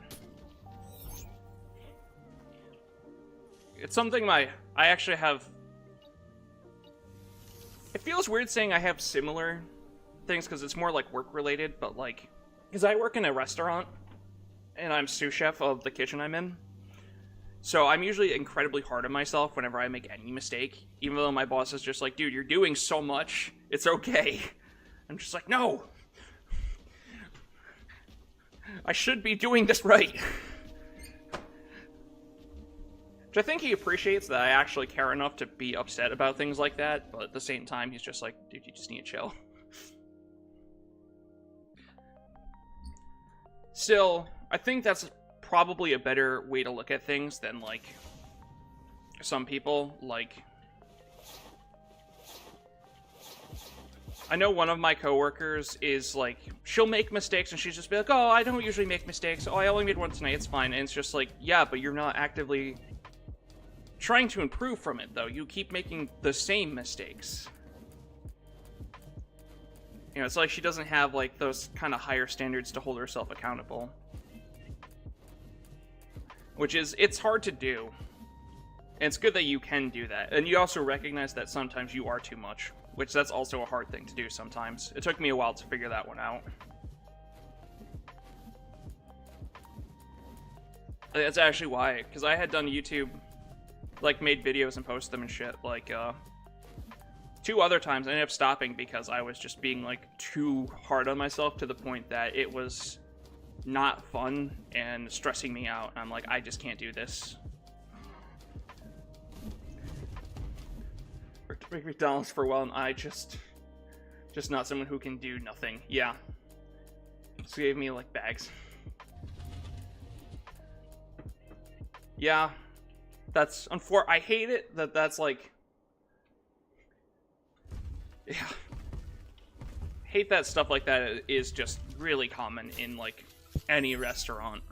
It's something I actually have. It feels weird saying I have similar things because it's more like work related, but like, because I work in a restaurant and I'm sous chef of the kitchen I'm in. So I'm usually incredibly hard on myself whenever I make any mistake, even though my boss is just like, dude, you're doing so much. It's okay. I'm just like, no. I should be doing this right. Which I think he appreciates that I actually care enough to be upset about things like that, but at the same time, he's just like, dude, you just need to chill. Still, I think that's probably a better way to look at things than, like, some people. Like, I know one of my coworkers is, like, she'll make mistakes and she's just be like, oh, I don't usually make mistakes. Oh, I only made one tonight, it's fine. And it's just like, yeah, but you're not actively trying to improve from it, though. You keep making the same mistakes. You know, it's like she doesn't have, like, those kind of higher standards to hold herself accountable. Which is, it's hard to do. And it's good that you can do that. And you also recognize that sometimes you are too much. Which, that's also a hard thing to do sometimes. It took me a while to figure that one out. That's actually why, because I had done YouTube, like, made videos and posted them and shit, like, 2 other times I ended up stopping because I was just being, like, too hard on myself to the point that it was not fun and stressing me out. I'm like, I just can't do this. Worked at McDonald's for a while and I just not someone who can do nothing. Yeah. Just gave me, like, bags. Yeah. That's, I hate it that that's, like, yeah. Hate that stuff like that is just really common in, like, any restaurant.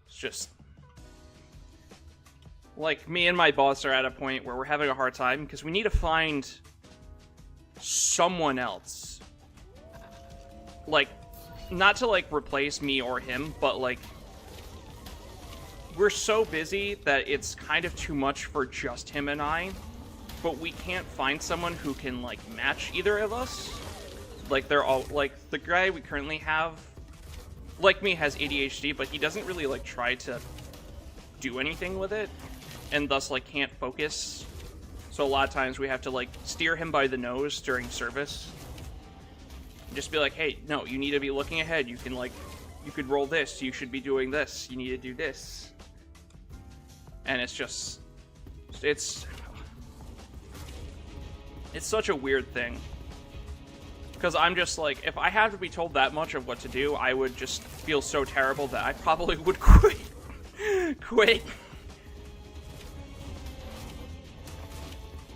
It's just, like, me and my boss are at a point where we're having a hard time because we need to find someone else. Like, not to, like, replace me or him, but, like, we're so busy that it's kind of too much for just him and I, but we can't find someone who can, like, match either of us. Like, they're all, like, the guy we currently have, like me, has ADHD, but he doesn't really, like, try to do anything with it, and thus, like, can't focus. So a lot of times we have to, like, steer him by the nose during service. Just be like, hey, no, you need to be looking ahead. You can, like, you could roll this. You should be doing this. You need to do this. And it's just, it's such a weird thing. Because I'm just like, if I have to be told that much of what to do, I would just feel so terrible that I probably would quit. Quit.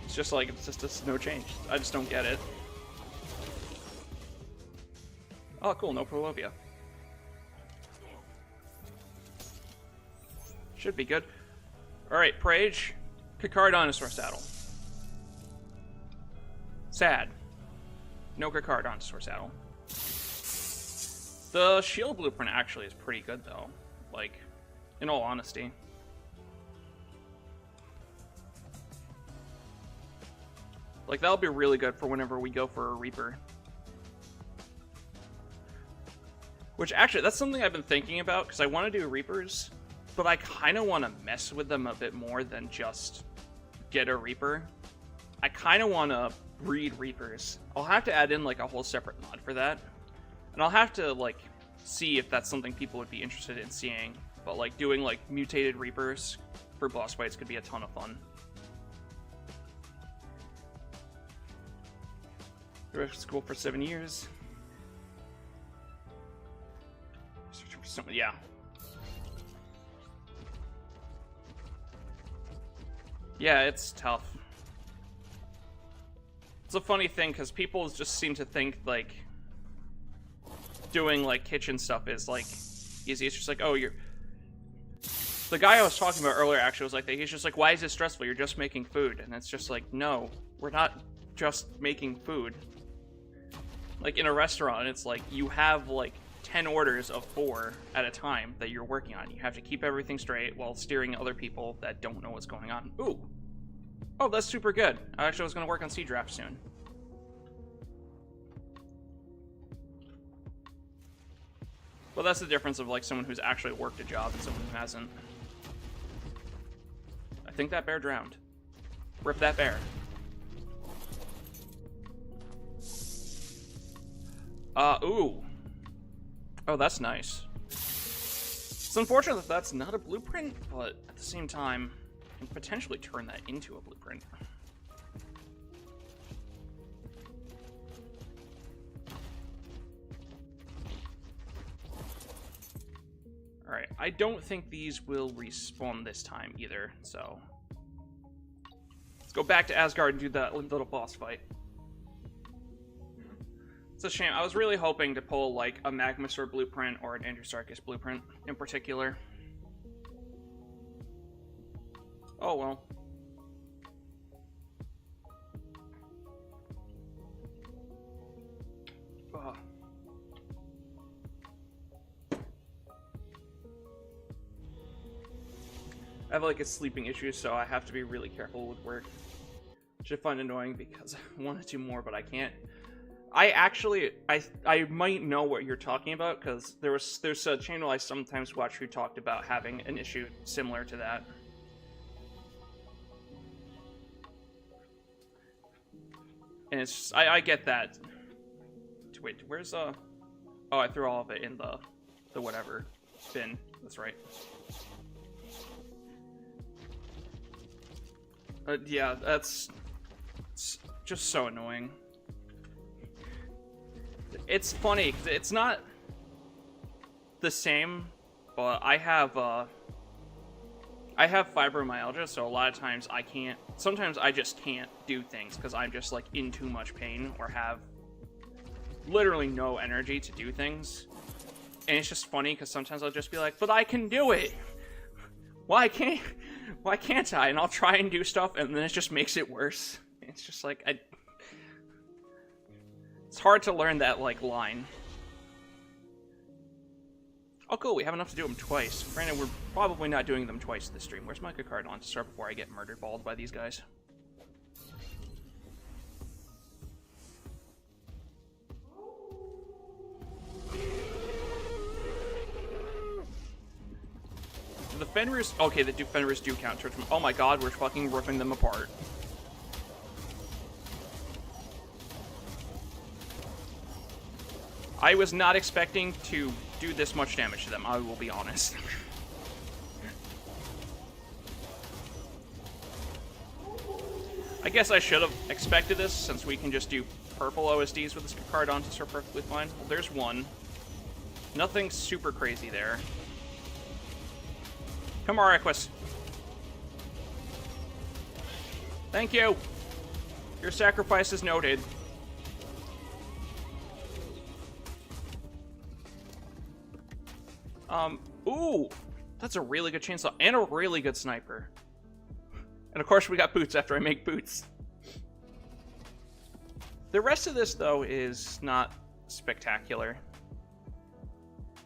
It's just like, it's just no change. I just don't get it. Oh, cool, no Prolobia. Should be good. Alright, Prage. Kakar Dinosaur Saddle. Sad. No Kakar Dinosaur Saddle. The shield blueprint actually is pretty good, though. Like, in all honesty. Like, that'll be really good for whenever we go for a Reaper. Which, actually, that's something I've been thinking about, because I want to do Reapers, but I kind of want to mess with them a bit more than just get a Reaper. I kind of want to breed Reapers. I'll have to add in, like, a whole separate mod for that. And I'll have to, like, see if that's something people would be interested in seeing. But, like, doing, like, mutated Reapers for boss fights could be a ton of fun. School for 7 years. Yeah. Yeah, it's tough. It's a funny thing, because people just seem to think, like, doing, like, kitchen stuff is, like, easy. It's just like, oh, you're... The guy I was talking about earlier actually was like that. He's just like, why is it stressful? You're just making food. And it's just like, no, we're not just making food. Like, in a restaurant, it's like, you have, like, 10 orders of 4 at a time that you're working on. You have to keep everything straight while steering other people that don't know what's going on. Ooh. Oh, that's super good. I actually was going to work on Sea Draft soon. Well, that's the difference of, like, someone who's actually worked a job and someone who hasn't. I think that bear drowned. Rip that bear. Ooh. Oh, that's nice. It's unfortunate that that's not a blueprint, but at the same time, I can potentially turn that into a blueprint. I don't think these will respawn this time either, so... Let's go back to Asgard and do that little boss fight. It's a shame. I was really hoping to pull, like, a Magmasaur blueprint or an Andrewsarchus blueprint in particular. Oh, well. Ugh. I have, like, a sleeping issue, so I have to be really careful with work. Which I find annoying because I want to do more, but I can't. I might know what you're talking about, because there's a channel I sometimes watch who talked about having an issue similar to that. And it's just, I get that. Wait, where's oh, I threw all of it in the whatever bin. That's right. Yeah, it's just so annoying. It's funny, 'cause it's not the same, but I have fibromyalgia, so a lot of times sometimes I just can't do things because I'm just, like, in too much pain or have literally no energy to do things. And it's just funny because sometimes I'll just be like, but I can do it! Why can't I? And I'll try and do stuff, and then it just makes it worse. It's just like, it's hard to learn that, like, line. Oh, cool, we have enough to do them twice. Granted, we're probably not doing them twice this stream. Where's my card on to start before I get murdered balled by these guys? The Fenris... Okay, the Fenris do count towards... Oh my god, we're fucking ripping them apart. I was not expecting to do this much damage to them, I will be honest. I guess I should have expected this, since we can just do purple OSDs with this card on to start perfectly fine. Well, there's one. Nothing super crazy there. Come on, Equus. Thank you. Your sacrifice is noted. Ooh, that's a really good chainsaw and a really good sniper. And of course we got boots after I make boots. The rest of this, though, is not spectacular.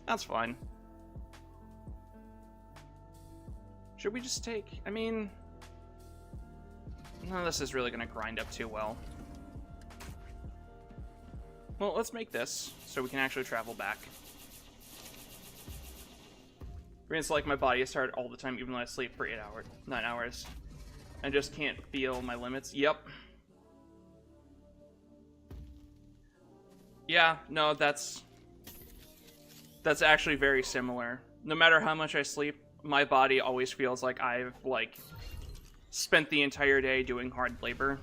That's fine. Should we just take... I mean... none of this is really going to grind up too well. Well, let's make this, so we can actually travel back. It's like my body is tired all the time, even though I sleep for 9 hours. I just can't feel my limits. Yep. Yeah, no, that's actually very similar. No matter how much I sleep, my body always feels like I've, like, spent the entire day doing hard labor.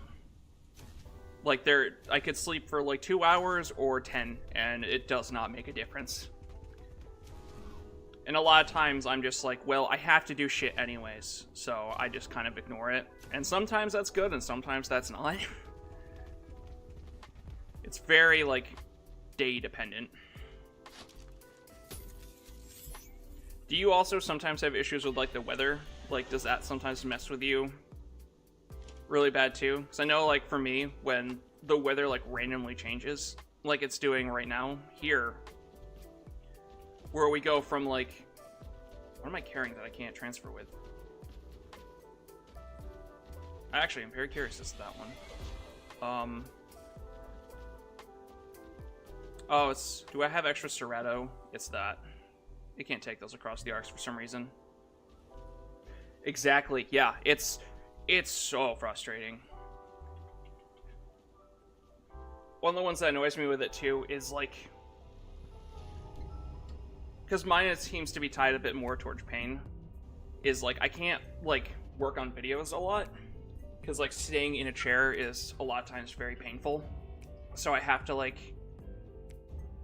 Like, I could sleep for, like, 2 hours or 10, and it does not make a difference. And a lot of times I'm just like, well, I have to do shit anyways, so I just kind of ignore it. And sometimes that's good, and sometimes that's not. It's very, like, day dependent. Do you also sometimes have issues with, like, the weather? Like, does that sometimes mess with you really bad too? Because I know, like, for me, when the weather, like, randomly changes, like it's doing right now here, where we go from, like... what am I carrying that I can't transfer with? Actually, I'm very curious as to that one. Oh, it's... do I have extra Serrato? It's that. You can't take those across the arcs for some reason. Exactly, yeah. It's so frustrating. One of the ones that annoys me with it, too, is, like... because mine, it seems to be tied a bit more towards pain, is, like, I can't, like, work on videos a lot, because, like, staying in a chair is a lot of times very painful, so I have to, like,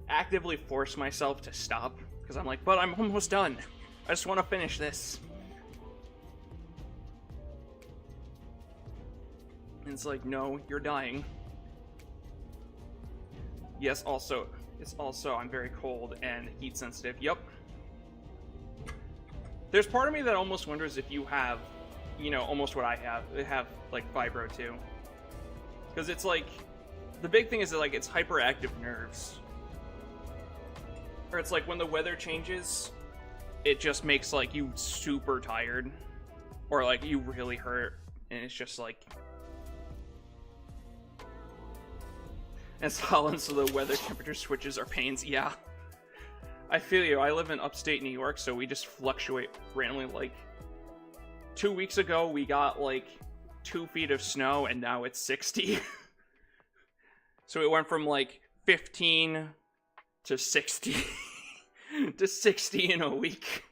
actively force myself to stop, because I'm like, but I'm almost done. I just want to finish this. And it's like, no, you're dying. Yes, also, it's also, I'm very cold and heat sensitive. Yep. There's part of me that almost wonders if you have, you know, almost what I have. They have, like, fibro, too. Because it's like, the big thing is that, like, it's hyperactive nerves. Or it's like, when the weather changes, it just makes, like, you super tired. Or, like, you really hurt. And it's just, like... And Holland, so the weather temperature switches are pains. Yeah. I feel you. I live in upstate New York, so we just fluctuate randomly. Like, 2 weeks ago, we got, like, 2 feet of snow, and now it's 60. So it went from, like, 15 to 60. To 60 in a week.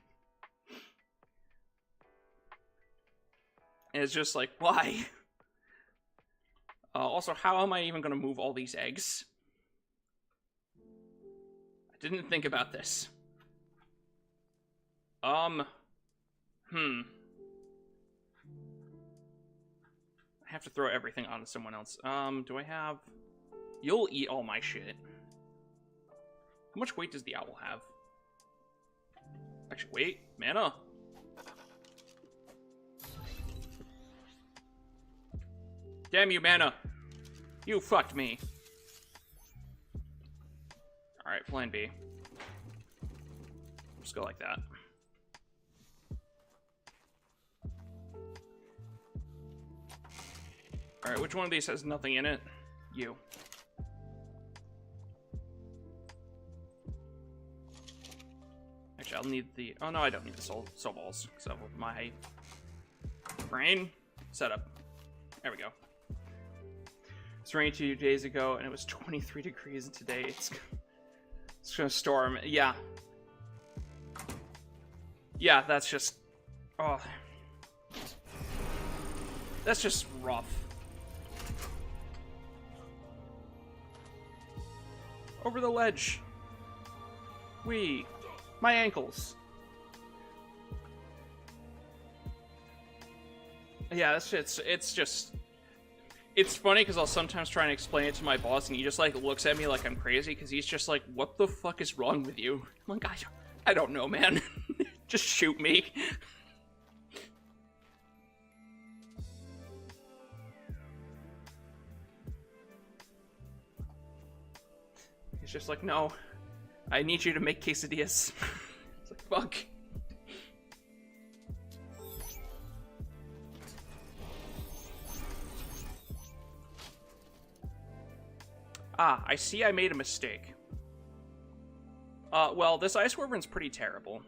And it's just like, why? Also, how am I even going to move all these eggs? I didn't think about this. I have to throw everything onto someone else. Do I have... You'll eat all my shit. How much weight does the owl have? Actually, wait. Mana. Damn you, mana. You fucked me. Alright, plan B. Just go like that. Alright, which one of these has nothing in it? You. Actually, I'll need the... Oh, no, I don't need the soul balls. Because of my brain setup. There we go. It's rained 2 days ago, and it was 23 degrees, and today it's gonna storm. Yeah. Yeah, that's just... Oh. That's just rough. Over the ledge. Wee. My ankles. Yeah, it's just... It's funny because I'll sometimes try and explain it to my boss and he just, like, looks at me like I'm crazy because he's just like, what the fuck is wrong with you? I'm like, I don't know, man. Just shoot me. He's just like, no, I need you to make quesadillas. It's like, fuck. Ah, I see I made a mistake. Well, this Ice Wyvern's pretty terrible.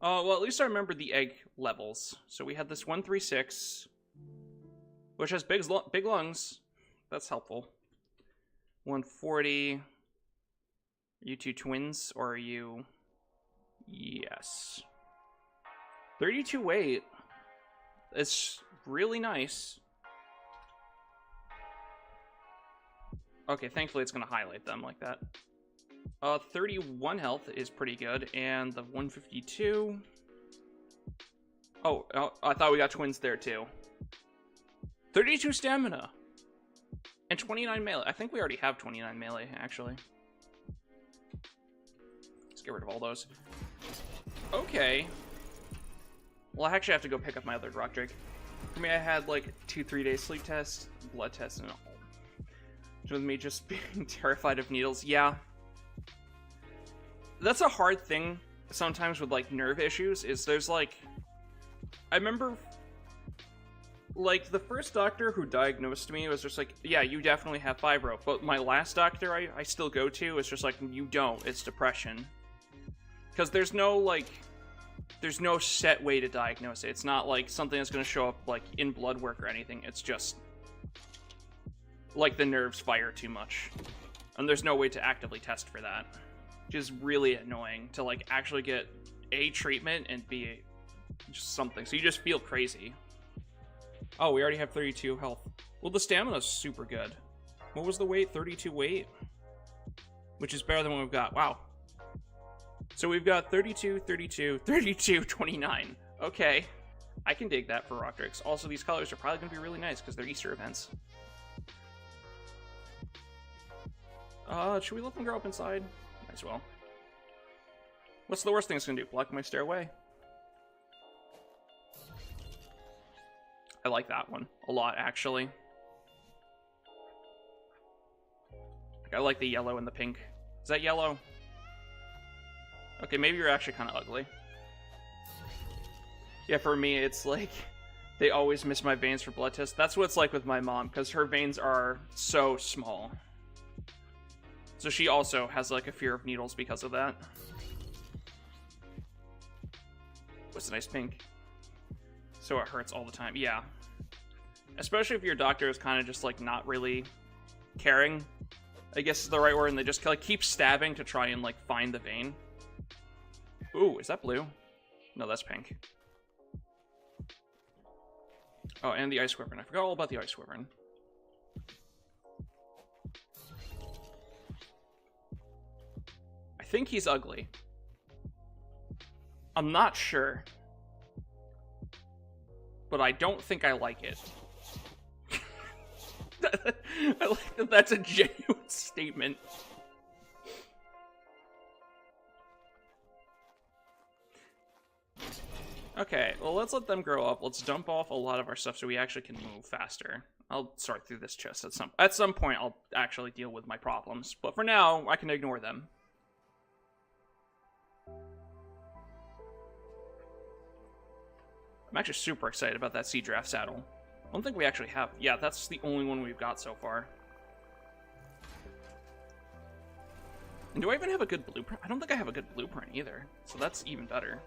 Well, at least I remember the egg levels. So we had this 136, which has big lungs. That's helpful. 140. Are you two twins, or are you... Yes. 32 weight. It's really nice. Okay, thankfully it's going to highlight them like that. 31 health is pretty good, and the 152... Oh, I thought we got twins there too. 32 stamina! And 29 melee. I think we already have 29 melee, actually. Let's get rid of all those. Okay. Well, I actually have to go pick up my other rock drake. For me, I had like 2-3 day sleep tests, blood tests, and all. With me just being terrified of needles. Yeah. That's a hard thing sometimes with, like, nerve issues, is there's, like... I remember, like, the first doctor who diagnosed me was just like, yeah, you definitely have fibro. But my last doctor I still go to is just like, you don't. It's depression. Because there's no, like... There's no set way to diagnose it. It's not, like, something that's going to show up, like, in blood work or anything. It's just... like the nerves fire too much. And there's no way to actively test for that. Which is really annoying to, like, actually get A, treatment, and B, just something. So you just feel crazy. Oh, we already have 32 health. Well, the stamina's super good. What was the weight? 32 weight? Which is better than what we've got. Wow. So we've got 32, 32, 32, 29. Okay. I can dig that for Rockdrakes. Also, these colors are probably going to be really nice because they're Easter events. Should we let them grow up inside? Might as well. What's the worst thing it's going to do? Block my stairway? I like that one a lot, actually. Like, I like the yellow and the pink. Is that yellow? Okay, maybe you're actually kind of ugly. Yeah, for me, it's like, they always miss my veins for blood tests. That's what it's like with my mom, because her veins are so small. So she also has, like, a fear of needles because of that. What's a nice pink? So it hurts all the time. Yeah. Especially if your doctor is kind of just, like, not really caring, I guess is the right word, and they just, like, keep stabbing to try and, like, find the vein. Ooh, is that blue? No, that's pink. Oh, and the ice wyvern. I forgot all about the ice wyvern. I think he's ugly. I'm not sure. But I don't think I like it. I like that that's a genuine statement. Okay, well, let's let them grow up. Let's dump off a lot of our stuff so we actually can move faster. I'll sort through this chest at some point. I'll actually deal with my problems, but for now, I can ignore them. I'm actually super excited about that Sea Draft saddle. I don't think we actually have... Yeah, that's the only one we've got so far. And do I even have a good blueprint? I don't think I have a good blueprint either, so that's even better.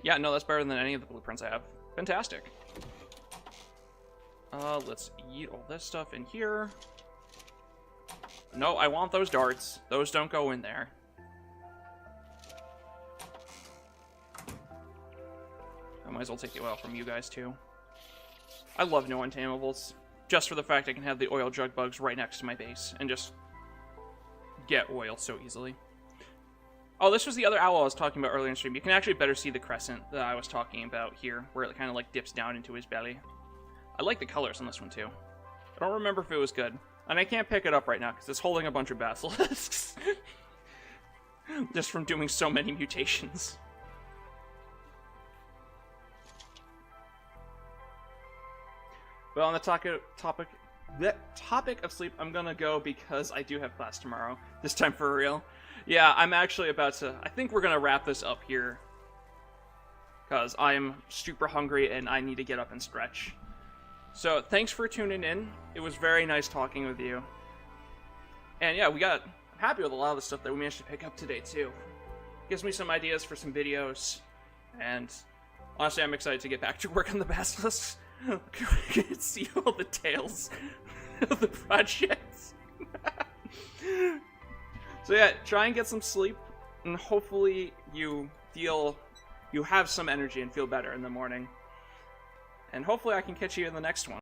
Yeah, no, that's better than any of the blueprints I have. Fantastic. Let's eat all this stuff in here. No, I want those darts. Those don't go in there. I might as well take the oil from you guys, too. I love no Untameables. Just for the fact I can have the oil jug bugs right next to my base and just get oil so easily. Oh, this was the other owl I was talking about earlier in stream. You can actually better see the crescent that I was talking about here, where it kind of like dips down into his belly. I like the colors on this one, too. I don't remember if it was good. And I can't pick it up right now because it's holding a bunch of basilisks. Just from doing so many mutations. But on the topic of sleep, I'm gonna go because I do have class tomorrow. This time for real. Yeah, I'm actually about to... I think we're gonna wrap this up here. Because I am super hungry and I need to get up and stretch. So, thanks for tuning in. It was very nice talking with you. And yeah, I'm happy with a lot of the stuff that we managed to pick up today, too. Gives me some ideas for some videos. And honestly, I'm excited to get back to work on the basilisks. You can see all the tales of the projects. So yeah, try and get some sleep, and hopefully you have some energy and feel better in the morning. And hopefully I can catch you in the next one.